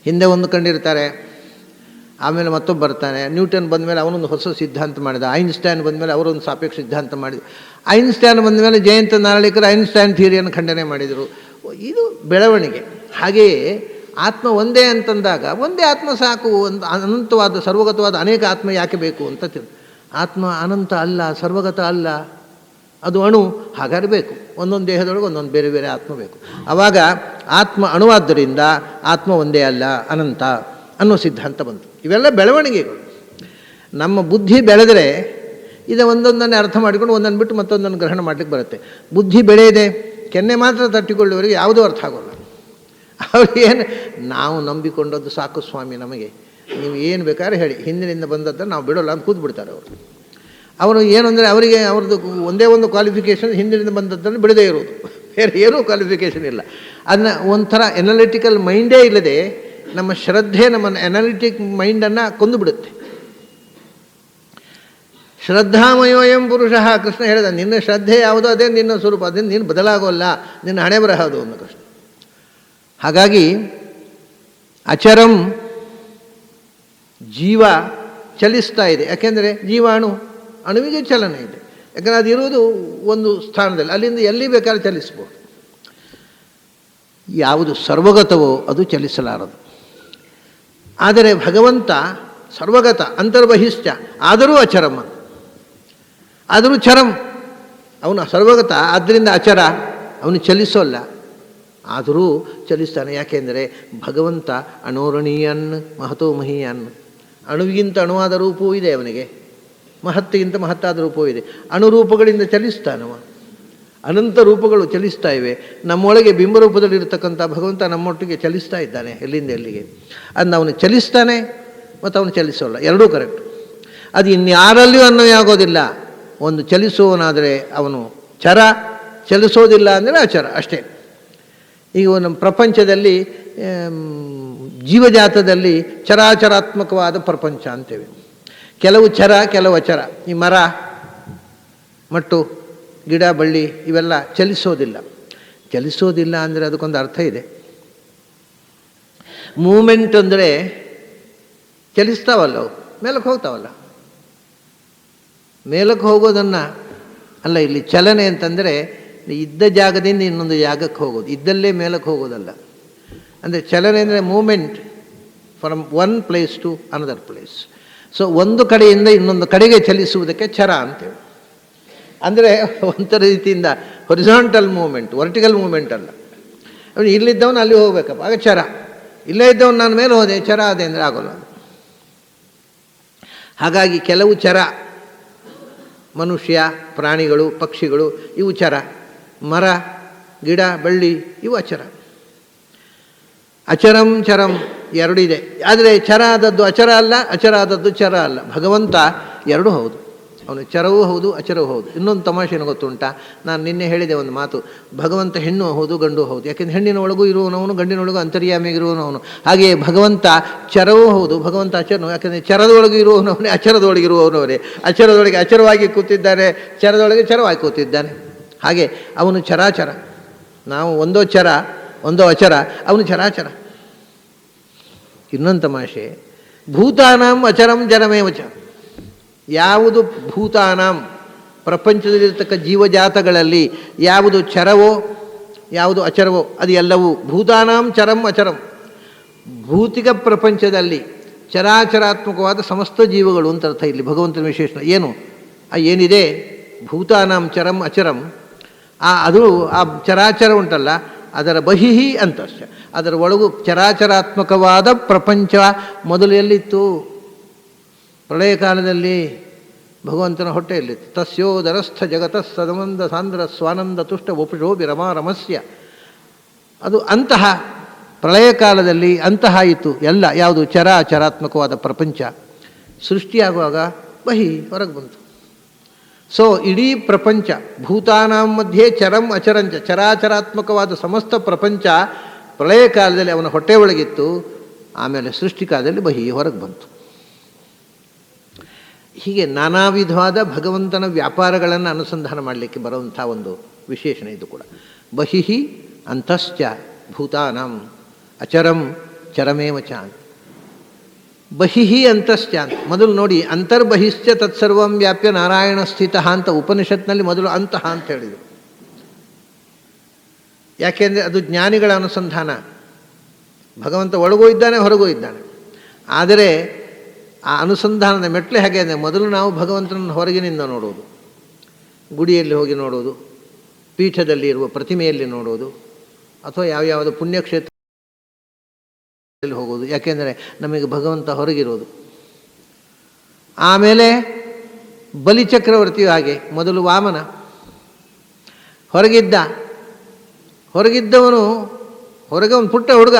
ಹಿಂದೆ ಒಂದು ಕಂಡಿರ್ತಾರೆ, ಆಮೇಲೆ ಮತ್ತೊಬ್ಬ ಬರ್ತಾನೆ. ನ್ಯೂಟನ್ ಬಂದ ಮೇಲೆ ಅವನೊಂದು ಹೊಸ ಸಿದ್ಧಾಂತ ಮಾಡಿದ. ಐನ್ಸ್ಟೈನ್ ಬಂದ ಮೇಲೆ ಅವರೊಂದು ಸಾಪೇಕ್ಷ ಸಿದ್ಧಾಂತ ಮಾಡಿದ. ಐನ್ಸ್ಟೈನ್ ಬಂದ ಮೇಲೆ ಜಯಂತ ನಾರಾಯಣಿಕರು ಐನ್ಸ್ಟೈನ್ ಥಿಯರಿಯನ್ನು ಖಂಡನೆ ಮಾಡಿದರು. ಇದು ಬೆಳವಣಿಗೆ. ಹಾಗೆಯೇ ಆತ್ಮ ಒಂದೇ ಅಂತಂದಾಗ ಒಂದೇ ಆತ್ಮ ಸಾಕು. ಒಂದು ಅನಂತವಾದ ಸರ್ವಗತವಾದ ಅನೇಕ ಆತ್ಮ ಯಾಕೆ ಬೇಕು ಅಂತ ಆತ್ಮ ಅನಂತ ಅಲ್ಲ, ಸರ್ವಗತ ಅಲ್ಲ, ಅದು ಅಣು. ಹಾಗಾದ್ರೆ ಬೇಕು ಒಂದೊಂದು ದೇಹದೊಳಗೆ ಒಂದೊಂದು ಬೇರೆ ಬೇರೆ ಆತ್ಮ ಬೇಕು. ಆವಾಗ ಆತ್ಮ ಅಣುವಾದ್ದರಿಂದ ಆತ್ಮ ಒಂದೇ ಅಲ್ಲ, ಅನಂತ ಅನ್ನೋ ಸಿದ್ಧಾಂತ ಬಂತು. ಇವೆಲ್ಲ ಬೆಳವಣಿಗೆಗಳು. ನಮ್ಮ ಬುದ್ಧಿ ಬೆಳೆದರೆ ಇದು ಒಂದೊಂದನ್ನೇ ಅರ್ಥ ಮಾಡಿಕೊಂಡು ಒಂದನ್ನು ಬಿಟ್ಟು ಮತ್ತೊಂದನ್ನು ಗ್ರಹಣ ಮಾಡಲಿಕ್ಕೆ ಬರುತ್ತೆ. ಬುದ್ಧಿ ಬೆಳೆಯದೆ ಕೆನ್ನೆ ಮಾತ್ರ ತಟ್ಟಿಕೊಳ್ಳುವವರಿಗೆ ಯಾವುದೂ ಅರ್ಥ ಆಗೋಲ್ಲ. ಅವ್ರಿಗೇನು ನಾವು ನಂಬಿಕೊಂಡದ್ದು ಸಾಕು ಸ್ವಾಮಿ, ನಮಗೆ ನೀವು ಏನು ಬೇಕಾದ್ರೆ ಹೇಳಿ, ಹಿಂದಿನಿಂದ ಬಂದದ್ದನ್ನು ನಾವು ಬಿಡೋಲ್ಲ ಅಂತ ಕೂತ್ಬಿಡ್ತಾರೆ ಅವರು. ಅವರು ಏನು ಅಂದರೆ ಅವರಿಗೆ ಅವ್ರದ್ದು ಒಂದೇ ಒಂದು ಕ್ವಾಲಿಫಿಕೇಷನ್ ಹಿಂದಿನಿಂದ ಬಂದದ್ದನ್ನು ಬಿಡದೇ ಇರೋದು, ಬೇರೆ ಏನೂ ಕ್ವಾಲಿಫಿಕೇಷನ್ ಇಲ್ಲ. ಅದನ್ನ ಒಂಥರ ಎನಾಲಿಟಿಕಲ್ ಮೈಂಡೇ ಇಲ್ಲದೆ ನಮ್ಮ ಶ್ರದ್ಧೆ ನಮ್ಮ ಎನಾಲಿಟಿಕ್ ಮೈಂಡನ್ನು ಕೊಂದು ಬಿಡುತ್ತೆ. ಶ್ರದ್ಧಾಮಯೋಯಂ ಪುರುಷ, ಕೃಷ್ಣ ಹೇಳಿದ, ನಿನ್ನ ಶ್ರದ್ಧೆ ಯಾವುದೋ ಅದೇ ನಿನ್ನ ಸ್ವರೂಪ, ಅದನ್ನು ನೀನು ಬದಲಾಗೋಲ್ಲ, ನಿನ್ನ ಹಣೆ ಬರಹ ಅದು ಅಂದ ಕೃಷ್ಣ. ಹಾಗಾಗಿ ಅಚರಂ, ಜೀವ ಚಲಿಸ್ತಾ ಇದೆ. ಯಾಕೆಂದರೆ ಜೀವಾಣು, ಅಣುವಿಗೆ ಚಲನೆ ಇದೆ. ಯಾಕಂದರೆ ಅದಿರುವುದು ಒಂದು ಸ್ಥಾನದಲ್ಲಿ, ಅಲ್ಲಿಂದ ಎಲ್ಲಿ ಬೇಕಾದ್ರೆ ಚಲಿಸ್ಬೋದು. ಯಾವುದು ಸರ್ವಗತವೋ ಅದು ಚಲಿಸಲಾರದು. ಆದರೆ ಭಗವಂತ ಸರ್ವಗತ, ಅಂತರ್ಬಹಿಶ್ಚ, ಆದರೂ ಅಚರಂ, ಆದರೂ ಚರಂ. ಅವನು ಸರ್ವಗತ, ಆದ್ದರಿಂದ ಅಚರ, ಅವನು ಚಲಿಸೋಲ್ಲ, ಆದರೂ ಚಲಿಸ್ತಾನೆ. ಯಾಕೆಂದರೆ ಭಗವಂತ ಅಣೋರಣೀಯನ್ ಮಹತೋ ಮಹೀಯನ್, ಅಣುವಿಗಿಂತ ಅಣುವಾದ ರೂಪವೂ ಇದೆ ಅವನಿಗೆ, ಮಹತ್ತಿಗಿಂತ ಮಹತ್ತಾದ ರೂಪವೂ ಇದೆ. ಅಣುರೂಪಗಳಿಂದ ಚಲಿಸ್ತಾನವ, ಅನಂತ ರೂಪಗಳು ಚಲಿಸ್ತಾ ಇವೆ. ನಮ್ಮೊಳಗೆ ಬಿಂಬರೂಪದಲ್ಲಿರ್ತಕ್ಕಂಥ ಭಗವಂತ ನಮ್ಮೊಟ್ಟಿಗೆ ಚಲಿಸ್ತಾ ಇದ್ದಾನೆ, ಎಲ್ಲಿಂದ ಎಲ್ಲಿಗೆ. ಅದನ್ನು ಅವನು ಚಲಿಸ್ತಾನೆ ಮತ್ತು ಅವನು ಚಲಿಸೋಲ್ಲ, ಎರಡೂ ಕರೆಕ್ಟ್. ಅದು ಇನ್ಯಾರಲ್ಲಿಯೂ ಅನ್ವಯ ಆಗೋದಿಲ್ಲ. ಒಂದು ಚಲಿಸುವವನಾದರೆ ಅವನು ಚರ, ಚಲಿಸೋದಿಲ್ಲ ಅಂದರೆ ಅಚರ, ಅಷ್ಟೇ. ಈಗ ನಮ್ಮ ಪ್ರಪಂಚದಲ್ಲಿ ಜೀವಜಾತದಲ್ಲಿ ಚರಾಚರಾತ್ಮಕವಾದ ಪ್ರಪಂಚ ಅಂತೇವೆ. ಕೆಲವು ಚರ, ಕೆಲವು ಅಚರ. ಈ ಮರ, ಮಟ್ಟು, ಗಿಡ, ಬಳ್ಳಿ ಇವೆಲ್ಲ ಚಲಿಸೋದಿಲ್ಲ. ಚಲಿಸೋದಿಲ್ಲ ಅಂದರೆ ಅದಕ್ಕೊಂದು ಅರ್ಥ ಇದೆ. ಮೂಮೆಂಟ್ ಅಂದರೆ ಚಲಿಸ್ತಾವಲ್ಲ, ಅವು ಮೇಲಕ್ಕೆ ಹೋಗ್ತಾವಲ್ಲ. ಮೇಲಕ್ಕೆ ಹೋಗೋದನ್ನು ಅಲ್ಲ, ಇಲ್ಲಿ ಚಲನೆ ಅಂತಂದರೆ ಇದ್ದ ಜಾಗದಿಂದ ಇನ್ನೊಂದು ಜಾಗಕ್ಕೆ ಹೋಗೋದು, ಇದ್ದಲ್ಲೇ ಮೇಲಕ್ಕೆ ಹೋಗೋದಲ್ಲ. ಅಂದರೆ ಚಲನೆ ಅಂದರೆ movement from one place to another place. So ಒಂದು ಕಡೆಯಿಂದ ಇನ್ನೊಂದು ಕಡೆಗೆ ಚಲಿಸುವುದಕ್ಕೆ ಚರ ಅಂತೇಳಿ. ಅಂದರೆ ಒಂಥರ ರೀತಿಯಿಂದ ಹೊರಿಸಾಂಟಲ್ ಮೂಮೆಂಟ್, ವರ್ಟಿಕಲ್ ಮೂಮೆಂಟ್ ಅಲ್ಲ. ಅವನು ಇಲ್ಲಿದ್ದವನು ಅಲ್ಲಿ ಹೋಗ್ಬೇಕಪ್ಪ, ಆಗ ಚರ. ಇಲ್ಲೇ ಇದ್ದವನು ನಾನು ಮೇಲೆ ಹೋದೆ, ಚರ ಅದೇ ಅಂದರೆ ಆಗೋಲ್ಲ. ಹಾಗಾಗಿ ಕೆಲವು ಚರ, ಮನುಷ್ಯ, ಪ್ರಾಣಿಗಳು, ಪಕ್ಷಿಗಳು ಇವು ಚರ. ಮರ, ಗಿಡ, ಬಳ್ಳಿ ಇವು ಅಚರ. ಅಚರಂ ಚರಂ ಎರಡಿದೆ. ಆದರೆ ಚರ ಆದದ್ದು ಅಚರ ಅಲ್ಲ, ಅಚರ ಆದದ್ದು ಚರ ಅಲ್ಲ. ಭಗವಂತ ಎರಡೂ ಹೌದು, ಅವನು ಚರವೂ ಹೌದು, ಅಚರವೂ ಹೌದು. ಇನ್ನೊಂದು ತಮಾಷೆನ ಗೊತ್ತುಂಟ, ನಾನು ನಿನ್ನೆ ಹೇಳಿದೆ ಒಂದು ಮಾತು, ಭಗವಂತ ಹೆಣ್ಣು ಹೌದು, ಗಂಡು ಹೌದು. ಯಾಕೆಂದರೆ ಹೆಣ್ಣಿನ ಒಳಗೂ ಇರುವವನವನು, ಗಂಡಿನೊಳಗೂ ಅಂತರ್ಯಾಮಿಗಿರುವವನವನು. ಹಾಗೆಯೇ ಭಗವಂತ ಚರವೂ ಹೌದು, ಭಗವಂತ ಅಚರನು. ಯಾಕೆಂದರೆ ಚರದೊಳಗೆ ಇರುವವನವನೇ, ಅಚರದೊಳಗಿರುವವನವನೇ. ಅಚರದೊಳಗೆ ಅಚರವಾಗಿ ಕೂತಿದ್ದಾನೆ, ಚರದೊಳಗೆ ಚರವಾಗಿ ಕೂತಿದ್ದಾನೆ. ಹಾಗೆ ಅವನು ಚರಾಚರ, ನಾವು ಒಂದೋ ಚರ ಒಂದೋ ಅಚರ, ಅವನು ಚರಾಚರ. ಇನ್ನೊಂದು ತಮಾಷೆ, ಭೂತಾನಾಂ ಅಚರಂ ಜನಮೇವಚ. ಯಾವುದು ಭೂತಾನಾಂ ಪ್ರಪಂಚದಲ್ಲಿರ್ತಕ್ಕ ಜೀವಜಾತಗಳಲ್ಲಿ ಯಾವುದು ಚರವೋ ಯಾವುದು ಅಚರವೋ ಅದು ಎಲ್ಲವೂ ಭೂತಾನಾಂ ಚರಂ ಅಚರಂ. ಭೌತಿಕ ಪ್ರಪಂಚದಲ್ಲಿ ಚರಾಚರಾತ್ಮಕವಾದ ಸಮಸ್ತ ಜೀವಗಳು ಅಂತ ಅರ್ಥ. ಇಲ್ಲಿ ಭಗವಂತನ ವಿಶೇಷಣ ಏನು ಏನಿದೆ, ಭೂತಾನಾಂ ಚರಂ ಅಚರಂ, ಅದು ಆ ಚರಾಚರ ಉಂಟಲ್ಲ, ಅದರ ಬಹಿಹಿ ಅಂತಶ್ಚ, ಅದರ ಒಳಗೂ ಚರಾಚರಾತ್ಮಕವಾದ ಪ್ರಪಂಚ ಮೊದಲು ಎಲ್ಲಿತ್ತು? ಪ್ರಳಯ ಕಾಲದಲ್ಲಿ ಭಗವಂತನ ಹೊಟ್ಟೆಯಲ್ಲಿತ್ತು. ತಸ್ಯೋದರಸ್ಥ ಜಗತಃ ಸದಮಂದ ಸಾಂದ್ರ ಸ್ವಾನಂದ ತುಷ್ಟ ವಪುಷೋಭಿ ರಮಾರಮಸ್ಯ. ಅದು ಅಂತಹ ಪ್ರಳಯ ಕಾಲದಲ್ಲಿ ಅಂತಹ ಇತ್ತು ಎಲ್ಲ. ಯಾವುದು? ಚರಾಚರಾತ್ಮಕವಾದ ಪ್ರಪಂಚ. ಸೃಷ್ಟಿಯಾಗುವಾಗ ಬಹಿ ಹೊರಗೆ ಬಂತು. ಸೊ ಇಡೀ ಪ್ರಪಂಚ ಭೂತಾನಾಂ ಮಧ್ಯೆ ಚರಂ ಅಚರಂಚ, ಚರಾಚರಾತ್ಮಕವಾದ ಸಮಸ್ತ ಪ್ರಪಂಚ ಪ್ರಳಯ ಕಾಲದಲ್ಲಿ ಅವನ ಹೊಟ್ಟೆ ಒಳಗಿತ್ತು. ಆಮೇಲೆ ಸೃಷ್ಟಿಕಾಲದಲ್ಲಿ ಬಹಿ ಹೊರಗೆ ಬಂತು. ಹೀಗೆ ನಾನಾ ವಿಧವಾದ ಭಗವಂತನ ವ್ಯಾಪಾರಗಳನ್ನು ಅನುಸಂಧಾನ ಮಾಡಲಿಕ್ಕೆ ಬರುವಂಥ ಒಂದು ವಿಶೇಷಣ ಇದು ಕೂಡ. ಬಹಿಹಿ ಅಂತಶ್ಚ ಭೂತಾನಾಂ ಅಚರಂ ಚರಮೇವ ಚಾನ್. ಬಹಿಹಿ ಅಂತಶ್ಚ ಅಂತ ಮೊದಲು ನೋಡಿ, ಅಂತರ್ಬಹಿಶ್ಚ ತತ್ಸರ್ವಂ ವ್ಯಾಪ್ಯ ನಾರಾಯಣ ಸ್ಥಿತ ಅಂತ ಉಪನಿಷತ್ನಲ್ಲಿ ಮೊದಲು ಅಂತಃ ಅಂತ ಹೇಳಿದರು. ಯಾಕೆಂದರೆ ಅದು ಜ್ಞಾನಿಗಳ ಅನುಸಂಧಾನ. ಭಗವಂತ ಒಳಗೂ ಇದ್ದಾನೆ, ಹೊರಗೂ ಇದ್ದಾನೆ. ಆದರೆ ಆ ಅನುಸಂಧಾನದ ಮೆಟ್ಲೆ ಹೇಗೆ ಅಂದರೆ, ಮೊದಲು ನಾವು ಭಗವಂತನನ್ನು ಹೊರಗಿನಿಂದ ನೋಡೋದು, ಗುಡಿಯಲ್ಲಿ ಹೋಗಿ ನೋಡೋದು, ಪೀಠದಲ್ಲಿ ಇರುವ ಪ್ರತಿಮೆಯಲ್ಲಿ ನೋಡೋದು, ಅಥವಾ ಯಾವ್ಯಾವುದು ಪುಣ್ಯಕ್ಷೇತ್ರದಲ್ಲಿ ಹೋಗೋದು. ಯಾಕೆಂದರೆ ನಮಗೆ ಭಗವಂತ ಹೊರಗಿರೋದು. ಆಮೇಲೆ ಬಲಿಚಕ್ರವರ್ತಿಯು ಹಾಗೆ. ಮೊದಲು ವಾಮನ ಹೊರಗಿದ್ದವನು ಹೊರಗೆ ಒಂದು ಪುಟ್ಟ ಹುಡುಗ.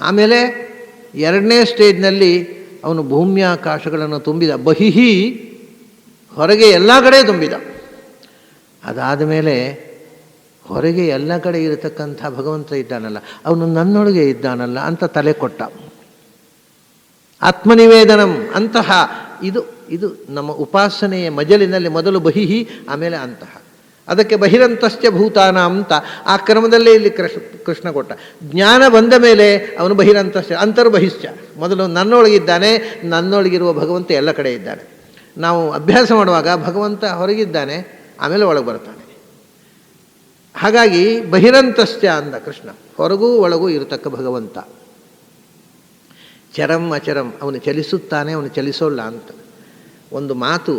ಆಮೇಲೆ ಎರಡನೇ ಸ್ಟೇಜ್ನಲ್ಲಿ ಅವನು ಭೂಮ್ಯಾಕಾಶಗಳನ್ನು ತುಂಬಿದ. ಬಹಿಹಿ ಹೊರಗೆ ಎಲ್ಲ ಕಡೆ ತುಂಬಿದ. ಅದಾದ ಮೇಲೆ ಹೊರಗೆ ಎಲ್ಲ ಕಡೆ ಇರತಕ್ಕಂಥ ಭಗವಂತ ಇದ್ದಾನಲ್ಲ, ಅವನು ನನ್ನೊಳಗೆ ಇದ್ದಾನಲ್ಲ ಅಂತ ತಲೆ ಕೊಟ್ಟ. ಆತ್ಮನಿವೇದನಂ ಅಂತಹ ಇದು ನಮ್ಮ ಉಪಾಸನೆಯ ಮಜಲಿನಲ್ಲಿ ಮೊದಲು ಬಹಿಹಿ, ಆಮೇಲೆ ಅಂತಹ. ಅದಕ್ಕೆ ಬಹಿರಂತಶ್ಚ ಭೂತಾನ ಅಂತ ಆ ಕ್ರಮದಲ್ಲೇ ಇಲ್ಲಿ ಕೃಷ್ಣ ಕೊಟ್ಟ. ಜ್ಞಾನ ಬಂದ ಮೇಲೆ ಅವನು ಬಹಿರಂತಶ್ಚ ಅಂತರ್ಬಹಿಶ್ಚ. ಮೊದಲು ನನ್ನೊಳಗಿದ್ದಾನೆ, ನನ್ನೊಳಗಿರುವ ಭಗವಂತ ಎಲ್ಲ ಕಡೆ ಇದ್ದಾನೆ. ನಾವು ಅಭ್ಯಾಸ ಮಾಡುವಾಗ ಭಗವಂತ ಹೊರಗಿದ್ದಾನೆ, ಆಮೇಲೆ ಒಳಗೆ ಬರ್ತಾನೆ. ಹಾಗಾಗಿ ಬಹಿರಂತಶ್ಚ ಅಂದ ಕೃಷ್ಣ, ಹೊರಗೂ ಒಳಗೂ ಇರತಕ್ಕ ಭಗವಂತ. ಚರಂ ಅಚರಂ, ಅವನು ಚಲಿಸುತ್ತಾನೆ, ಅವನು ಚಲಿಸೋಲ್ಲ ಅಂತ ಒಂದು ಮಾತು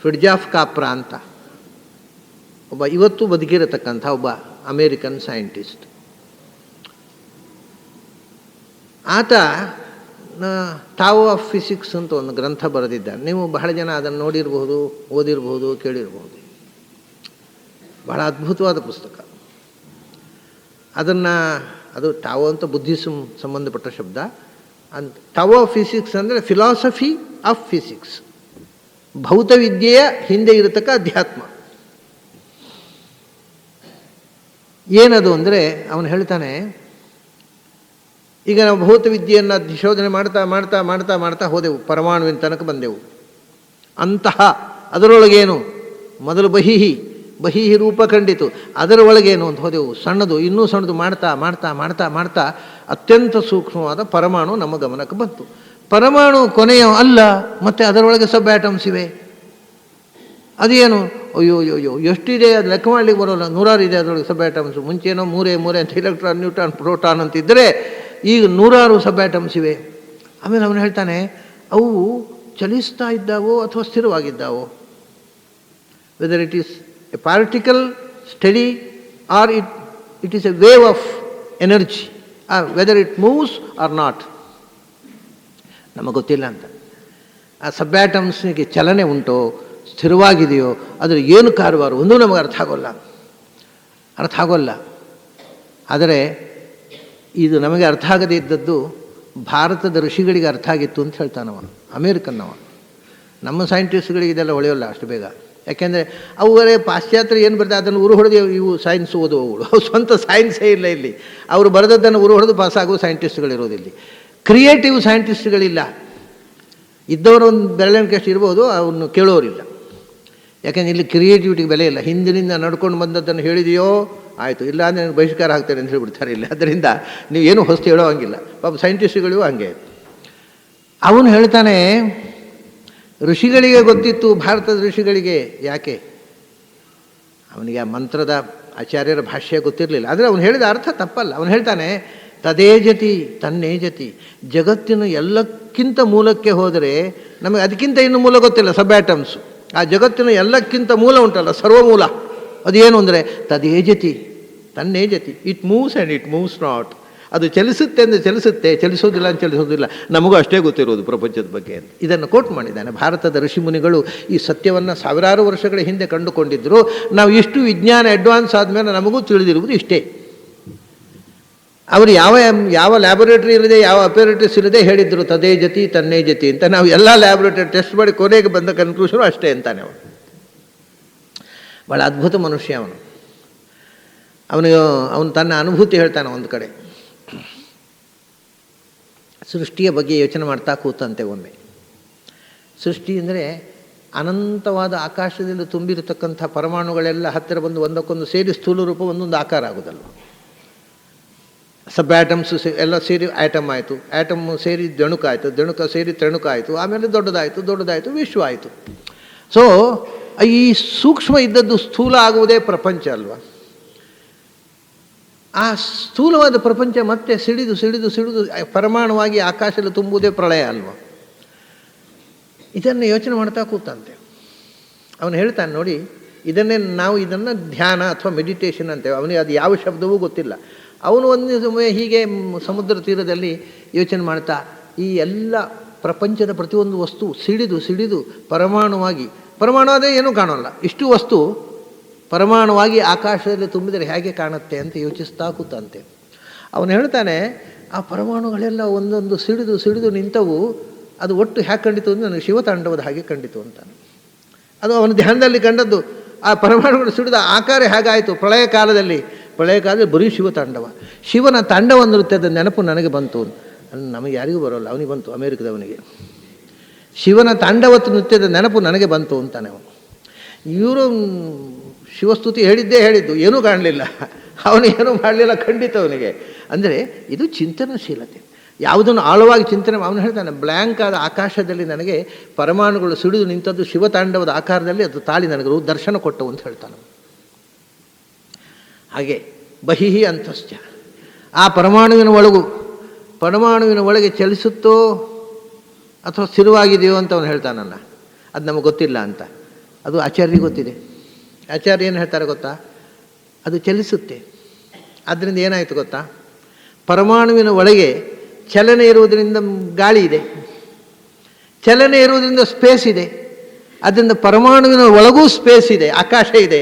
ಫ್ರಿಡ್ಜಾಫ್ ಕಾಪ್ರಾ ಅಂತ ಒಬ್ಬ ಇವತ್ತು ಬದುಕಿರತಕ್ಕಂಥ ಒಬ್ಬ ಅಮೇರಿಕನ್ ಸೈಂಟಿಸ್ಟ್. ಆತ ಟಾವ್ ಆಫ್ ಫಿಸಿಕ್ಸ್ ಅಂತ ಒಂದು ಗ್ರಂಥ ಬರೆದಿದ್ದಾನೆ. ನೀವು ಬಹಳ ಜನ ಅದನ್ನು ನೋಡಿರಬಹುದು, ಓದಿರಬಹುದು, ಕೇಳಿರಬಹುದು. ಬಹಳ ಅದ್ಭುತವಾದ ಪುಸ್ತಕ. ಅದು ಟಾವ್ ಅಂತ ಬುದ್ಧಿಸಮ್ ಸಂಬಂಧಪಟ್ಟ ಶಬ್ದ. ಟಾವ್ ಆಫ್ ಫಿಸಿಕ್ಸ್ ಅಂದರೆ ಫಿಲಾಸಫಿ ಆಫ್ ಫಿಸಿಕ್ಸ್, ಭೌತವಿದ್ಯೆಯ ಹಿಂದೆ ಇರತಕ್ಕ ಅಧ್ಯಾತ್ಮ. ಏನದು ಅಂದರೆ ಅವನು ಹೇಳ್ತಾನೆ, ಈಗ ನಾವು ಭೌತವಿದ್ಯೆಯನ್ನು ಶೋಧನೆ ಮಾಡ್ತಾ ಮಾಡ್ತಾ ಮಾಡ್ತಾ ಮಾಡ್ತಾ ಹೋದೆವು, ಪರಮಾಣುವಿನ ತನಕ ಬಂದೆವು. ಅಂತಹ ಅದರೊಳಗೇನು ಮೊದಲು ಬಹಿಹಿ ರೂಪ ಕಂಡಿತು, ಅದರ ಒಳಗೇನು ಅಂತ ಹೋದೆವು, ಸಣ್ಣದು ಇನ್ನೂ ಸಣ್ಣದು ಮಾಡ್ತಾ ಮಾಡ್ತಾ ಮಾಡ್ತಾ ಮಾಡ್ತಾ ಅತ್ಯಂತ ಸೂಕ್ಷ್ಮವಾದ ಪರಮಾಣು ನಮ್ಮ ಗಮನಕ್ಕೆ ಬಂತು. ಪರಮಾಣು ಕೊನೆಯ ಅಲ್ಲ, ಮತ್ತು ಅದರೊಳಗೆ ಸಬ್ ಆಟಮ್ಸ್ ಇವೆ. ಅದೇನು? ಅಯ್ಯೋ ಎಷ್ಟಿದೆ ಅದು ಲೆಕ್ಕ ಮಾಡಲಿಕ್ಕೆ ಬರೋಲ್ಲ, 100 ಇದೆ ಅದರೊಳಗೆ ಸಬ್ ಆಟಮ್ಸ್. ಮುಂಚೆನೋ ಮೂರೇ ಅಂತ ಇಲೆಕ್ಟ್ರಾನ್, ನ್ಯೂಟ್ರಾನ್, ಪ್ರೋಟಾನ್ ಅಂತಿದ್ದರೆ ಈಗ 100 ಸಬ್ ಆಟಮ್ಸ್ ಇವೆ. ಆಮೇಲೆ ಅವನು ಹೇಳ್ತಾನೆ, ಅವು ಚಲಿಸ್ತಾ ಇದ್ದಾವೋ ಅಥವಾ ಸ್ಥಿರವಾಗಿದ್ದಾವೋ, whether it is a particle study or it is a wave of energy, or whether it moves or not, ನಮಗೆ ಗೊತ್ತಿಲ್ಲ ಅಂತ. ಆ ಸಬ್ ಆಟಮ್ಸ್ನಿಗೆ ಚಲನೆ ಉಂಟೋ, ಸ್ಥಿರವಾಗಿದೆಯೋ, ಅದರ ಏನು ಕಾರವಾರ ಒಂದೂ ನಮಗೆ ಅರ್ಥ ಆಗೋಲ್ಲ. ಆದರೆ ಇದು ನಮಗೆ ಅರ್ಥ ಆಗದೇ ಇದ್ದದ್ದು ಭಾರತದ ಋಷಿಗಳಿಗೆ ಅರ್ಥ ಆಗಿತ್ತು ಅಂತ ಹೇಳ್ತಾನವನು, ಅಮೇರಿಕನ್ನವ. ನಮ್ಮ ಸೈಂಟಿಸ್ಟ್ಗಳಿಗೆ ಇದೆಲ್ಲ ಹೊಳೆಯೋಲ್ಲ ಅಷ್ಟು ಬೇಗ. ಯಾಕೆಂದರೆ ಅವರೇ ಪಾಶ್ಚಾತ್ಯರು ಏನು ಬರ್ತದೆ ಅದನ್ನು ಉರು ಹೊಡೆದು ಇವು ಸೈನ್ಸ್ ಓದುವವುಗಳು. ಅವು ಸ್ವಂತ ಸೈನ್ಸೇ ಇಲ್ಲ ಇಲ್ಲಿ. ಅವರು ಬರೆದದ್ದನ್ನು ಉರು ಹೊಡೆದು ಪಾಸಾಗುವ ಸೈಂಟಿಸ್ಟ್ಗಳಿರೋದಿಲ್ಲ. ಕ್ರಿಯೇಟಿವ್ ಸೈಂಟಿಸ್ಟ್ಗಳಿಲ್ಲ. ಇದ್ದವರು ಒಂದು ಬೆರಳೆಣಿಕೆಷ್ಟು ಇರ್ಬೋದು, ಅವನು ಕೇಳೋರಿಲ್ಲ. ಯಾಕೆಂದರೆ ಇಲ್ಲಿ ಕ್ರಿಯೇಟಿವಿಟಿಗೆ ಬೆಲೆ ಇಲ್ಲ. ಹಿಂದಿನಿಂದ ನಡ್ಕೊಂಡು ಬಂದದ್ದನ್ನು ಹೇಳಿದೆಯೋ ಆಯಿತು, ಇಲ್ಲ ಅಂದರೆ ನನಗೆ ಬಹಿಷ್ಕಾರ ಆಗ್ತೇನೆ ಅಂತ ಹೇಳಿಬಿಡ್ತಾರೆ ಇಲ್ಲ. ಅದರಿಂದ ನೀವು ಏನು ಹೊಸ್ತು ಹೇಳೋ ಹಂಗಿಲ್ಲ. ಪಾಪ ಸೈಂಟಿಸ್ಟ್ಗಳಿಗೂ ಹಂಗೆ. ಅವನು ಹೇಳ್ತಾನೆ, ಋಷಿಗಳಿಗೆ ಗೊತ್ತಿತ್ತು, ಭಾರತದ ಋಷಿಗಳಿಗೆ. ಯಾಕೆ? ಅವನಿಗೆ ಆ ಮಂತ್ರದ ಆಚಾರ್ಯರ ಭಾಷ್ಯ ಗೊತ್ತಿರಲಿಲ್ಲ. ಆದರೆ ಅವನು ಹೇಳಿದ ಅರ್ಥ ತಪ್ಪಲ್ಲ. ಅವನು ಹೇಳ್ತಾನೆ, ತದೇ ಜತಿ ತನ್ನೇ ಜತಿ. ಜಗತ್ತಿನ ಎಲ್ಲಕ್ಕಿಂತ ಮೂಲಕ್ಕೆ ಹೋದರೆ ನಮಗೆ ಅದಕ್ಕಿಂತ ಇನ್ನು ಮೂಲ ಗೊತ್ತಿಲ್ಲ, ಸಬ್ ಆಟಮ್ಸು. ಆ ಜಗತ್ತಿನ ಎಲ್ಲಕ್ಕಿಂತ ಮೂಲ ಉಂಟಲ್ಲ, ಸರ್ವಮೂಲ, ಅದೇನು ಅಂದರೆ ತದೇ ಜತಿ ತನ್ನೇ ಜತಿ. It moves and it moves not. ಅದು ಚಲಿಸುತ್ತೆ ಅಂದರೆ ಚಲಿಸುತ್ತೆ, ಚಲಿಸೋದಿಲ್ಲ ಅಂತ ಚಲಿಸೋದಿಲ್ಲ. ನಮಗೂ ಅಷ್ಟೇ ಗೊತ್ತಿರೋದು ಪ್ರಪಂಚದ ಬಗ್ಗೆ ಅಂತ ಇದನ್ನು ಕೋಟ್ ಮಾಡಿದ್ದಾನೆ. ಭಾರತದ ಋಷಿಮುನಿಗಳು ಈ ಸತ್ಯವನ್ನು ಸಾವಿರಾರು ವರ್ಷಗಳ ಹಿಂದೆ ಕಂಡುಕೊಂಡಿದ್ದರು. ನಾವು ಇಷ್ಟು ವಿಜ್ಞಾನ ಅಡ್ವಾನ್ಸ್ ಆದಮೇಲೆ ನಮಗೂ ತಿಳಿದಿರುವುದು ಇಷ್ಟೇ. ಅವರು ಯಾವ ಲ್ಯಾಬೊರೇಟರಿ ಇಲ್ಲದೆ, ಯಾವ ಅಪೇರೇಟರ್ಸ್ ಇಲ್ಲದೆ ಹೇಳಿದ್ರು ತದೇ ಜತಿ ತನ್ನೇ ಜತಿ ಅಂತ. ನಾವು ಎಲ್ಲ ಲ್ಯಾಬೊರೇಟರಿ ಟೆಸ್ಟ್ ಮಾಡಿ ಕೊನೆಗೆ ಬಂದ ಕನ್ಕ್ಲೂಷನು ಅಷ್ಟೇ ಅಂತಾನೆ. ಭಾಳ ಅದ್ಭುತ ಮನುಷ್ಯ ಅವನು ತನ್ನ ಅನುಭೂತಿ ಹೇಳ್ತಾನೆ. ಒಂದು ಕಡೆ ಸೃಷ್ಟಿಯ ಬಗ್ಗೆ ಯೋಚನೆ ಮಾಡ್ತಾ ಕೂತಂತೆ ಒಮ್ಮೆ. ಸೃಷ್ಟಿ ಅಂದರೆ ಅನಂತವಾದ ಆಕಾಶದಲ್ಲಿ ತುಂಬಿರತಕ್ಕಂಥ ಪರಮಾಣುಗಳೆಲ್ಲ ಹತ್ತಿರ ಬಂದು ಒಂದಕ್ಕೊಂದು ಸೇರಿ ಸ್ಥೂಲ ರೂಪ ಒಂದೊಂದು ಆಕಾರ ಆಗೋದಲ್ವ. ಸಬ್ ಆಟಮ್ಸು ಎಲ್ಲ ಸೇರಿ ಆ್ಯಟಮ್ ಆಯಿತು, ಆ್ಯಟಮ್ ಸೇರಿ ದಣುಕ ಆಯಿತು, ದಣುಕ ಸೇರಿ ತಣುಕ ಆಯಿತು, ಆಮೇಲೆ ದೊಡ್ಡದಾಯಿತು ವಿಶ್ವ ಆಯಿತು. ಸೊ ಈ ಸೂಕ್ಷ್ಮ ಇದ್ದದ್ದು ಸ್ಥೂಲ ಆಗುವುದೇ ಪ್ರಪಂಚ ಅಲ್ವ. ಆ ಸ್ಥೂಲವಾದ ಪ್ರಪಂಚ ಮತ್ತೆ ಸಿಡಿದು ಪರಮಾಣುವಾಗಿ ಆಕಾಶದಲ್ಲಿ ತುಂಬುವುದೇ ಪ್ರಳಯ ಅಲ್ವ. ಇದನ್ನು ಯೋಚನೆ ಮಾಡ್ತಾ ಕೂತಂತೆ. ಅವನು ಹೇಳ್ತಾನೆ, ನೋಡಿ ಇದನ್ನು ಧ್ಯಾನ ಅಥವಾ ಮೆಡಿಟೇಷನ್ ಅಂತೇವೆ. ಅವನಿಗೆ ಅದು ಯಾವ ಶಬ್ದವೂ ಗೊತ್ತಿಲ್ಲ. ಅವನು ಒಂದು ಸಮಯ ಹೀಗೆ ಸಮುದ್ರ ತೀರದಲ್ಲಿ ಯೋಚನೆ ಮಾಡ್ತಾ ಈ ಎಲ್ಲ ಪ್ರಪಂಚದ ಪ್ರತಿಯೊಂದು ವಸ್ತು ಸಿಡಿದು ಸಿಡಿದು ಪರಮಾಣುವಾದರೆ ಏನೂ ಕಾಣೋಲ್ಲ. ಇಷ್ಟು ವಸ್ತು ಪರಮಾಣುವಾಗಿ ಆಕಾಶದಲ್ಲಿ ತುಂಬಿದರೆ ಹೇಗೆ ಕಾಣುತ್ತೆ ಅಂತ ಯೋಚಿಸ್ತಾ ಕೂತಂತೆ. ಅವನು ಹೇಳ್ತಾನೆ, ಆ ಪರಮಾಣುಗಳೆಲ್ಲ ಒಂದೊಂದು ಸಿಡಿದು ಸಿಡಿದು ನಿಂತವು, ಅದು ಒಟ್ಟು ಹೇಗೆ ಕಂಡಿತು ಅಂದರೆ ನನಗೆ ಶಿವತಾಂಡವದ ಹಾಗೆ ಕಂಡಿತು ಅಂತಾನೆ. ಅದು ಅವನ ಧ್ಯಾನದಲ್ಲಿ ಕಂಡದ್ದು. ಆ ಪರಮಾಣುಗಳು ಸಿಡಿದ ಆಕಾರ ಹೇಗಾಯಿತು ಪ್ರಳಯ ಕಾಲದಲ್ಲಿ ಬರೀ ಶಿವತಾಂಡವ, ಶಿವನ ತಾಂಡವ ನೃತ್ಯದ ನೆನಪು ನನಗೆ ಬಂತು. ನಮಗೆ ಯಾರಿಗೂ ಬರೋಲ್ಲ, ಅವನಿಗೆ ಬಂತು, ಅಮೇರಿಕದವನಿಗೆ. ಶಿವನ ತಾಂಡವ ನೃತ್ಯದ ನೆನಪು ನನಗೆ ಬಂತು ಅಂತಾನೆ ಅವನು. ಇವರು ಶಿವಸ್ತುತಿ ಹೇಳಿದ್ದು ಏನೂ ಕಾಣಲಿಲ್ಲ, ಅವನು ಏನೂ ಮಾಡಲಿಲ್ಲ ಖಂಡಿತ ಅವನಿಗೆ. ಅಂದರೆ ಇದು ಚಿಂತನಶೀಲತೆ, ಯಾವುದನ್ನು ಆಳವಾಗಿ ಚಿಂತನೆ. ಅವನು ಹೇಳ್ತಾನೆ, ಬ್ಲ್ಯಾಂಕ್ ಆದ ಆಕಾಶದಲ್ಲಿ ನನಗೆ ಪರಮಾಣುಗಳು ಸಿಡಿದು ನಿಂತದ್ದು ಶಿವತಾಂಡವದ ಆಕಾರದಲ್ಲಿ, ಅದು ತಾಳಿ ನನಗೆ ದರ್ಶನ ಕೊಟ್ಟವು ಅಂತ ಹೇಳ್ತಾನೆ. ಹಾಗೆ ಬಹಿಹಿ ಅಂತಶ್ಚ, ಆ ಪರಮಾಣುವಿನ ಒಳಗೆ ಚಲಿಸುತ್ತೋ ಅಥವಾ ಸ್ಥಿರವಾಗಿದೆಯೋ ಅಂತ ಅವನು ಹೇಳ್ತಾನಲ್ಲ, ಅದು ನಮಗೆ ಗೊತ್ತಿಲ್ಲ ಅಂತ. ಅದು ಆಚಾರ್ಯರಿಗೆ ಗೊತ್ತಿದೆ. ಆಚಾರ್ಯ ಏನು ಹೇಳ್ತಾರೆ ಗೊತ್ತಾ, ಅದು ಚಲಿಸುತ್ತೆ. ಆದ್ದರಿಂದ ಏನಾಯಿತು ಗೊತ್ತಾ, ಪರಮಾಣುವಿನ ಒಳಗೆ ಚಲನೆ ಇರುವುದರಿಂದ ಗಾಳಿ ಇದೆ, ಚಲನೆ ಇರುವುದರಿಂದ ಸ್ಪೇಸ್ ಇದೆ. ಅದರಿಂದ ಪರಮಾಣುವಿನ ಒಳಗೂ ಸ್ಪೇಸ್ ಇದೆ, ಆಕಾಶ ಇದೆ.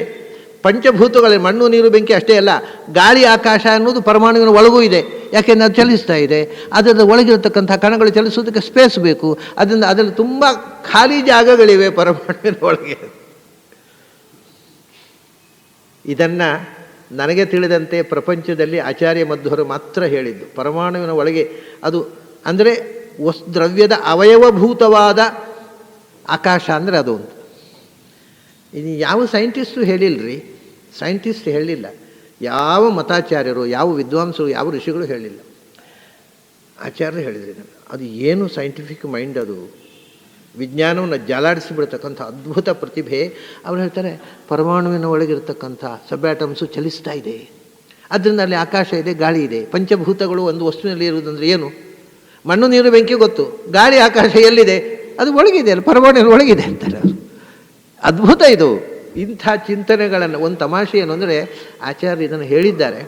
ಪಂಚಭೂತಗಳೇ ಮಣ್ಣು ನೀರು ಬೆಂಕಿ ಅಷ್ಟೇ ಅಲ್ಲ, ಗಾಳಿ ಆಕಾಶ ಅನ್ನೋದು ಪರಮಾಣುವಿನ ಒಳಗೂ ಇದೆ. ಯಾಕೆಂದರೆ ಅದು ಚಲಿಸ್ತಾ ಇದೆ. ಅದರ ಒಳಗಿರತಕ್ಕಂಥ ಕಣಗಳು ಚಲಿಸೋದಕ್ಕೆ ಸ್ಪೇಸ್ ಬೇಕು. ಅದರಿಂದ ಅದರಲ್ಲಿ ತುಂಬ ಖಾಲಿ ಜಾಗಗಳಿವೆ ಪರಮಾಣುವಿನ ಒಳಗೆ. ಇದನ್ನು ನನಗೆ ತಿಳಿದಂತೆ ಪ್ರಪಂಚದಲ್ಲಿ ಆಚಾರ್ಯ ಮಧ್ವರು ಮಾತ್ರ ಹೇಳಿದ್ದು. ಪರಮಾಣುವಿನ ಒಳಗೆ ಅದು ಅಂದರೆ ದ್ರವ್ಯದ ಅವಯವಭೂತವಾದ ಆಕಾಶ ಅಂದರೆ ಅದು ಅಂತ. ಇದು ಯಾವ ಸೈಂಟಿಸ್ಟು ಹೇಳಿಲ್ಲರಿ, ಸೈಂಟಿಸ್ಟ್ ಹೇಳಿಲ್ಲ, ಯಾವ ಮತಾಚಾರ್ಯರು, ಯಾವ ವಿದ್ವಾಂಸರು, ಯಾವ ಋಷಿಗಳು ಹೇಳಿಲ್ಲ, ಆಚಾರ್ಯರು ಹೇಳಿದ್ರಿ. ಅದು ಏನು ಸೈಂಟಿಫಿಕ್ ಮೈಂಡ್, ಅದು ವಿಜ್ಞಾನವನ್ನು ಜಾಲಾಡಿಸಿಬಿಡ್ತಕ್ಕಂಥ ಅದ್ಭುತ ಪ್ರತಿಭೆ. ಅವ್ರು ಹೇಳ್ತಾರೆ, ಪರಮಾಣುವಿನ ಒಳಗಿರ್ತಕ್ಕಂಥ ಸಬ್ಯಾಟಮ್ಸು ಚಲಿಸ್ತಾ ಇದೆ, ಅದರಿಂದ ಅಲ್ಲಿ ಆಕಾಶ ಇದೆ, ಗಾಳಿ ಇದೆ. ಪಂಚಭೂತಗಳು ಒಂದು ವಸ್ತುವಿನಲ್ಲಿ ಇರುವುದಂದ್ರೆ ಏನು? ಮಣ್ಣು ನೀರು ಬೆಂಕಿ ಗೊತ್ತು, ಗಾಳಿ ಆಕಾಶ ಎಲ್ಲಿದೆ? ಅದು ಒಳಗಿದೆ, ಅಲ್ಲಿ ಪರಮಾಣುವಿನ ಒಳಗಿದೆ ಅಂತಾರೆ. ಅದ್ಭುತ ಇದು. ಇಂಥ ಚಿಂತನೆಗಳನ್ನು, ಒಂದು ತಮಾಷೆ ಏನು ಅಂದರೆ, ಆಚಾರ್ಯ ಇದನ್ನು ಹೇಳಿದ್ದಾರೆ,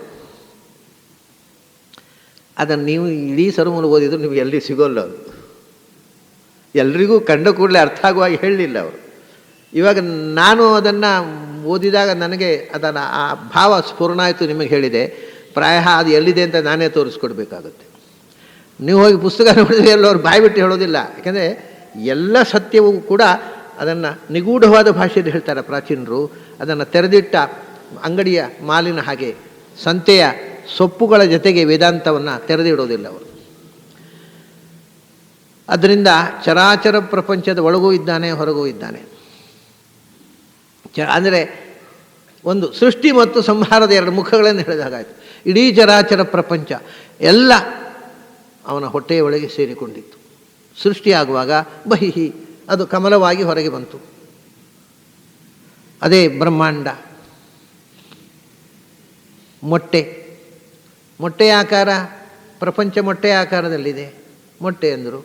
ಅದನ್ನು ನೀವು ಇಡೀ ಸರುಮೂಲ ಓದಿದ್ರು ನಿಮಗೆ ಎಲ್ಲಿ ಸಿಗೋಲ್ಲ. ಅದು ಎಲ್ರಿಗೂ ಕಂಡ ಕೂಡಲೇ ಅರ್ಥ ಆಗುವಾಗಿ ಹೇಳಲಿಲ್ಲ ಅವರು. ಇವಾಗ ನಾನು ಅದನ್ನು ಓದಿದಾಗ ನನಗೆ ಅದನ್ನು ಆ ಭಾವ ಸ್ಫುರಣ ಆಯಿತು, ನಿಮಗೆ ಹೇಳಿದೆ. ಪ್ರಾಯ ಅದು ಎಲ್ಲಿದೆ ಅಂತ ನಾನೇ ತೋರಿಸ್ಕೊಡ್ಬೇಕಾಗುತ್ತೆ. ನೀವು ಹೋಗಿ ಪುಸ್ತಕ ನೋಡಿದ್ರೆ ಎಲ್ಲವರು ಬಾಯ್ಬಿಟ್ಟು ಹೇಳೋದಿಲ್ಲ. ಯಾಕೆಂದರೆ ಎಲ್ಲ ಸತ್ಯವೂ ಕೂಡ ಅದನ್ನು ನಿಗೂಢವಾದ ಭಾಷೆಯಲ್ಲಿ ಹೇಳ್ತಾರೆ ಪ್ರಾಚೀನರು. ಅದನ್ನು ತೆರೆದಿಟ್ಟ ಅಂಗಡಿಯ ಮಾಲಿನ ಹಾಗೆ, ಸಂತೆಯ ಸೊಪ್ಪುಗಳ ಜೊತೆಗೆ ವೇದಾಂತವನ್ನು ತೆರೆದಿಡೋದಿಲ್ಲ ಅವರು. ಅದರಿಂದ ಚರಾಚರ ಪ್ರಪಂಚದ ಒಳಗೂ ಇದ್ದಾನೆ, ಹೊರಗೂ ಇದ್ದಾನೆ. ಅಂದರೆ ಒಂದು ಸೃಷ್ಟಿ ಮತ್ತು ಸಂಹಾರದ ಎರಡು ಮುಖಗಳನ್ನು ಹೇಳಿದಾಗಾಯಿತು. ಇಡೀ ಚರಾಚರ ಪ್ರಪಂಚ ಎಲ್ಲ ಅವನ ಹೊಟ್ಟೆಯ ಒಳಗೆ ಸೇರಿಕೊಂಡಿತ್ತು. ಸೃಷ್ಟಿಯಾಗುವಾಗ ಬಹಿಹಿ, ಅದು ಕಮಲವಾಗಿ ಹೊರಗೆ ಬಂತು. ಅದೇ ಬ್ರಹ್ಮಾಂಡ. ಮೊಟ್ಟೆಯ ಆಕಾರ, ಪ್ರಪಂಚ ಮೊಟ್ಟೆಯ ಆಕಾರದಲ್ಲಿದೆ. ಮೊಟ್ಟೆ ಅಂದರು.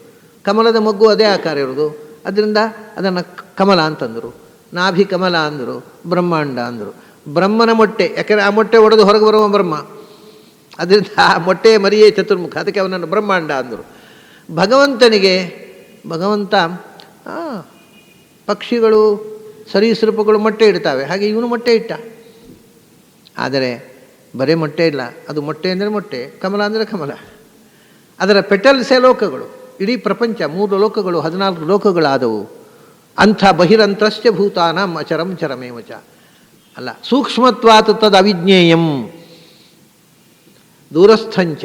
ಕಮಲದ ಮೊಗ್ಗು ಅದೇ ಆಕಾರ ಇರೋದು, ಅದರಿಂದ ಅದನ್ನು ಕಮಲ ಅಂತಂದರು. ನಾಭಿ ಕಮಲ ಅಂದರು, ಬ್ರಹ್ಮಾಂಡ ಅಂದರು. ಬ್ರಹ್ಮನ ಮೊಟ್ಟೆ, ಯಾಕೆಂದರೆ ಆ ಮೊಟ್ಟೆ ಒಡೆದು ಹೊರಗೆ ಬರುವ ಬ್ರಹ್ಮ, ಅದರಿಂದ ಆ ಮೊಟ್ಟೆಯ ಮರಿಯೇ ಚತುರ್ಮುಖ, ಅದಕ್ಕೆ ಅವನನ್ನು ಬ್ರಹ್ಮಾಂಡ ಅಂದರು. ಭಗವಂತ ಪಕ್ಷಿಗಳು ಸರೀಸೃಪಗಳು ಮೊಟ್ಟೆ ಇಡ್ತಾವೆ, ಹಾಗೆ ಇವನು ಮೊಟ್ಟೆ ಇಟ್ಟ. ಆದರೆ ಬರೀ ಮೊಟ್ಟೆ ಇಲ್ಲ, ಅದು ಮೊಟ್ಟೆ ಅಂದರೆ ಮೊಟ್ಟೆ, ಕಮಲ ಅಂದರೆ ಕಮಲ. ಅದರ ಪೆಟಲ್ಸೇ ಲೋಕಗಳು. ಇಡೀ ಪ್ರಪಂಚ 3 ಲೋಕಗಳು, 14 ಲೋಕಗಳಾದವು. ಅಂಥ ಬಹಿರಂತಶ್ಚ ಭೂತಾನಾಂ ಅಚರಂ ಚರಮೇವಚ. ಅಲ್ಲ, ಸೂಕ್ಷ್ಮತ್ವಾತ್ ತದ್ ಅವಿಜ್ಞೇಯಂ ದೂರಸ್ಥಂಚ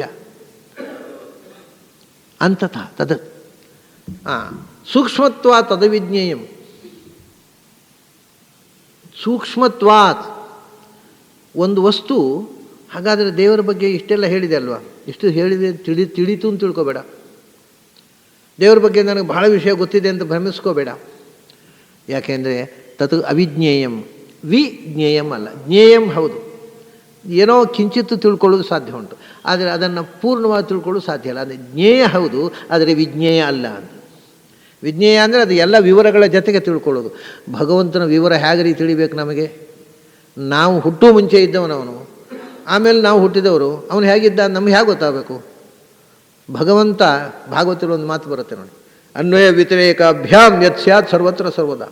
ಅಂತತಃ ತದ್ ಸೂಕ್ಷ್ಮತ್ವಾತ್ ತದವಿಜ್ಞೇಯಂ. ಸೂಕ್ಷ್ಮತ್ವಾತ್ ಒಂದು ವಸ್ತು. ಹಾಗಾದರೆ ದೇವರ ಬಗ್ಗೆ ಇಷ್ಟೆಲ್ಲ ಹೇಳಿದೆ ಅಲ್ವಾ, ಇಷ್ಟು ಹೇಳಿದೆ ತಿಳಿತು ಅಂತ ತಿಳ್ಕೊಬೇಡ. ದೇವರ ಬಗ್ಗೆ ನನಗೆ ಬಹಳ ವಿಷಯ ಗೊತ್ತಿದೆ ಅಂತ ಭ್ರಮಿಸ್ಕೋಬೇಡ. ಯಾಕೆಂದರೆ ತತ್ ಅವಿಜ್ಞೇಯಂ, ವಿಜ್ಞೇಯಂ ಅಲ್ಲ, ಜ್ಞೇಯಂ ಹೌದು. ಏನೋ ಕಿಂಚಿತ್ತು ತಿಳ್ಕೊಳ್ಳೋದು ಸಾಧ್ಯ ಉಂಟು, ಆದರೆ ಅದನ್ನು ಪೂರ್ಣವಾಗಿ ತಿಳ್ಕೊಳ್ಳೋದು ಸಾಧ್ಯ ಇಲ್ಲ. ಅಂದರೆ ಜ್ಞೇಯ ಹೌದು, ಆದರೆ ವಿಜ್ಞೇಯ ಅಲ್ಲ ಅಂತ. ವಿಜ್ಞೇಯ ಅಂದರೆ ಅದು ಎಲ್ಲ ವಿವರಗಳ ಜೊತೆಗೆ ತಿಳ್ಕೊಳ್ಳೋದು. ಭಗವಂತನ ವಿವರ ಹೇಗೆ ರೀತಿ ತಿಳಿಬೇಕು ನಮಗೆ? ನಾವು ಹುಟ್ಟುವ ಮುಂಚೆ ಇದ್ದವನವನು, ಆಮೇಲೆ ನಾವು ಹುಟ್ಟಿದವರು. ಅವನು ಹೇಗಿದ್ದ ನಮಗೆ ಹೇಗೆ ಗೊತ್ತಾಗಬೇಕು? ಭಗವಂತ ಭಾಗವತರು ಒಂದು ಮಾತು ಬರುತ್ತೆ ನೋಡಿ, ಅನ್ವಯ ವ್ಯತಿರೇಕಾಭ್ಯಾಂ ಯತ್ ಸ್ಯಾತ್ ಸರ್ವತ್ರ ಸರ್ವದಾ.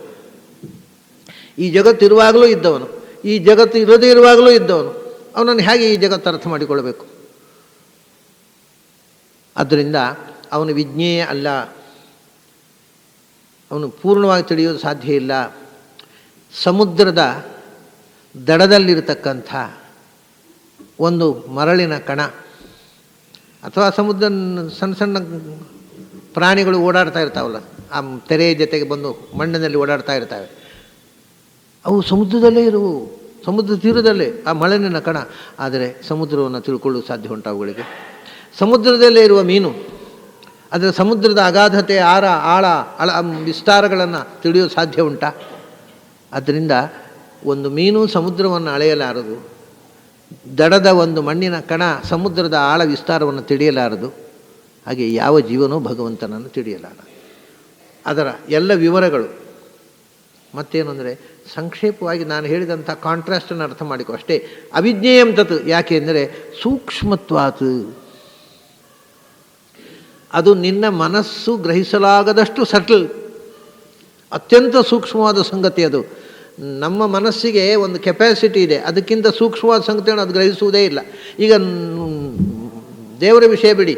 ಈ ಜಗತ್ತಿರುವಾಗಲೂ ಇದ್ದವನು, ಈ ಜಗತ್ತು ಇರದೇ ಇರುವಾಗಲೂ ಇದ್ದವನು, ಅವನನ್ನು ಹೇಗೆ ಈ ಜಗತ್ತು ಅರ್ಥ ಮಾಡಿಕೊಳ್ಳಬೇಕು? ಆದ್ದರಿಂದ ಅವನು ವಿಜ್ಞೇಯ ಅಲ್ಲ, ಅವನು ಪೂರ್ಣವಾಗಿ ತಿಳಿಯೋದು ಸಾಧ್ಯ ಇಲ್ಲ. ಸಮುದ್ರದ ದಡದಲ್ಲಿರತಕ್ಕಂಥ ಒಂದು ಮರಳಿನ ಕಣ ಅಥವಾ ಸಮುದ್ರ ಸಣ್ಣ ಸಣ್ಣ ಪ್ರಾಣಿಗಳು ಓಡಾಡ್ತಾ ಇರ್ತಾವಲ್ಲ, ಆ ತೆರೆಯ ಜೊತೆಗೆ ಬಂದು ಮಣ್ಣಿನಲ್ಲಿ ಓಡಾಡ್ತಾ ಇರ್ತವೆ, ಅವು ಸಮುದ್ರದಲ್ಲೇ ಇರುವು, ಸಮುದ್ರ ತೀರದಲ್ಲೇ ಆ ಮರಳಿನ ಕಣ. ಆದರೆ ಸಮುದ್ರವನ್ನು ತಿಳ್ಕೊಳ್ಳಲು ಸಾಧ್ಯ ಉಂಟು ಅವುಗಳಿಗೆ? ಸಮುದ್ರದಲ್ಲೇ ಇರುವ ಮೀನು ಅದರ ಸಮುದ್ರದ ಅಗಾಧತೆ, ಆಳ ವಿಸ್ತಾರಗಳನ್ನು ತಿಳಿಯೋದು ಸಾಧ್ಯ ಉಂಟಾ? ಆದ್ದರಿಂದ ಒಂದು ಮೀನು ಸಮುದ್ರವನ್ನು ಅಳೆಯಲಾರದು, ದಡದ ಒಂದು ಮಣ್ಣಿನ ಕಣ ಸಮುದ್ರದ ಆಳ ವಿಸ್ತಾರವನ್ನು ತಿಳಿಯಲಾರದು. ಹಾಗೆ ಯಾವ ಜೀವನೂ ಭಗವಂತನನ್ನು ತಿಳಿಯಲಾರ. ಅದರ ಎಲ್ಲ ವಿವರಗಳು ಮತ್ತೇನು ಅಂದರೆ, ಸಂಕ್ಷೇಪವಾಗಿ ನಾನು ಹೇಳಿದಂಥ ಕಾಂಟ್ರಾಸ್ಟನ್ನು ಅರ್ಥ ಮಾಡಿಕೊ ಅಷ್ಟೇ. ಅವಿಜ್ಞೇಯಂ ತತ್, ಯಾಕೆ ಅಂದರೆ ಸೂಕ್ಷ್ಮತ್ವಾತ್, ಅದು ನಿನ್ನ ಮನಸ್ಸು ಗ್ರಹಿಸಲಾಗದಷ್ಟು ಸಟಲ್, ಅತ್ಯಂತ ಸೂಕ್ಷ್ಮವಾದ ಸಂಗತಿ ಅದು. ನಮ್ಮ ಮನಸ್ಸಿಗೆ ಒಂದು ಕೆಪಾಸಿಟಿ ಇದೆ, ಅದಕ್ಕಿಂತ ಸೂಕ್ಷ್ಮವಾದ ಸಂಗತಿಯನ್ನು ಅದು ಗ್ರಹಿಸುವುದೇ ಇಲ್ಲ. ಈಗ ದೇವರ ವಿಷಯ ಬಿಡಿ,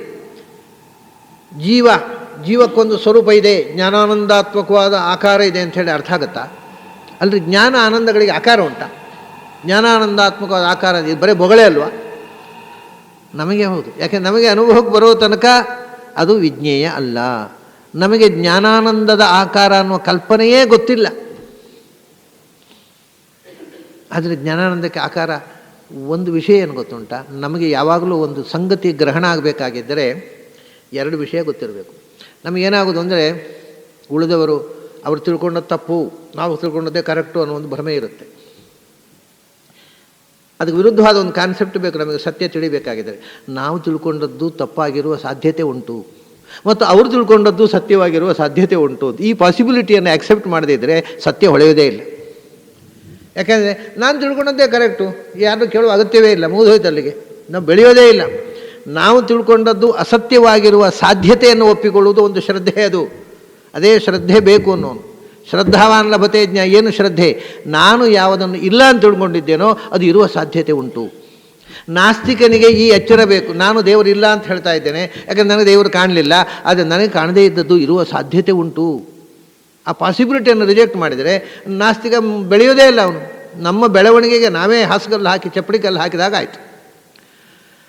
ಜೀವಕ್ಕೊಂದು ಸ್ವರೂಪ ಇದೆ, ಜ್ಞಾನಾನಂದಾತ್ಮಕವಾದ ಆಕಾರ ಇದೆ ಅಂಥೇಳಿ ಅರ್ಥ ಆಗುತ್ತಾ? ಅಲ್ಲರಿ, ಜ್ಞಾನ ಆನಂದಗಳಿಗೆ ಆಕಾರ ಉಂಟಾ? ಜ್ಞಾನಾನಂದಾತ್ಮಕವಾದ ಆಕಾರ ಇದೆ, ಬರೀ ಬೊಗಳೆ ಅಲ್ವಾ? ನಮಗೆ ಹೌದು, ಯಾಕೆ ನಮಗೆ ಅನುಭವಕ್ಕೆ ಬರೋ ತನಕ ಅದು ವಿಜ್ಞೇಯ ಅಲ್ಲ. ನಮಗೆ ಜ್ಞಾನಾನಂದದ ಆಕಾರ ಅನ್ನುವ ಕಲ್ಪನೆಯೇ ಗೊತ್ತಿಲ್ಲ. ಆದರೆ ಜ್ಞಾನಾನಂದಕ್ಕೆ ಆಕಾರ ಒಂದು ವಿಷಯ ಏನು ಗೊತ್ತುಂಟ, ನಮಗೆ ಯಾವಾಗಲೂ ಒಂದು ಸಂಗತಿ ಗ್ರಹಣ ಆಗಬೇಕಾಗಿದ್ದರೆ ಎರಡು ವಿಷಯ ಗೊತ್ತಿರಬೇಕು. ನಮಗೇನಾಗೋದು ಅಂದರೆ, ಉಳಿದವರು ಅವರು ತಿಳ್ಕೊಂಡದ್ದು ತಪ್ಪು, ನಾವು ತಿಳ್ಕೊಂಡದ್ದೇ ಕರೆಕ್ಟು ಅನ್ನೋ ಒಂದು ಭ್ರಮೆ ಇರುತ್ತೆ. ಅದಕ್ಕೆ ವಿರುದ್ಧವಾದ ಒಂದು ಕಾನ್ಸೆಪ್ಟ್ ಬೇಕು ನಮಗೆ. ಸತ್ಯ ತಿಳಿಬೇಕಾಗಿದ್ದರೆ ನಾವು ತಿಳ್ಕೊಂಡದ್ದು ತಪ್ಪಾಗಿರುವ ಸಾಧ್ಯತೆ ಉಂಟು ಮತ್ತು ಅವರು ತಿಳ್ಕೊಂಡದ್ದು ಸತ್ಯವಾಗಿರುವ ಸಾಧ್ಯತೆ ಉಂಟು. ಈ ಪಾಸಿಬಿಲಿಟಿಯನ್ನು ಆಕ್ಸೆಪ್ಟ್ ಮಾಡದೇ ಇದ್ದರೆ ಸತ್ಯ ಹೊಳೆಯೋದೇ ಇಲ್ಲ. ಯಾಕೆಂದರೆ ನಾನು ತಿಳ್ಕೊಂಡದ್ದೇ ಕರೆಕ್ಟು, ಯಾರು ಕೇಳುವ ಅಗತ್ಯವೇ ಇಲ್ಲ, ಮುಗಿದೋಯ್ತು ಅಲ್ಲಿಗೆ, ನಾವು ಬೆಳೆಯೋದೇ ಇಲ್ಲ. ನಾವು ತಿಳ್ಕೊಂಡದ್ದು ಅಸತ್ಯವಾಗಿರುವ ಸಾಧ್ಯತೆಯನ್ನು ಒಪ್ಪಿಕೊಳ್ಳುವುದು ಒಂದು ಶ್ರದ್ಧೆ. ಅದೇ ಶ್ರದ್ಧೆ ಬೇಕು ಅನ್ನೋನು. ಶ್ರದ್ಧಾವಾನ್ ಲಭತೆ ಜ್ಞ. ಏನು ಶ್ರದ್ಧೆ? ನಾನು ಯಾವುದನ್ನು ಇಲ್ಲ ಅಂತ ತಿಳ್ಕೊಂಡಿದ್ದೇನೋ ಅದು ಇರುವ ಸಾಧ್ಯತೆ ಉಂಟು. ನಾಸ್ತಿಕನಿಗೆ ಈ ಎಚ್ಚರ ಬೇಕು, ನಾನು ದೇವರು ಇಲ್ಲ ಅಂತ ಹೇಳ್ತಾ ಇದ್ದೇನೆ, ಯಾಕಂದರೆ ನನಗೆ ದೇವರು ಕಾಣಲಿಲ್ಲ, ಆದರೆ ನನಗೆ ಕಾಣದೇ ಇದ್ದದ್ದು ಇರುವ ಸಾಧ್ಯತೆ ಉಂಟು. ಆ ಪಾಸಿಬಿಲಿಟಿಯನ್ನು ರಿಜೆಕ್ಟ್ ಮಾಡಿದರೆ ನಾಸ್ತಿಕ ಬೆಳೆಯೋದೇ ಇಲ್ಲ. ಅವನು ನಮ್ಮ ಬೆಳವಣಿಗೆಗೆ ನಾವೇ ಹಾಸುಗಲ್ಲು ಹಾಕಿ ಚಪ್ಪಡಿ ಕಲ್ಲು ಹಾಕಿದಾಗ ಆಯಿತು.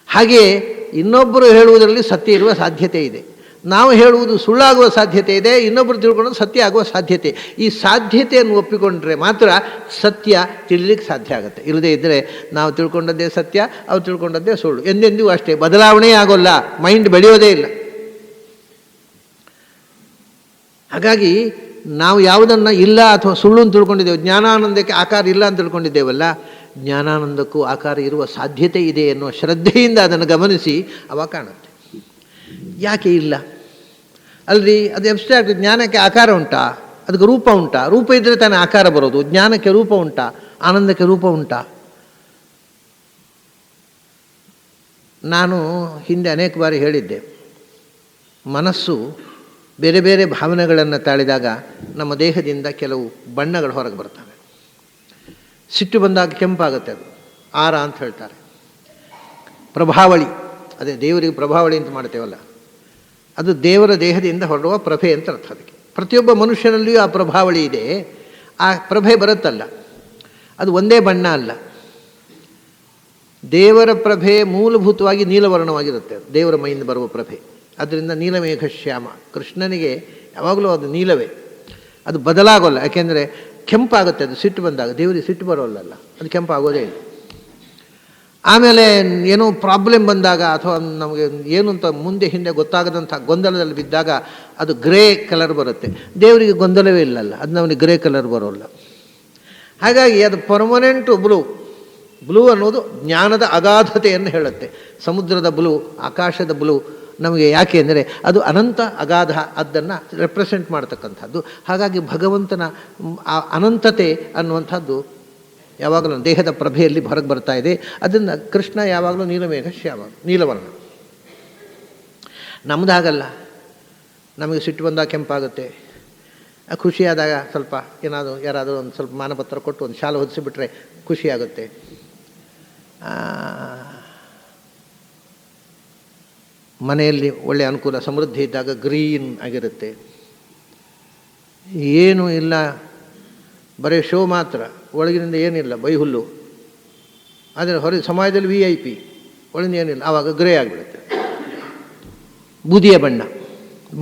ಹಾಗೆಯೇ ಇನ್ನೊಬ್ಬರು ಹೇಳುವುದರಲ್ಲಿ ಸತ್ಯ ಇರುವ ಸಾಧ್ಯತೆ ಇದೆ, ನಾವು ಹೇಳುವುದು ಸುಳ್ಳಾಗುವ ಸಾಧ್ಯತೆ ಇದೆ, ಇನ್ನೊಬ್ಬರು ತಿಳ್ಕೊಳ್ಳೋದು ಸತ್ಯ ಆಗುವ ಸಾಧ್ಯತೆ. ಈ ಸಾಧ್ಯತೆಯನ್ನು ಒಪ್ಪಿಕೊಂಡ್ರೆ ಮಾತ್ರ ಸತ್ಯ ತಿಳಿಲಿಕ್ಕೆ ಸಾಧ್ಯ ಆಗುತ್ತೆ. ಇಲ್ಲದೇ ಇದ್ದರೆ ನಾವು ತಿಳ್ಕೊಂಡದ್ದೇ ಸತ್ಯ, ಅವ್ರು ತಿಳ್ಕೊಂಡದ್ದೇ ಸುಳ್ಳು, ಎಂದೆಂದಿಗೂ ಅಷ್ಟೇ, ಬದಲಾವಣೆ ಆಗೋಲ್ಲ, ಮೈಂಡ್ ಬೆಳೆಯೋದೇ ಇಲ್ಲ. ಹಾಗಾಗಿ ನಾವು ಯಾವುದನ್ನು ಇಲ್ಲ ಅಥವಾ ಸುಳ್ಳು ಅಂತ ತಿಳ್ಕೊಂಡಿದ್ದೇವೆ, ಜ್ಞಾನಾನಂದಕ್ಕೆ ಆಕಾರ ಇಲ್ಲ ಅಂತ ತಿಳ್ಕೊಂಡಿದ್ದೇವಲ್ಲ, ಜ್ಞಾನಾನಂದಕ್ಕೂ ಆಕಾರ ಇರುವ ಸಾಧ್ಯತೆ ಇದೆ ಎನ್ನುವ ಶ್ರದ್ಧೆಯಿಂದ ಅದನ್ನು ಗಮನಿಸಿ ಅವಾಗ ಕಾಣುತ್ತೆ. ಯಾಕೆ ಇಲ್ಲ ಅಲ್ರಿ? ಅದು ಅಬ್ಸ್ಟ್ರಾಕ್ಟ್. ಜ್ಞಾನಕ್ಕೆ ಆಕಾರ ಉಂಟಾ? ಅದಕ್ಕೆ ರೂಪ ಉಂಟಾ? ರೂಪ ಇದ್ದರೆ ತಾನೇ ಆಕಾರ ಬರೋದು. ಜ್ಞಾನಕ್ಕೆ ರೂಪ ಉಂಟಾ? ಆನಂದಕ್ಕೆ ರೂಪ ಉಂಟಾ? ನಾನು ಹಿಂದೆ ಅನೇಕ ಬಾರಿ ಹೇಳಿದ್ದೆ, ಮನಸ್ಸು ಬೇರೆ ಬೇರೆ ಭಾವನೆಗಳನ್ನು ತಾಳಿದಾಗ ನಮ್ಮ ದೇಹದಿಂದ ಕೆಲವು ಬಣ್ಣಗಳು ಹೊರಗೆ ಬರ್ತವೆ. ಸಿಟ್ಟು ಬಂದಾಗ ಕೆಂಪಾಗುತ್ತೆ, ಅದು ಆರ ಅಂತ ಹೇಳ್ತಾರೆ. ಪ್ರಭಾವಳಿ, ಅದೇ ದೇವರಿಗೆ ಪ್ರಭಾವಳಿ ಅಂತ ಮಾಡ್ತೇವಲ್ಲ, ಅದು ದೇವರ ದೇಹದಿಂದ ಹೊರಡುವ ಪ್ರಭೆ ಅಂತ ಅರ್ಥ. ಅದಕ್ಕೆ ಪ್ರತಿಯೊಬ್ಬ ಮನುಷ್ಯನಲ್ಲಿಯೂ ಆ ಪ್ರಭಾವಳಿ ಇದೆ. ಆ ಪ್ರಭೆ ಬರುತ್ತಲ್ಲ, ಅದು ಒಂದೇ ಬಣ್ಣ ಅಲ್ಲ. ದೇವರ ಪ್ರಭೆ ಮೂಲಭೂತವಾಗಿ ನೀಲವರ್ಣವಾಗಿರುತ್ತೆ, ದೇವರ ಮೈಯಿಂದ ಬರುವ ಪ್ರಭೆ. ಅದರಿಂದ ನೀಲಮೇಘ ಶ್ಯಾಮ, ಕೃಷ್ಣನಿಗೆ ಯಾವಾಗಲೂ ಅದು ನೀಲವೇ, ಅದು ಬದಲಾಗೋಲ್ಲ. ಯಾಕೆಂದರೆ ಕೆಂಪಾಗುತ್ತೆ ಅದು ಸಿಟ್ಟು ಬಂದಾಗ, ದೇವರಿಗೆ ಸಿಟ್ಟು ಬರೋಲ್ಲ, ಅದು ಕೆಂಪಾಗೋದೇ ಇಲ್ಲ. ಆಮೇಲೆ ಏನೋ ಪ್ರಾಬ್ಲಮ್ ಬಂದಾಗ ಅಥವಾ ನಮಗೆ ಏನು ಅಂತ ಮುಂದೆ ಹಿಂದೆ ಗೊತ್ತಾಗದಂಥ ಗೊಂದಲದಲ್ಲಿ ಬಿದ್ದಾಗ ಅದು ಗ್ರೇ ಕಲರ್ ಬರುತ್ತೆ. ದೇವರಿಗೆ ಗೊಂದಲವೇ ಇಲ್ಲಲ್ಲ, ಅದು ನಮಗೆ ಗ್ರೇ ಕಲರ್ ಬರೋಲ್ಲ. ಹಾಗಾಗಿ ಅದು ಪರ್ಮನೆಂಟು ಬ್ಲೂ ಅನ್ನೋದು ಜ್ಞಾನದ ಅಗಾಧತೆಯನ್ನು ಹೇಳುತ್ತೆ. ಸಮುದ್ರದ ಬ್ಲೂ, ಆಕಾಶದ ಬ್ಲೂ ನಮಗೆ ಯಾಕೆ ಅಂದರೆ ಅದು ಅನಂತ ಅಗಾಧ, ಅದನ್ನು ರೆಪ್ರೆಸೆಂಟ್ ಮಾಡ್ತಕ್ಕಂಥದ್ದು. ಹಾಗಾಗಿ ಭಗವಂತನ ಆ ಅನಂತತೆ ಅನ್ನುವಂಥದ್ದು ಯಾವಾಗಲೂ ದೇಹದ ಪ್ರಭೆಯಲ್ಲಿ ಹೊರಗೆ ಬರ್ತಾ ಇದೆ. ಅದನ್ನು ಕೃಷ್ಣ ಯಾವಾಗಲೂ ನೀಲಮೇಘ ಶ್ಯಾಮ, ನೀಲವರ್ಣ. ನಮ್ಮದಾಗಲ್ಲ. ನಮಗೆ ಸಿಟ್ಟು ಬಂದಾಗ ಕೆಂಪಾಗುತ್ತೆ, ಖುಷಿಯಾದಾಗ ಸ್ವಲ್ಪ ಯಾರಾದರೂ ಒಂದು ಸ್ವಲ್ಪ ಮಾನಪತ್ರ ಕೊಟ್ಟು ಒಂದು ಶಾಲೆ ಹೊದಿಸಿಬಿಟ್ರೆ ಖುಷಿಯಾಗುತ್ತೆ. ಮನೆಯಲ್ಲಿ ಒಳ್ಳೆಯ ಅನುಕೂಲ ಸಮೃದ್ಧಿ ಇದ್ದಾಗ ಗ್ರೀನ್ ಆಗಿರುತ್ತೆ. ಏನೂ ಇಲ್ಲ, ಬರೀ ಶೋ ಮಾತ್ರ, ಒಳಗಿನಿಂದ ಏನಿಲ್ಲ, ಬೈಹುಲ್ಲು. ಆದರೆ ಹೊರಗೆ ಸಮಾಜದಲ್ಲಿ VIP, ಒಳಗಿಂದ ಏನಿಲ್ಲ, ಆವಾಗ ಗ್ರೇ ಆಗಿಬಿಡುತ್ತೆ. ಬೂದಿಯ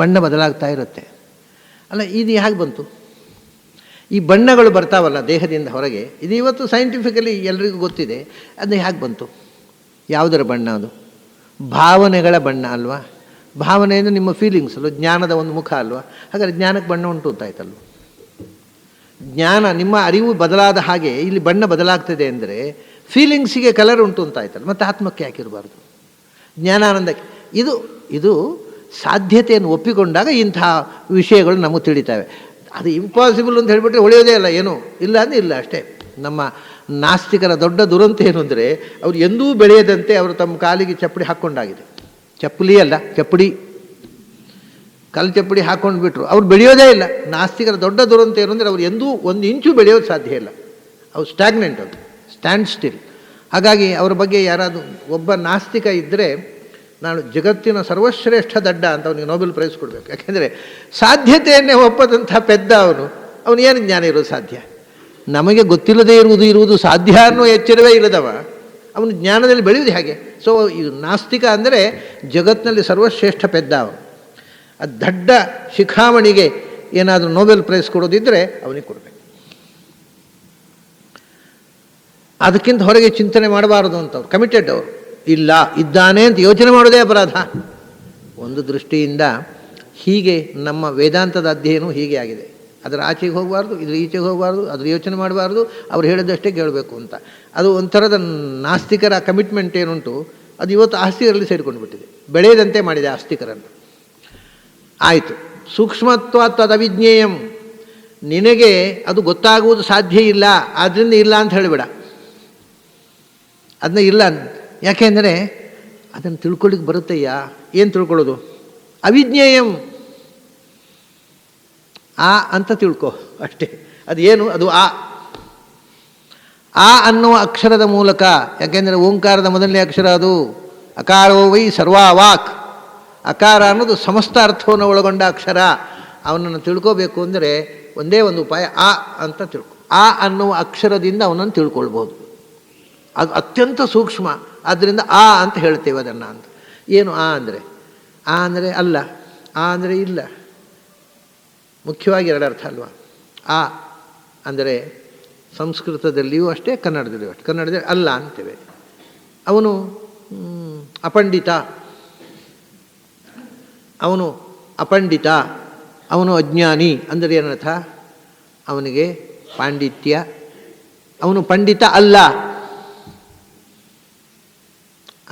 ಬಣ್ಣ ಬದಲಾಗ್ತಾ ಇರುತ್ತೆ. ಅಲ್ಲ, ಇದು ಹೇಗೆ ಬಂತು? ಈ ಬಣ್ಣಗಳು ಬರ್ತಾವಲ್ಲ ದೇಹದಿಂದ ಹೊರಗೆ, ಇದು ಇವತ್ತು ಸೈಂಟಿಫಿಕಲಿ ಎಲ್ರಿಗೂ ಗೊತ್ತಿದೆ. ಅದು ಹೇಗೆ ಬಂತು? ಯಾವುದರ ಬಣ್ಣ ಅದು? ಭಾವನೆಗಳ ಬಣ್ಣ ಅಲ್ವಾ? ಭಾವನೆ ಅಂದರೆ ನಿಮ್ಮ ಫೀಲಿಂಗ್ಸ್ ಅಲ್ವ, ಜ್ಞಾನದ ಒಂದು ಮುಖ ಅಲ್ವಾ? ಹಾಗಾದರೆ ಜ್ಞಾನಕ್ಕೆ ಬಣ್ಣ ಉಂಟು ಅಂತಾಯ್ತಲ್ವ. ಜ್ಞಾನ, ನಿಮ್ಮ ಅರಿವು ಬದಲಾದ ಹಾಗೆ ಇಲ್ಲಿ ಬಣ್ಣ ಬದಲಾಗ್ತದೆ ಅಂದರೆ ಫೀಲಿಂಗ್ಸಿಗೆ ಕಲರ್ ಉಂಟು ಅಂತಾಯ್ತಲ್ಲ. ಮತ್ತು ಆತ್ಮಕ್ಕೆ ಯಾಕಿರಬಾರ್ದು? ಜ್ಞಾನಾನಂದಕ್ಕೆ ಇದು ಸಾಧ್ಯತೆಯನ್ನು ಒಪ್ಪಿಕೊಂಡಾಗ ಇಂತಹ ವಿಷಯಗಳು ನಮಗೆ ತಿಳಿತಾವೆ. ಅದು ಇಂಪಾಸಿಬಲ್ ಅಂತ ಹೇಳಿಬಿಟ್ರೆ ಹೊಳೆಯೋದೇ ಇಲ್ಲ, ಏನೂ ಇಲ್ಲ ಅಂದರೆ ಇಲ್ಲ ಅಷ್ಟೇ. ನಮ್ಮ ನಾಸ್ತಿಕರ ದೊಡ್ಡ ದುರಂತ ಏನು ಅಂದರೆ, ಅವರು ಎಂದೂ ಬೆಳೆಯದಂತೆ ಅವರು ತಮ್ಮ ಕಾಲಿಗೆ ಚಪ್ಪಡಿ ಹಾಕ್ಕೊಂಡಾಗಿದೆ. ಚಪ್ಪಲಿ ಅಲ್ಲ, ಚಪ್ಪಡಿ, ಕಲ್ಲು ಚಪ್ಪಡಿ ಹಾಕ್ಕೊಂಡು ಬಿಟ್ಟರು. ಅವ್ರು ಬೆಳೆಯೋದೇ ಇಲ್ಲ. ನಾಸ್ತಿಕರ ದೊಡ್ಡ ದುರಂತ ಏನು ಅಂದರೆ, ಅವ್ರು ಎಂದೂ ಒಂದು ಇಂಚು ಬೆಳೆಯೋದು ಸಾಧ್ಯ ಇಲ್ಲ. ಅವ್ರು ಸ್ಟ್ಯಾಗ್ನೆಂಟ್, ಅದು ಸ್ಟ್ಯಾಂಡ್ ಸ್ಟಿಲ್. ಹಾಗಾಗಿ ಅವರ ಬಗ್ಗೆ ಯಾರಾದರೂ ಒಬ್ಬ ನಾಸ್ತಿಕ ಇದ್ದರೆ, ನಾನು ಜಗತ್ತಿನ ಸರ್ವಶ್ರೇಷ್ಠ ದಡ್ಡ ಅಂತ ಅವನಿಗೆ ನೊಬೆಲ್ ಪ್ರೈಸ್ ಕೊಡಬೇಕು. ಯಾಕೆಂದರೆ ಸಾಧ್ಯತೆಯನ್ನೇ ಒಪ್ಪದಂಥ ಪೆದ್ದ ಅವನು ಏನು ಜ್ಞಾನ ಇರೋದು ಸಾಧ್ಯ? ನಮಗೆ ಗೊತ್ತಿಲ್ಲದೇ ಇರುವುದು ಸಾಧ್ಯ ಅನ್ನೋ ಎಚ್ಚರವೇ ಇಲ್ಲದವ ಅವನು ಜ್ಞಾನದಲ್ಲಿ ಬೆಳೆಯುವುದು ಹೇಗೆ? ಸೊ ಇದು ನಾಸ್ತಿಕ ಅಂದರೆ ಜಗತ್ತಿನಲ್ಲಿ ಸರ್ವಶ್ರೇಷ್ಠ ಪೆದ್ದ ಅವನು. ಆ ದಡ್ಡ ಶಿಖಾಮಣಿಗೆ ಏನಾದರೂ ನೊಬೆಲ್ ಪ್ರೈಸ್ ಕೊಡೋದಿದ್ದರೆ ಅವನಿಗೆ ಕೊಡಬೇಕು. ಅದಕ್ಕಿಂತ ಹೊರಗೆ ಚಿಂತನೆ ಮಾಡಬಾರದು ಅಂತವ್ರು ಕಮಿಟೆಡ್. ಅವರು ಇಲ್ಲ, ಇದ್ದಾನೆ ಅಂತ ಯೋಚನೆ ಮಾಡೋದೇ ಅಪರಾಧ. ಒಂದು ದೃಷ್ಟಿಯಿಂದ ಹೀಗೆ ನಮ್ಮ ವೇದಾಂತದ ಅಧ್ಯಯನ ಹೀಗೆ ಆಗಿದೆ. ಅದರ ಆಚೆಗೆ ಹೋಗಬಾರ್ದು, ಇದ್ರ ಈಚೆಗೆ ಹೋಗಬಾರ್ದು, ಅದ್ರ ಯೋಚನೆ ಮಾಡಬಾರ್ದು, ಅವ್ರು ಹೇಳಿದಷ್ಟೇ ಕೇಳಬೇಕು ಅಂತ. ಅದು ಒಂಥರದ ನಾಸ್ತಿಕರ ಕಮಿಟ್ಮೆಂಟ್ ಏನುಂಟು, ಅದು ಇವತ್ತು ಆಸ್ತಿಕರಲ್ಲಿ ಸೇರಿಕೊಂಡು ಬಿಟ್ಟಿದೆ. ಬೆಳೆಯದಂತೆ ಮಾಡಿದೆ ಆಸ್ತಿಕರನ್ನು. ಆಯಿತು, ಸೂಕ್ಷ್ಮತ್ವಾತ್ ತದವಿಜ್ಞೇಯಂ, ನಿನಗೆ ಅದು ಗೊತ್ತಾಗುವುದು ಸಾಧ್ಯ ಇಲ್ಲ, ಆದ್ದರಿಂದ ಇಲ್ಲ ಅಂತ ಹೇಳಿಬಿಡ. ಅದನ್ನ ಇಲ್ಲ, ಯಾಕೆಂದರೆ ಅದನ್ನು ತಿಳ್ಕೊಳ್ಳಿಕ್ಕೆ ಬರುತ್ತಯ್ಯ. ಏನು ತಿಳ್ಕೊಳ್ಳೋದು? ಅವಿಜ್ಞೇಯಂ, ಆ ಅಂತ ತಿಳ್ಕೊ ಅಷ್ಟೇ. ಅದು ಏನು? ಅದು ಆ ಅನ್ನುವ ಅಕ್ಷರದ ಮೂಲಕ. ಯಾಕೆಂದರೆ ಓಂಕಾರದ ಮೊದಲನೇ ಅಕ್ಷರ ಅದು. ಅಕಾರೋ ವೈ ಸರ್ವಾವಾಕ್. ಅಕಾರ ಅನ್ನೋದು ಸಮಸ್ತ ಅರ್ಥವನ್ನು ಒಳಗೊಂಡ ಅಕ್ಷರ. ಅವನನ್ನು ತಿಳ್ಕೋಬೇಕು ಅಂದರೆ ಒಂದೇ ಒಂದು ಉಪಾಯ, ಆ ಅಂತ ತಿಳ್ಕೊ. ಆ ಅನ್ನುವ ಅಕ್ಷರದಿಂದ ಅವನನ್ನು ತಿಳ್ಕೊಳ್ಬೋದು. ಅದು ಅತ್ಯಂತ ಸೂಕ್ಷ್ಮ. ಆದ್ದರಿಂದ ಆ ಅಂತ ಹೇಳ್ತೇವೆ ಅದನ್ನು ಅಂತ. ಏನು ಆ ಅಂದರೆ? ಆ ಅಂದರೆ ಅಲ್ಲ, ಆ ಅಂದರೆ ಇಲ್ಲ. ಮುಖ್ಯವಾಗಿ ಎರಡು ಅರ್ಥ ಅಲ್ವಾ? ಆ ಅಂದರೆ ಸಂಸ್ಕೃತದಲ್ಲಿಯೂ ಅಷ್ಟೇ, ಕನ್ನಡದಲ್ಲಿಯೂ ಅಷ್ಟೇ. ಕನ್ನಡದಲ್ಲಿ ಅಲ್ಲ ಅಂತೇವೆ. ಅವನು ಅಪಂಡಿತ, ಅವನು ಅಜ್ಞಾನಿ ಅಂದರೆ ಏನರ್ಥ? ಅವನಿಗೆ ಪಾಂಡಿತ್ಯ, ಅವನು ಪಂಡಿತ ಅಲ್ಲ.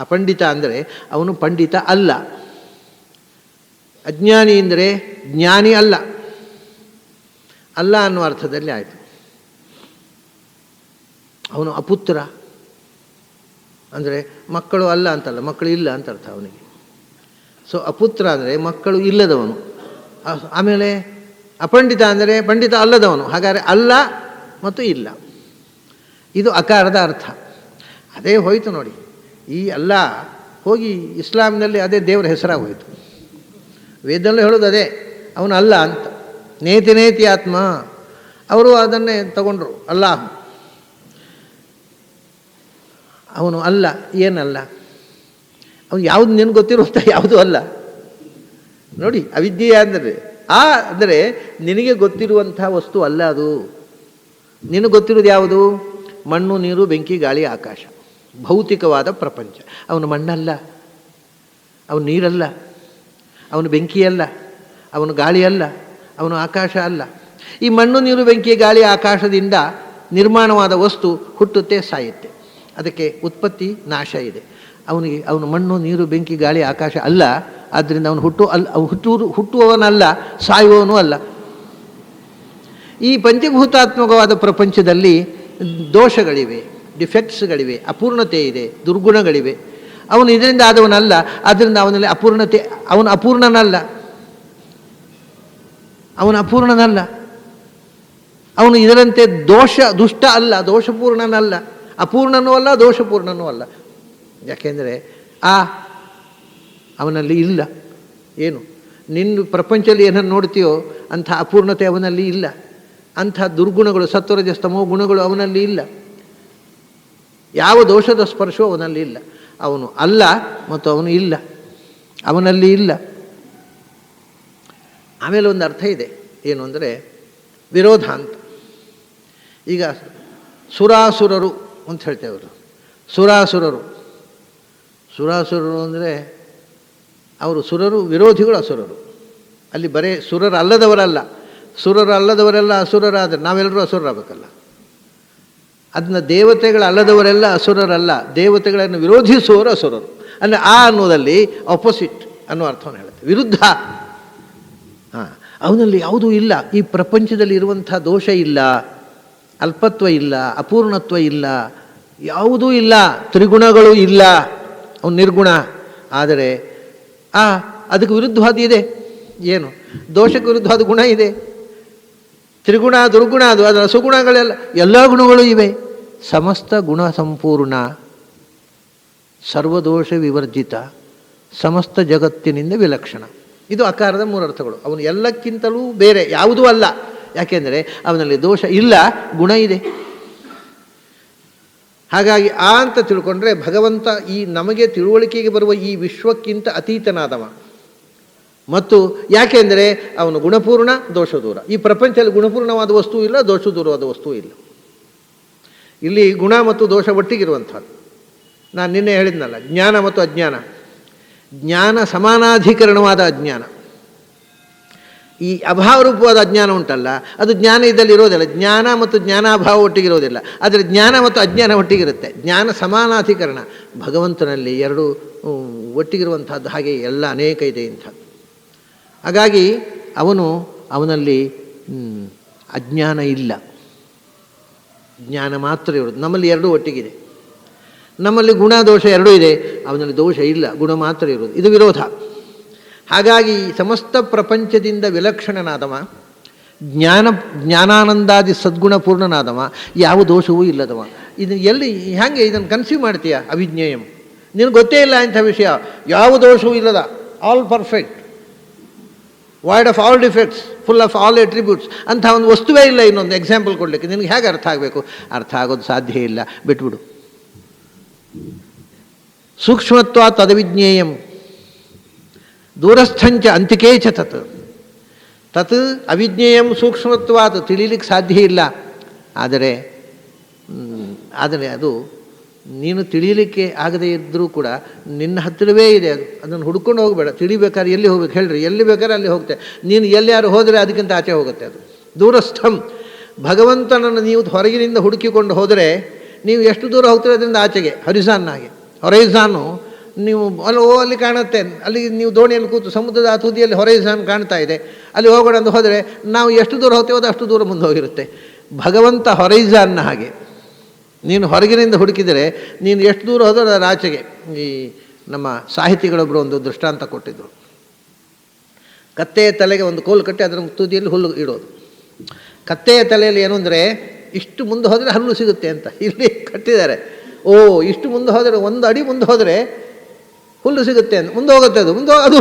ಅಪಂಡಿತ ಅಂದರೆ ಅವನು ಪಂಡಿತ ಅಲ್ಲ. ಅಜ್ಞಾನಿ ಅಂದರೆ ಜ್ಞಾನಿ ಅಲ್ಲ. ಅಲ್ಲ ಅನ್ನುವ ಅರ್ಥದಲ್ಲಿ ಆಯಿತು. ಅವನು ಅಪುತ್ರ ಅಂದರೆ ಮಕ್ಕಳು ಅಲ್ಲ ಅಂತಲ್ಲ, ಮಕ್ಕಳು ಇಲ್ಲ ಅಂತ ಅರ್ಥ ಅವನಿಗೆ. ಸೊ ಅಪುತ್ರ ಅಂದರೆ ಮಕ್ಕಳು ಇಲ್ಲದವನು. ಆಮೇಲೆ ಅಪಂಡಿತ ಅಂದರೆ ಪಂಡಿತ ಅಲ್ಲದವನು. ಹಾಗಾದರೆ ಅಲ್ಲ ಮತ್ತು ಇಲ್ಲ, ಇದು ಅಕಾರದ ಅರ್ಥ. ಅದೇ ಹೋಯಿತು ನೋಡಿ. ಈ ಅಲ್ಲ ಹೋಗಿ ಇಸ್ಲಾಂನಲ್ಲಿ ಅದೇ ದೇವರ ಹೆಸರಾಗೋಯಿತು. ವೇದಲ್ಲೂ ಹೇಳೋದು ಅದೇ, ಅವನು ಅಲ್ಲ ಅಂತ. ನೇತಿ ಆತ್ಮ, ಅವರು ಅದನ್ನೇ ತಗೊಂಡ್ರು. ಅಲ್ಲಾಹ್ ಅವನು ಅಲ್ಲ. ಏನಲ್ಲ? ಅವನು ಯಾವುದು ನಿನಗೆ ಗೊತ್ತಿರುವಂಥ ಯಾವುದೂ ಅಲ್ಲ. ನೋಡಿ, ಅವಿದ್ಯೆ ಅಂದರೆ ಆ ಅಂದರೆ ನಿನಗೆ ಗೊತ್ತಿರುವಂಥ ವಸ್ತು ಅಲ್ಲ ಅದು. ನಿನಗೆ ಗೊತ್ತಿರೋದು ಯಾವುದು? ಮಣ್ಣು, ನೀರು, ಬೆಂಕಿ, ಗಾಳಿ, ಆಕಾಶ, ಭೌತಿಕವಾದ ಪ್ರಪಂಚ. ಅವನು ಮಣ್ಣಲ್ಲ, ಅವನು ನೀರಲ್ಲ, ಅವನು ಬೆಂಕಿಯಲ್ಲ, ಅವನು ಗಾಳಿಯಲ್ಲ, ಅವನು ಆಕಾಶ ಅಲ್ಲ. ಈ ಮಣ್ಣು, ನೀರು, ಬೆಂಕಿ, ಗಾಳಿ, ಆಕಾಶದಿಂದ ನಿರ್ಮಾಣವಾದ ವಸ್ತು ಹುಟ್ಟುತ್ತೆ, ಸಾಯುತ್ತೆ. ಅದಕ್ಕೆ ಉತ್ಪತ್ತಿ ನಾಶ ಇದೆ. ಅವನು ಮಣ್ಣು, ನೀರು, ಬೆಂಕಿ, ಗಾಳಿ, ಆಕಾಶ ಅಲ್ಲ. ಆದ್ದರಿಂದ ಅವನು ಹುಟ್ಟುವವನಲ್ಲ, ಸಾಯುವವನು ಅಲ್ಲ. ಈ ಪಂಚಭೂತಾತ್ಮಕವಾದ ಪ್ರಪಂಚದಲ್ಲಿ ದೋಷಗಳಿವೆ, ಡಿಫೆಕ್ಟ್ಸ್ಗಳಿವೆ, ಅಪೂರ್ಣತೆ ಇದೆ, ದುರ್ಗುಣಗಳಿವೆ. ಅವನು ಇದರಿಂದ ಆದವನಲ್ಲ. ಆದ್ದರಿಂದ ಅವನಲ್ಲಿ ಅಪೂರ್ಣತೆ, ಅವನು ಅಪೂರ್ಣನಲ್ಲ. ಅವನು ಅಪೂರ್ಣನಲ್ಲ. ಅವನು ಇದರಂತೆ ದುಷ್ಟ ಅಲ್ಲ, ದೋಷಪೂರ್ಣನಲ್ಲ, ಅಪೂರ್ಣನೂ ಅಲ್ಲ, ದೋಷಪೂರ್ಣನೂ ಅಲ್ಲ. ಯಾಕೆಂದರೆ ಅವನಲ್ಲಿ ಇಲ್ಲ. ಏನು ನಿನ್ನ ಪ್ರಪಂಚದಲ್ಲಿ ಏನನ್ನು ನೋಡ್ತೀಯೋ ಅಂಥ ಅಪೂರ್ಣತೆ ಅವನಲ್ಲಿ ಇಲ್ಲ. ಅಂಥ ದುರ್ಗುಣಗಳು, ಸತ್ವರಜಸ್ತಮೋ ಗುಣಗಳು ಅವನಲ್ಲಿ ಇಲ್ಲ. ಯಾವ ದೋಷದ ಸ್ಪರ್ಶವೂ ಅವನಲ್ಲಿ ಇಲ್ಲ. ಅವನು ಅಲ್ಲ ಮತ್ತು ಅವನು ಇಲ್ಲ, ಅವನಲ್ಲಿ ಇಲ್ಲ. ಆಮೇಲೆ ಒಂದು ಅರ್ಥ ಇದೆ, ಏನು ಅಂದರೆ ವಿರೋಧ ಅಂತ. ಈಗ ಸುರಾಸುರರು ಅಂತ ಹೇಳ್ತೇವೆ. ಅವರು ಸುರಾಸುರರು ಅಂದರೆ ಅವರು ಸುರರು, ವಿರೋಧಿಗಳು ಅಸುರರು. ಅಲ್ಲಿ ಬರೇ ಸುರರಲ್ಲದವರಲ್ಲ, ಸುರರಲ್ಲದವರೆಲ್ಲ ಅಸುರರಾದರೆ ನಾವೆಲ್ಲರೂ ಅಸುರರಾಗಬೇಕಲ್ಲ. ಅದನ್ನ ದೇವತೆಗಳಲ್ಲದವರೆಲ್ಲ ಅಸುರರಲ್ಲ, ದೇವತೆಗಳನ್ನು ವಿರೋಧಿಸುವವರು ಅಸುರರು. ಅಂದರೆ ಅನ್ನೋದಲ್ಲಿ ಆಪೋಸಿಟ್ ಅನ್ನೋ ಅರ್ಥವನ್ನು ಹೇಳುತ್ತೆ, ವಿರುದ್ಧ. ಅವನಲ್ಲಿ ಯಾವುದೂ ಇಲ್ಲ. ಈ ಪ್ರಪಂಚದಲ್ಲಿ ಇರುವಂಥ ದೋಷ ಇಲ್ಲ, ಅಲ್ಪತ್ವ ಇಲ್ಲ, ಅಪೂರ್ಣತ್ವ ಇಲ್ಲ, ಯಾವುದೂ ಇಲ್ಲ, ತ್ರಿಗುಣಗಳು ಇಲ್ಲ. ಅವನು ನಿರ್ಗುಣ. ಆದರೆ ಅದಕ್ಕೆ ವಿರುದ್ಧವಾದ ಇದೆ. ಏನು? ದೋಷಕ್ಕೆ ವಿರುದ್ಧವಾದ ಗುಣ ಇದೆ. ತ್ರಿಗುಣ ದುರ್ಗುಣ, ಅದರ ಸುಗುಣಗಳೆಲ್ಲ, ಎಲ್ಲ ಗುಣಗಳು ಇವೆ. ಸಮಸ್ತ ಗುಣ ಸಂಪೂರ್ಣ, ಸರ್ವದೋಷ ವಿವರ್ಜಿತ, ಸಮಸ್ತ ಜಗತ್ತಿನಿಂದ ವಿಲಕ್ಷಣ. ಇದು ಅಕಾರದ ಮೂರರ್ಥಗಳು. ಅವನು ಎಲ್ಲಕ್ಕಿಂತಲೂ ಬೇರೆ, ಯಾವುದೂ ಅಲ್ಲ. ಯಾಕೆಂದರೆ ಅವನಲ್ಲಿ ದೋಷ ಇಲ್ಲ, ಗುಣ ಇದೆ. ಹಾಗಾಗಿ ಅಂತ ತಿಳ್ಕೊಂಡ್ರೆ ಭಗವಂತ ಈ ನಮಗೆ ತಿಳುವಳಿಕೆಗೆ ಬರುವ ಈ ವಿಶ್ವಕ್ಕಿಂತ ಅತೀತನಾದವ. ಮತ್ತು ಯಾಕೆಂದರೆ ಅವನು ಗುಣಪೂರ್ಣ, ದೋಷ ದೂರ. ಈ ಪ್ರಪಂಚದಲ್ಲಿ ಗುಣಪೂರ್ಣವಾದ ವಸ್ತು ಇಲ್ಲ, ದೋಷ ದೂರವಾದ ವಸ್ತು ಇಲ್ಲ. ಇಲ್ಲಿ ಗುಣ ಮತ್ತು ದೋಷ ಒಟ್ಟಿಗಿರುವಂಥದ್ದು. ನಾನು ನಿನ್ನೆ ಹೇಳಿದ್ನಲ್ಲ, ಜ್ಞಾನ ಮತ್ತು ಅಜ್ಞಾನ. ಜ್ಞಾನ ಸಮಾನಾಧಿಕರಣವಾದ ಅಜ್ಞಾನ. ಈ ಅಭಾವರೂಪವಾದ ಅಜ್ಞಾನ ಉಂಟಲ್ಲ, ಅದು ಜ್ಞಾನ ಇದ್ದಲ್ಲಿ ಇರೋದಿಲ್ಲ. ಜ್ಞಾನ ಮತ್ತು ಜ್ಞಾನಾಭಾವ ಒಟ್ಟಿಗಿರೋದಿಲ್ಲ, ಆದರೆ ಜ್ಞಾನ ಮತ್ತು ಅಜ್ಞಾನ ಒಟ್ಟಿಗಿರುತ್ತೆ. ಜ್ಞಾನ ಸಮಾನಾಧಿಕರಣ. ಭಗವಂತನಲ್ಲಿ ಎರಡು ಒಟ್ಟಿಗಿರುವಂಥದ್ದು. ಹಾಗೆ ಎಲ್ಲ ಅನೇಕ ಇದೆ ಇಂಥದ್ದು. ಹಾಗಾಗಿ ಅವನಲ್ಲಿ ಅಜ್ಞಾನ ಇಲ್ಲ, ಜ್ಞಾನ ಮಾತ್ರ ಇರೋದು. ನಮ್ಮಲ್ಲಿ ಎರಡೂ ಒಟ್ಟಿಗಿದೆ. ನಮ್ಮಲ್ಲಿ ಗುಣ ದೋಷ ಎರಡೂ ಇದೆ, ಅವನಲ್ಲಿ ದೋಷ ಇಲ್ಲ, ಗುಣ ಮಾತ್ರ ಇರೋದು. ಇದು ವಿರೋಧ. ಹಾಗಾಗಿ ಸಮಸ್ತ ಪ್ರಪಂಚದಿಂದ ವಿಲಕ್ಷಣನಾದವ, ಜ್ಞಾನಾನಂದಾದಿ ಸದ್ಗುಣಪೂರ್ಣನಾದವ, ಯಾವ ದೋಷವೂ ಇಲ್ಲದವ. ಇದನ್ನು ಹೇಗೆ ಇದನ್ನು ಕನ್ಸೀವ್ ಮಾಡ್ತೀಯ? ಅವಿಜ್ಞೇಯಂ. ನಿನಗೆ ಗೊತ್ತೇ ಇಲ್ಲ ಇಂಥ ವಿಷಯ, ಯಾವ ದೋಷವೂ ಇಲ್ಲದ, all perfect, void of all defects, full of all attributes ಅಂಥ ಒಂದು ವಸ್ತುವೇ ಇಲ್ಲ. ಇನ್ನೊಂದು ಎಕ್ಸಾಂಪಲ್ ಕೊಡಲಿಕ್ಕೆ ನಿನಗೆ ಹೇಗೆ ಅರ್ಥ ಆಗಬೇಕು? ಅರ್ಥ ಆಗೋದು ಸಾಧ್ಯ ಇಲ್ಲ, ಬಿಟ್ಬಿಡು. ಸೂಕ್ಷ್ಮತ್ವ ತದವಿಜ್ಞೇಯಂ ದೂರಸ್ಥಂಚ ಅಂತಿಕೇ ಚ ತತ್ ಅವಿಜ್ಞೇಯಂ ಸೂಕ್ಷ್ಮತ್ವಾತ್, ತಿಳಿಲಿಕ್ಕೆ ಸಾಧ್ಯ ಇಲ್ಲ. ಆದರೆ ಅದು ನೀನು ತಿಳಿಯಲಿಕ್ಕೆ ಆಗದೇ ಇದ್ದರೂ ಕೂಡ ನಿನ್ನ ಹತ್ತಿರವೇ ಇದೆ. ಅದನ್ನು ಹುಡ್ಕೊಂಡು ಹೋಗಬೇಡ. ತಿಳಿಬೇಕಾದ್ರೆ ಎಲ್ಲಿ ಹೋಗ್ಬೇಕು ಹೇಳ್ರಿ? ಎಲ್ಲಿ ಬೇಕಾದ್ರೆ ಅಲ್ಲಿ ಹೋಗುತ್ತೆ. ನೀನು ಎಲ್ಲಾರು ಹೋದರೆ ಅದಕ್ಕಿಂತ ಆಚೆ ಹೋಗುತ್ತೆ. ಅದು ದೂರಸ್ಥಂ. ಭಗವಂತನನ್ನು ನೀವು ಹೊರಗಿನಿಂದ ಹುಡುಕಿಕೊಂಡು ಹೋದರೆ ನೀವು ಎಷ್ಟು ದೂರ ಹೋಗ್ತೀರ ಅದರಿಂದ ಆಚೆಗೆ, ಹರಿಸಾನ್ನಾಗೆ. ಹೊರೈಸಾನು ನೀವು ಅಲ್ಲಿ ಕಾಣುತ್ತೆ. ಅಲ್ಲಿ ನೀವು ದೋಣಿಯಲ್ಲಿ ಕೂತು ಸಮುದ್ರದ ಆ ತುದಿಯಲ್ಲಿ ಹೊರೈಸಾನ್ ಕಾಣ್ತಾ ಇದೆ, ಅಲ್ಲಿ ಹೋಗೋಣ ಅಂತ ಹೋದರೆ ನಾವು ಎಷ್ಟು ದೂರ ಹೋಗ್ತೇವೋ ಅದು ಅಷ್ಟು ದೂರ ಮುಂದೆ ಹೋಗಿರುತ್ತೆ. ಭಗವಂತ ಹೊರೈಸಾನ್ನ ಹಾಗೆ. ನೀನು ಹೊರಗಿನಿಂದ ಹುಡುಕಿದರೆ ನೀನು ಎಷ್ಟು ದೂರ ಹೋದರೂ ಅದರ ಆಚೆಗೆ. ಈ ನಮ್ಮ ಸಾಹಿತಿಗಳೊಬ್ಬರು ಒಂದು ದೃಷ್ಟಾಂತ ಕೊಟ್ಟಿದ್ದರು. ಕತ್ತೆಯ ತಲೆಗೆ ಒಂದು ಕೋಲು ಕಟ್ಟಿ ಅದರ ತುದಿಯಲ್ಲಿ ಹುಲ್ಲು ಇಡೋದು. ಕತ್ತೆಯ ತಲೆಯಲ್ಲಿ ಏನು ಅಂದರೆ ಇಷ್ಟು ಮುಂದೆ ಹೋದರೆ ಹಲ್ಲು ಸಿಗುತ್ತೆ ಅಂತ ಇಲ್ಲಿ ಕಟ್ಟಿದ್ದಾರೆ. ಇಷ್ಟು ಮುಂದೆ ಹೋದರೆ, ಒಂದು ಅಡಿ ಮುಂದೆ ಹೋದರೆ ಹುಲ್ಲು ಸಿಗುತ್ತೆ ಅಂತ. ಮುಂದೆ ಹೋಗುತ್ತೆ, ಅದು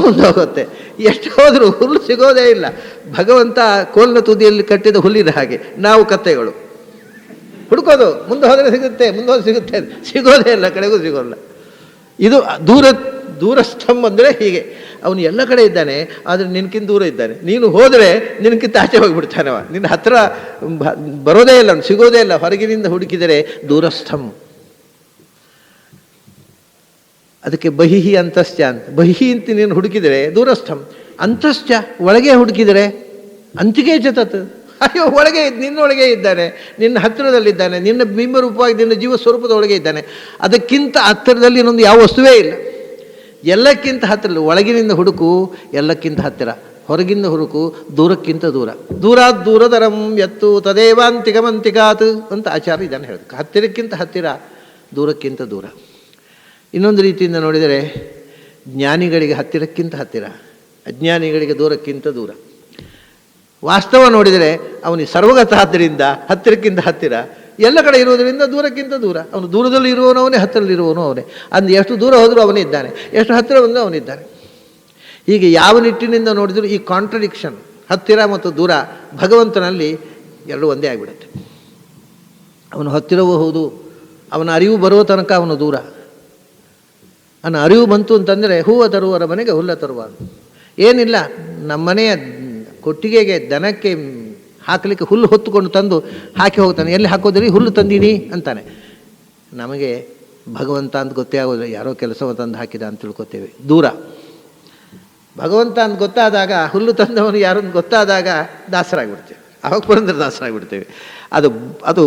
ಮುಂದೆ ಹೋಗುತ್ತೆ. ಎಷ್ಟು ಹೋದರೂ ಹುಲ್ಲು ಸಿಗೋದೇ ಇಲ್ಲ. ಭಗವಂತ ಕೋಲಿನ ತುದಿಯಲ್ಲಿ ಕಟ್ಟಿದ ಹುಲ್ಲಿನ ಹಾಗೆ ನಾವು ಕತ್ತೆಗಳು ಹುಡುಕೋದು. ಮುಂದೆ ಹೋದರೆ ಸಿಗುತ್ತೆ, ಮುಂದೆ ಹೋದ್ರೆ ಸಿಗುತ್ತೆ, ಸಿಗೋದೇ ಇಲ್ಲ, ಕಡೆಗೂ ಸಿಗೋಲ್ಲ. ಇದು ದೂರಸ್ಥಂ ಅಂದರೆ ಹೀಗೆ. ಅವನು ಎಲ್ಲ ಕಡೆ ಇದ್ದಾನೆ, ಆದರೆ ನಿನಕ್ಕಿಂತ ದೂರ ಇದ್ದಾನೆ. ನೀನು ಹೋದರೆ ನಿನಕ್ಕಿಂತ ಆಚೆ ಹೋಗಿಬಿಡ್ತಾನವ. ನಿನ್ನ ಹತ್ತಿರ ಬರೋದೇ ಇಲ್ಲ, ಅವನು ಸಿಗೋದೇ ಇಲ್ಲ. ಹೊರಗಿನಿಂದ ಹುಡುಕಿದರೆ ದೂರಸ್ಥಂ. ಅದಕ್ಕೆ ಬಹಿಹಿ ಅಂತಶ್ಚ ಅಂತ. ಬಹಿಹಿ ಅಂತ ನೀನು ಹುಡುಕಿದರೆ ದೂರಸ್ಥಂ. ಅಂತಶ್ಚ ಒಳಗೆ ಹುಡುಕಿದರೆ ಅಂತಿಕೆ ಚತತ್. ಅಯ್ಯೋ, ಒಳಗೆ ನಿನ್ನೊಳಗೆ ಇದ್ದಾನೆ, ನಿನ್ನ ಹತ್ತಿರದಲ್ಲಿದ್ದಾನೆ, ನಿನ್ನ ಬಿಂಬರೂಪವಾಗಿ ನಿನ್ನ ಜೀವ ಸ್ವರೂಪದ ಒಳಗೆ ಇದ್ದಾನೆ. ಅದಕ್ಕಿಂತ ಹತ್ತಿರದಲ್ಲಿ ಇನ್ನೊಂದು ಯಾವ ವಸ್ತುವೇ ಇಲ್ಲ. ಎಲ್ಲಕ್ಕಿಂತ ಹತ್ತಿರ. ಒಳಗಿನಿಂದ ಹುಡುಕು ಎಲ್ಲಕ್ಕಿಂತ ಹತ್ತಿರ, ಹೊರಗಿಂದ ಹುಡುಕು ದೂರಕ್ಕಿಂತ ದೂರ. ದೂರಾತ್ ದೂರದರಂ ಎತ್ತು ತದೇವಾಂತಿಕಮಂತಿಕಾತ್ ಅಂತ ಆಚಾರ್ಯ ಇದನ್ನು ಹೇಳೋದು. ಹತ್ತಿರಕ್ಕಿಂತ ಹತ್ತಿರ, ದೂರಕ್ಕಿಂತ ದೂರ. ಇನ್ನೊಂದು ರೀತಿಯಿಂದ ನೋಡಿದರೆ ಜ್ಞಾನಿಗಳಿಗೆ ಹತ್ತಿರಕ್ಕಿಂತ ಹತ್ತಿರ, ಅಜ್ಞಾನಿಗಳಿಗೆ ದೂರಕ್ಕಿಂತ ದೂರ. ವಾಸ್ತವ ನೋಡಿದರೆ ಅವನಿಗೆ ಸರ್ವಗತ ಆದ್ದರಿಂದ ಹತ್ತಿರಕ್ಕಿಂತ ಹತ್ತಿರ, ಎಲ್ಲ ಕಡೆ ಇರುವುದರಿಂದ ದೂರಕ್ಕಿಂತ ದೂರ. ಅವನು ದೂರದಲ್ಲಿ ಇರುವವನು ಅವನೇ, ಹತ್ತಿರದಲ್ಲಿರುವವನು ಅವನೇ. ಅಂದು ಎಷ್ಟು ದೂರ ಹೋದರೂ ಅವನೇ ಇದ್ದಾನೆ, ಎಷ್ಟು ಹತ್ತಿರ ಬಂದರೂ ಅವನಿದ್ದಾನೆ. ಹೀಗೆ ಯಾವ ನಿಟ್ಟಿನಿಂದ ನೋಡಿದರೂ ಈ ಕಾಂಟ್ರಡಿಕ್ಷನ್, ಹತ್ತಿರ ಮತ್ತು ದೂರ ಭಗವಂತನಲ್ಲಿ ಎರಡು ಒಂದೇ ಆಗಿಬಿಡುತ್ತೆ. ಅವನು ಹತ್ತಿರವೂ ಹೌದು, ಅವನ ಅರಿವು ಬರುವ ತನಕ ಅವನು ದೂರ. ಅವನ ಅರಿವು ಬಂತು ಅಂತಂದರೆ ಹೂವ ತರುವವರ ಮನೆಗೆ ಹುಲ್ಲ ತರುವ. ಏನಿಲ್ಲ, ನಮ್ಮನೆಯ ಕೊಟ್ಟಿಗೆಗೆ ದನಕ್ಕೆ ಹಾಕಲಿಕ್ಕೆ ಹುಲ್ಲು ಹೊತ್ತುಕೊಂಡು ತಂದು ಹಾಕಿ ಹೋಗ್ತಾನೆ. ಎಲ್ಲಿ ಹಾಕೋದ್ರಿ? ಹುಲ್ಲು ತಂದೀನಿ ಅಂತಾನೆ. ನಮಗೆ ಭಗವಂತ ಅಂತ ಗೊತ್ತೇ ಆಗೋದಿಲ್ಲ, ಯಾರೋ ಕೆಲಸವನ್ನು ತಂದು ಹಾಕಿದ ಅಂತ ತಿಳ್ಕೊತೇವೆ. ದೂರ. ಭಗವಂತ ಅಂತ ಗೊತ್ತಾದಾಗ, ಹುಲ್ಲು ತಂದವನು ಯಾರು ಅಂತ ಗೊತ್ತಾದಾಗ ದಾಸರಾಗಿಬಿಡ್ತೇವೆ. ಅವಾಗ ಪುರಂದರ ದಾಸರಾಗಿಬಿಡ್ತೇವೆ. ಅದು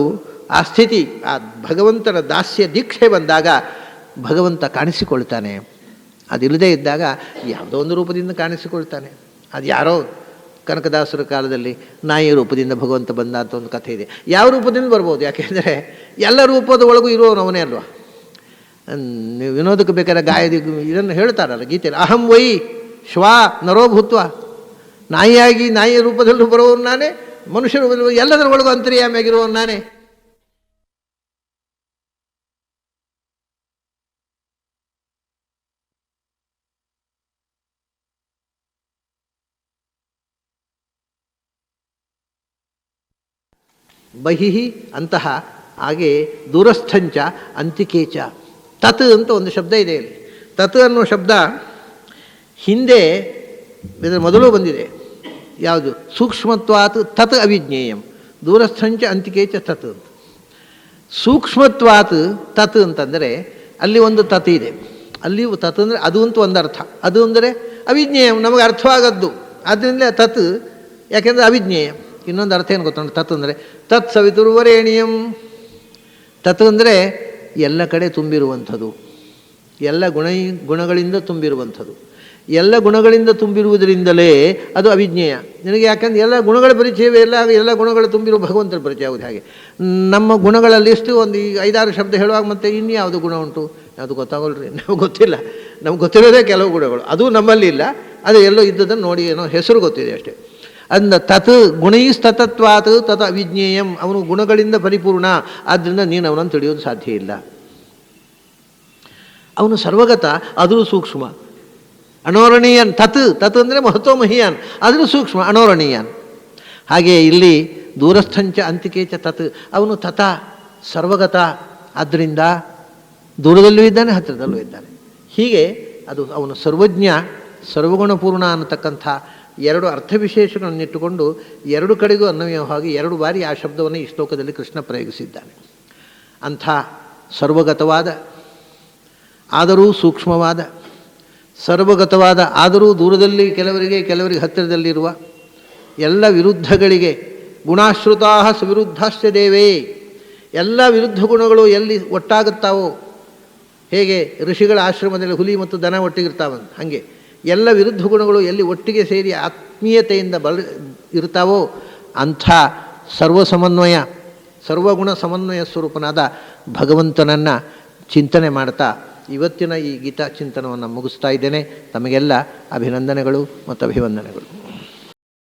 ಆ ಸ್ಥಿತಿ, ಆ ಭಗವಂತನ ದಾಸ್ಯ ದೀಕ್ಷೆ ಬಂದಾಗ ಭಗವಂತ ಕಾಣಿಸಿಕೊಳ್ತಾನೆ. ಅದಿಲ್ಲದೇ ಇದ್ದಾಗ ಯಾವುದೋ ಒಂದು ರೂಪದಿಂದ ಕಾಣಿಸಿಕೊಳ್ತಾನೆ. ಅದು ಯಾರೋ ಕನಕದಾಸರ ಕಾಲದಲ್ಲಿ ನಾಯಿಯ ರೂಪದಿಂದ ಭಗವಂತ ಬಂದ ಅಂತ ಒಂದು ಕಥೆ ಇದೆ. ಯಾವ ರೂಪದಿಂದ ಬರ್ಬೋದು? ಯಾಕೆಂದರೆ ಎಲ್ಲ ರೂಪದ ಒಳಗೂ ಇರುವವನು ಅವನೇ ಅಲ್ವಾ. ನೀವು ವಿನೋದಕ್ಕೆ ಬೇಕಾದ್ರೆ ಇದನ್ನು ಹೇಳ್ತಾರಲ್ಲ ಗೀತೆಯಲ್ಲಿ, ಅಹಂ ವೈ ಶ್ವಾ ನರೋಭೂತ್ವ. ನಾಯಿಯಾಗಿ ನಾಯಿಯ ರೂಪದಲ್ಲೂ ಬರುವವನು ನಾನೇ, ಮನುಷ್ಯ ರೂಪದಲ್ಲಿ ಎಲ್ಲದರ ಒಳಗೂ ಅಂತರ್ಯಾಮಿಯಾಗಿರುವವನು ನಾನೇ. ಬಹಿಹಿ ಅಂತಹ, ಹಾಗೆ ದೂರಸ್ಥಂಚ ಅಂತಿಕೇಚ. ತತ್ ಅಂತ ಒಂದು ಶಬ್ದ ಇದೆ ಇಲ್ಲಿ. ತತ್ ಅನ್ನೋ ಶಬ್ದ ಹಿಂದೆ ಇದರ ಮೊದಲು ಬಂದಿದೆ. ಯಾವುದು? ಸೂಕ್ಷ್ಮತ್ವಾತ್ ತತ್ ಅವಿಜ್ಞೇಯಂ, ದೂರಸ್ಥಂಚ ಅಂತಿಕೇಚ ತತ್ ಅಂತ. ಸೂಕ್ಷ್ಮತ್ವಾತ್ ತತ್ ಅಂತಂದರೆ ಅಲ್ಲಿ ಒಂದು ತತ್ ಇದೆ. ಅಲ್ಲಿ ತತ್ ಅಂದರೆ ಅದು ಅಂತ ಒಂದು ಅರ್ಥ. ಅದು ಅಂದರೆ ಅವಿಜ್ಞೇಯಂ, ನಮಗೆ ಅರ್ಥವಾಗದ್ದು. ಆದ್ದರಿಂದ ತತ್, ಯಾಕೆಂದರೆ ಅವಿಜ್ಞೇಯ. ಇನ್ನೊಂದು ಅರ್ಥ ಏನು ಗೊತ್ತುಂಟು? ತತ್ ಅಂದರೆ ತತ್ ಸವಿತುರ್ವರೇಣಿಯಂ. ತತ್ ಅಂದರೆ ಎಲ್ಲ ಕಡೆ ತುಂಬಿರುವಂಥದ್ದು, ಎಲ್ಲ ಗುಣಗಳಿಂದ ತುಂಬಿರುವಂಥದ್ದು. ಎಲ್ಲ ಗುಣಗಳಿಂದ ತುಂಬಿರುವುದರಿಂದಲೇ ಅದು ಅವಿಜ್ಞೇಯ ನಿನಗೆ. ಯಾಕಂದ್ರೆ ಎಲ್ಲ ಗುಣಗಳ ಪರಿಚಯವೇ ಇಲ್ಲ, ಎಲ್ಲ ಗುಣಗಳು ತುಂಬಿರುವ ಭಗವಂತನ ಪರಿಚಯ ಆಗುವುದು. ಹಾಗೆ ನಮ್ಮ ಗುಣಗಳಲ್ಲಿ ಎಷ್ಟು ಒಂದು 5-6 ಶಬ್ದ ಹೇಳುವಾಗ ಮತ್ತೆ ಇನ್ಯಾವುದು ಗುಣ ಉಂಟು? ಯಾವುದು ಗೊತ್ತಾಗಲ್ರಿ, ನಮಗೆ ಗೊತ್ತಿಲ್ಲ. ನಮ್ಗೆ ಗೊತ್ತಿರೋದೇ ಕೆಲವು ಗುಣಗಳು, ಅದು ನಮ್ಮಲ್ಲಿ ಇಲ್ಲ. ಅದು ಎಲ್ಲೋ ಇದ್ದದನ್ನು ನೋಡಿ ಏನೋ ಹೆಸರು ಗೊತ್ತಿದೆ ಅಷ್ಟೇ. ಅಂದ ತತ್ ಗುಣೈಸ್ತತ್ವಾತ್ ತತ್ ಅವಿಜ್ಞೇಯಂ, ಅವನು ಗುಣಗಳಿಂದ ಪರಿಪೂರ್ಣ. ಆದ್ದರಿಂದ ನೀನು ಅವನನ್ನು ತಿಳಿಯೋದು ಸಾಧ್ಯ ಇಲ್ಲ. ಅವನು ಸರ್ವಗತ, ಆದರೂ ಸೂಕ್ಷ್ಮ. ಅಣೋರಣೀಯನ್. ತತ್ ಅಂದರೆ ಮಹತ್ವಮಹಿಯಾನ್, ಆದರೂ ಸೂಕ್ಷ್ಮ, ಅಣೋರಣೀಯನ್. ಹಾಗೆ ಇಲ್ಲಿ ದೂರಸ್ಥಂಚ ಅಂತಿಕೇಚ ತತ್, ಅವನು ತಥ ಸರ್ವಗತ, ಆದ್ದರಿಂದ ದೂರದಲ್ಲೂ ಇದ್ದಾನೆ, ಹತ್ತಿರದಲ್ಲೂ ಇದ್ದಾನೆ. ಹೀಗೆ ಅದು ಅವನು ಸರ್ವಜ್ಞ, ಸರ್ವಗುಣಪೂರ್ಣ ಅನ್ನತಕ್ಕಂಥ ಎರಡು ಅರ್ಥವಿಶೇಷಗಳನ್ನಿಟ್ಟುಕೊಂಡು ಎರಡು ಕಡೆಗೂ ಅನ್ವಯವಾಗಿ 2 ಬಾರಿ ಆ ಶಬ್ದವನ್ನು ಈ ಶ್ಲೋಕದಲ್ಲಿ ಕೃಷ್ಣ ಪ್ರಯೋಗಿಸಿದ್ದಾನೆ. ಅಂಥ ಸರ್ವಗತವಾದ ಆದರೂ ಸೂಕ್ಷ್ಮವಾದ, ಸರ್ವಗತವಾದ ಆದರೂ ದೂರದಲ್ಲಿ ಕೆಲವರಿಗೆ ಹತ್ತಿರದಲ್ಲಿರುವ, ಎಲ್ಲ ವಿರುದ್ಧಗಳಿಗೆ ಗುಣಾಶ್ರುತಾ ಸುವಿರುದ್ಧಾಶ್ಚ ದೇವೇ, ಎಲ್ಲ ವಿರುದ್ಧ ಗುಣಗಳು ಎಲ್ಲಿ ಒಟ್ಟಾಗುತ್ತಾವೋ, ಹೇಗೆ ಋಷಿಗಳ ಆಶ್ರಮದಲ್ಲಿ ಹುಲಿ ಮತ್ತು ದನ ಒಟ್ಟಿಗಿರ್ತಾವಂತ, ಹಾಗೆ ಎಲ್ಲ ವಿರುದ್ಧ ಗುಣಗಳು ಎಲ್ಲಿ ಒಟ್ಟಿಗೆ ಸೇರಿ ಆತ್ಮೀಯತೆಯಿಂದ ಇರ್ತಾವೋ ಅಂಥ ಸರ್ವಗುಣ ಸಮನ್ವಯ ಸ್ವರೂಪನಾದ ಭಗವಂತನನ್ನು ಚಿಂತನೆ ಮಾಡ್ತಾ ಇವತ್ತಿನ ಈ ಗೀತಾ ಚಿಂತನವನ್ನು ಮುಗಿಸ್ತಾ ಇದ್ದೇನೆ. ತಮಗೆಲ್ಲ ಅಭಿನಂದನೆಗಳು ಮತ್ತು ಅಭಿವಂದನೆಗಳು.